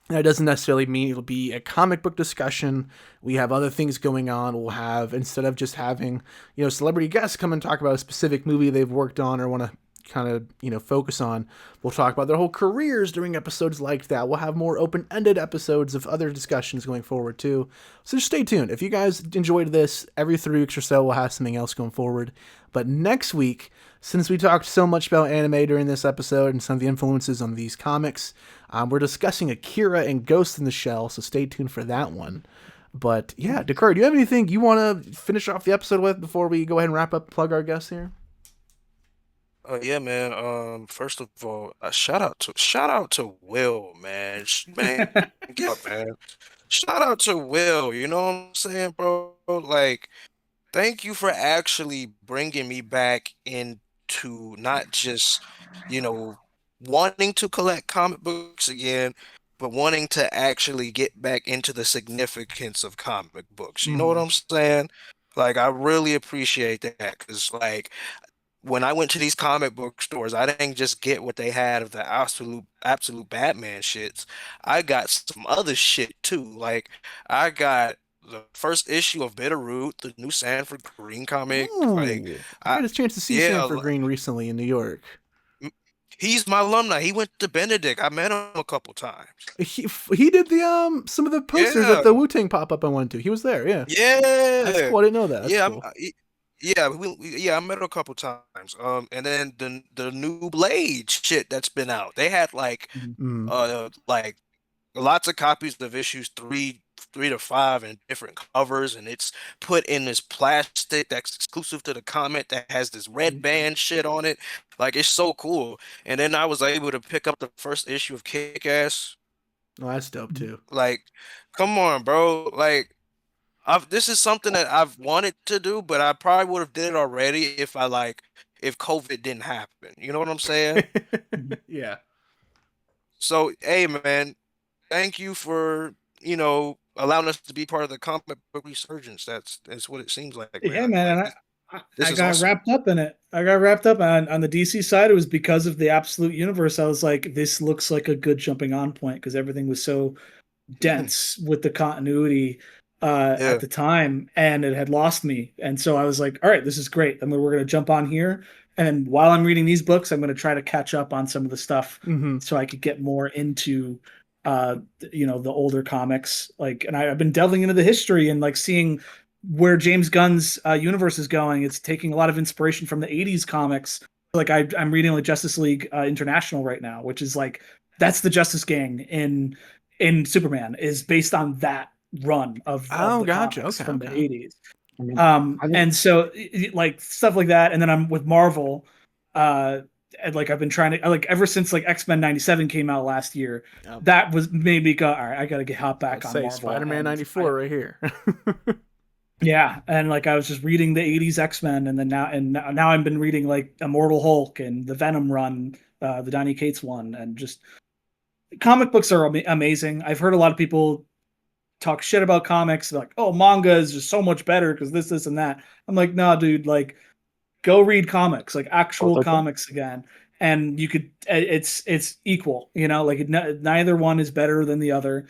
That doesn't necessarily mean it'll be a comic book discussion. We have other things going on. We'll have, instead of just having, celebrity guests come and talk about a specific movie they've worked on or want to kind of, focus on, we'll talk about their whole careers during episodes like that. We'll have more open-ended episodes of other discussions going forward too. So just stay tuned. If you guys enjoyed this, every 3 weeks or so, we'll have something else going forward. But next week, since we talked so much about anime during this episode and some of the influences on these comics, we're discussing Akira and Ghost in the Shell, so stay tuned for that one. But yeah, Dakar, do you have anything you want to finish off the episode with before we go ahead and wrap up, plug our guests here? Yeah, man. First of all, shout out to Will, man. Man, get up, man. Shout out to Will. You know what I'm saying, bro? Like, thank you for actually bringing me back into not just, wanting to collect comic books again, but wanting to actually get back into the significance of comic books. You know what I'm saying? Like, I really appreciate that because, like, when I went to these comic book stores, I didn't just get what they had of the absolute Batman shits. I got some other shit too. Like I got the first issue of Bitterroot, the new Sanford Green comic. Ooh, Like I had a chance to see Sanford Green recently in New York. He's my alumni. He went to Benedict. I met him a couple times. He did the some of the posters at the Wu-Tang pop-up I went to. He was there, yeah. Yeah. That's cool. I didn't know that. That's cool. I met her a couple times. And then the new Blade shit that's been out. They had like lots of copies of issues 3 to 5 in different covers, and it's put in this plastic that's exclusive to the comic that has this red band shit on it. Like it's so cool. And then I was able to pick up the first issue of Kick-Ass. Oh, that's dope too. Like, come on, bro. Like this is something that I've wanted to do, but I probably would have did it already if COVID didn't happen. You know what I'm saying? Yeah. So, hey, man, thank you for, allowing us to be part of the comic book resurgence. That's what it seems like. Yeah, man. And I got awesome. Wrapped up in it. I got wrapped up on the DC side. It was because of the Absolute Universe. I was like, this looks like a good jumping on point because everything was so dense with the continuity at the time, and it had lost me. And so I was like, all right, this is great. I mean, we're going to jump on here. And while I'm reading these books, I'm going to try to catch up on some of the stuff so I could get more into, the older comics. Like, and I've been delving into the history and like seeing where James Gunn's universe is going. It's taking a lot of inspiration from the 80s comics. Like I'm reading like Justice League International right now, which is like, that's the Justice Gang in Superman is based on that run of the comics from the 80s. And so like stuff like that. And then I'm with Marvel. and like I've been trying to like ever since like X-Men 97 came out last year. Yep. That was made me go, all right, I gotta get hop back Let's on say Marvel. Spider-Man 94 right here. Yeah, and like I was just reading the 80s X-Men, and then now I've been reading like Immortal Hulk and the Venom run, the Donny Cates one, and just comic books are amazing. I've heard a lot of people talk shit about comics, like, oh, manga is just so much better because this, and that. I'm like, no, dude, like, go read comics, like actual comics again, and you could. It's equal, you know, like neither one is better than the other.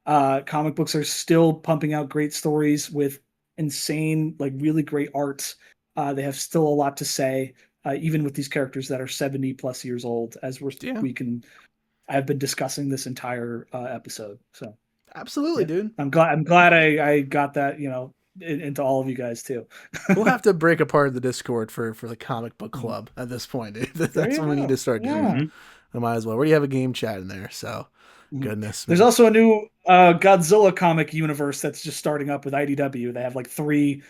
Comic books are still pumping out great stories with insane, like really great art. They have still a lot to say, even with these characters that are 70 plus years old, as we can. I've been discussing this entire episode, so absolutely, dude. I'm glad I got that, you know, into all of you guys too. We'll have to break apart the Discord for the comic book club at this point. That's what we need to start doing. I might as well. We already have a game chat in there, so goodness. There's also a new Godzilla comic universe that's just starting up with IDW. They have like 3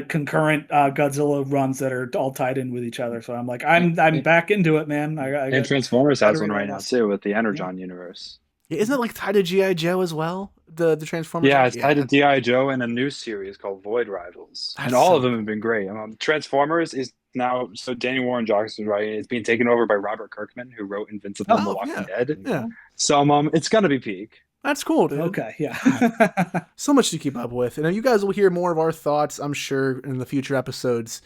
concurrent Godzilla runs that are all tied in with each other. So I'm like, I'm back into it, man. And Transformers has one right now too with the Energon universe. Yeah, isn't it like tied to G.I. Joe as well? The Transformers. Yeah, it's tied to G.I. Joe and a new series called Void Rivals, and all of them have been great. Transformers is now so Daniel Warren Johnson, right? It's being taken over by Robert Kirkman, who wrote Invincible and The Walking Dead. Yeah. So it's gonna be peak. That's cool, dude. Okay, yeah. So much to keep up with. And you guys will hear more of our thoughts, I'm sure, in the future episodes,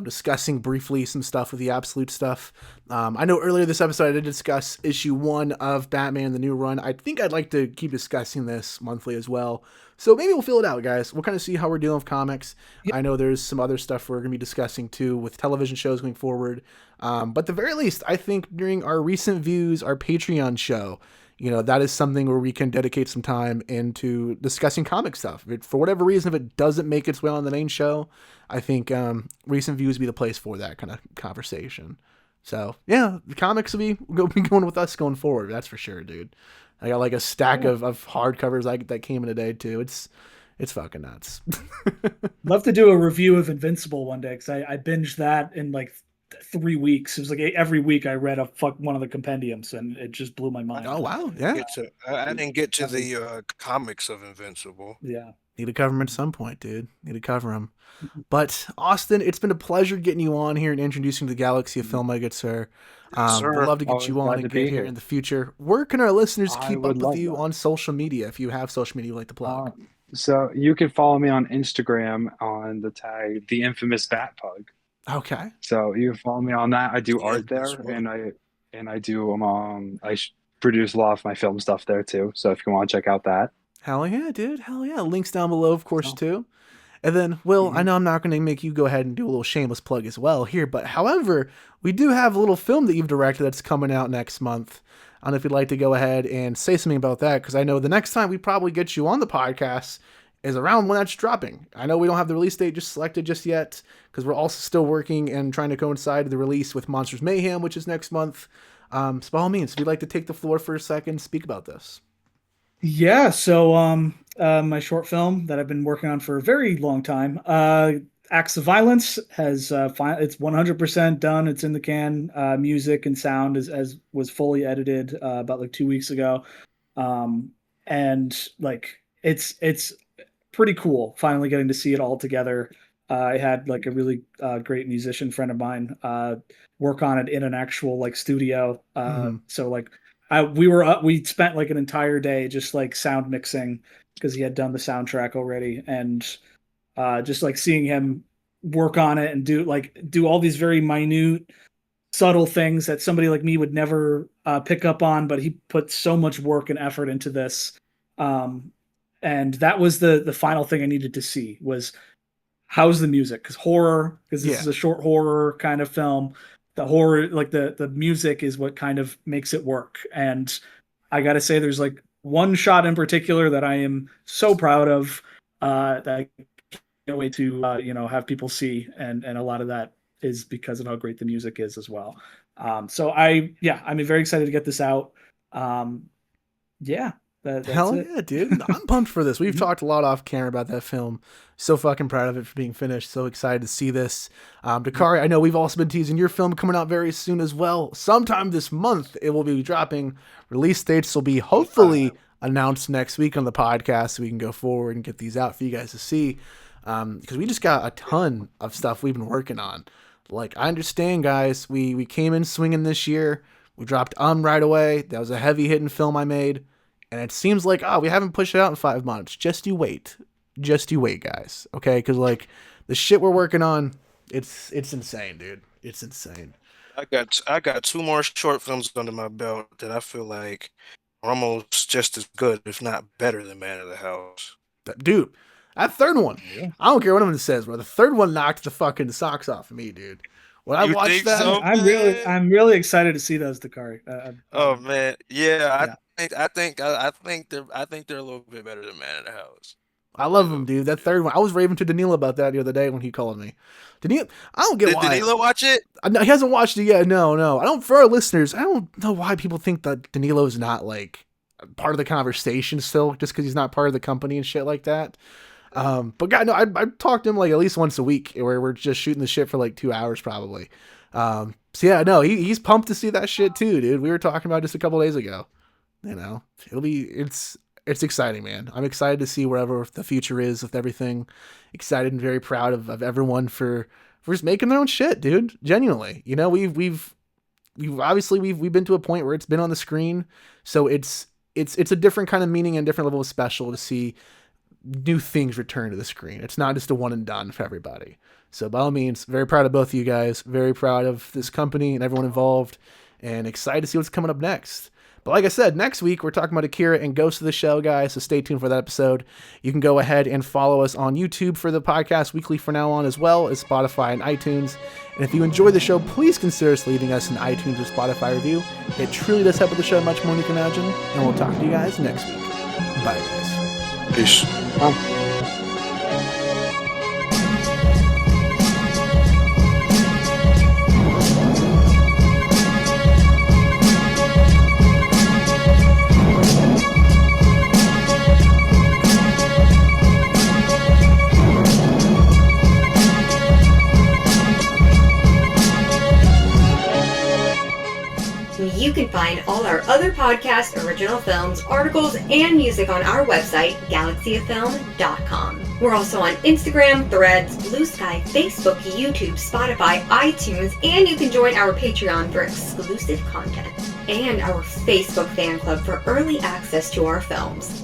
discussing briefly some stuff with the Absolute stuff. I know earlier this episode I did discuss issue 1 of Batman, the new run. I think I'd like to keep discussing this monthly as well. So maybe we'll fill it out, guys. We'll kind of see how we're dealing with comics. Yep. I know there's some other stuff we're going to be discussing, too, with television shows going forward. But at the very least, I think during our recent views, our Patreon show, you know, that is something where we can dedicate some time into discussing comic stuff. For whatever reason, if it doesn't make its way on the main show, I think recent views would be the place for that kind of conversation. So, yeah, the comics will be going with us going forward. That's for sure, dude. I got like a stack of hardcovers that came in today, too. It's fucking nuts. Love to do a review of Invincible one day, because I binged that in like 3 weeks. It was like every week I read one of the compendiums, and it just blew my mind. Oh wow, yeah. I didn't get to the comics of Invincible. Yeah, need to cover them at some point, dude. Need to cover them. But Austin, it's been a pleasure getting you on here and introducing the Galaxy of Film, good sir. We'd love to get you on again here in the future. Where can our listeners keep up with you on social media, if you have social media you'd like to plug? So you can follow me on Instagram on the tag The Infamous Bat Pug. Okay. So you can follow me on that. I do art there, and I do produce a lot of my film stuff there too. So if you want to check out that. Hell yeah, dude. Hell yeah. Links down below, of course, too. And then, Will, I know I'm not going to make you go ahead and do a little shameless plug as well here, but however, we do have a little film that you've directed that's coming out next month. I don't know if you'd like to go ahead and say something about that, because I know the next time we probably get you on the podcast is around when that's dropping. I know we don't have the release date just selected just yet, because we're also still working and trying to coincide the release with Monsters Mayhem, which is next month. So by all means, if you'd like to take the floor for a second, speak about this. Yeah, so my short film that I've been working on for a very long time, Acts of Violence, has it's 100% done. It's in the can. Music and sound as was fully edited about like 2 weeks ago, and like it's pretty cool finally getting to see it all together. I had like a really great musician friend of mine work on it in an actual like studio. So like we spent like an entire day just like sound mixing, because he had done the soundtrack already, and just like seeing him work on it and do all these very minute, subtle things that somebody like me would never pick up on, but he put so much work and effort into this. And that was the final thing I needed to see, was how's the music? Because this is a short horror kind of film. The horror, like the music is what kind of makes it work. And I got to say, there's like one shot in particular that I am so proud of, that I can't wait to have people see, and a lot of that is because of how great the music is as well. So I'm very excited to get this out. Yeah. That's Hell it. yeah, dude. I'm pumped for this. We've talked a lot off camera about that film. So fucking proud of it for being finished. So excited to see this. Dakari, I know we've also been teasing your film coming out very soon as well. Sometime this month it will be dropping. Release dates will be hopefully announced next week on the podcast so we can go forward and get these out for you guys to see. Because we just got a ton of stuff we've been working on. Like, I understand, guys. We came in swinging this year. We dropped right away. That was a heavy hitting film I made. And it seems like, we haven't pushed it out in 5 months. Just you wait. Just you wait, guys. Okay? Because, like, the shit we're working on, it's insane, dude. It's insane. I got 2 more short films under my belt that I feel like are almost just as good, if not better, than Man of the House. Dude, that third one, I don't care what anyone says, bro. The third one knocked the fucking socks off of me, dude. When I watched that, so, I'm really excited to see those, Dakari. Oh man, yeah. I think they're a little bit better than Man of the House. I love him, dude. That third one, I was raving to Danilo about that the other day when he called me. Danilo, I don't get why. Did Danilo watch it? He hasn't watched it yet. No. I don't. For our listeners, I don't know why people think that Danilo's not like part of the conversation still, just because he's not part of the company and shit like that. But God, no, I talk to him like at least once a week, where we're just shooting the shit for like 2 hours probably. So yeah, no, he's pumped to see that shit too, dude. We were talking about it just a couple days ago. You know, it's exciting, man. I'm excited to see wherever the future is with everything. Excited and very proud of everyone for just making their own shit, dude. Genuinely, you know, we've obviously been to a point where it's been on the screen, so it's a different kind of meaning and different level of special to see new things return to the screen. It's not just a one and done for everybody. So by all means, very proud of both of you guys. Very proud of this company and everyone involved, and excited to see what's coming up next. But like I said, next week we're talking about Akira and Ghost of the Shell, guys, so stay tuned for that episode. You can go ahead and follow us on YouTube for the podcast weekly from now on, as well as Spotify and iTunes. And if you enjoy the show, please consider leaving us an iTunes or Spotify review. It truly does help with the show much more than you can imagine. And we'll talk to you guys next week. Bye, guys. Peace. You can find all our other podcasts, original films, articles, and music on our website, galaxyofilm.com. We're also on Instagram, Threads, Blue Sky, Facebook, YouTube, Spotify, iTunes, and you can join our Patreon for exclusive content and our Facebook fan club for early access to our films.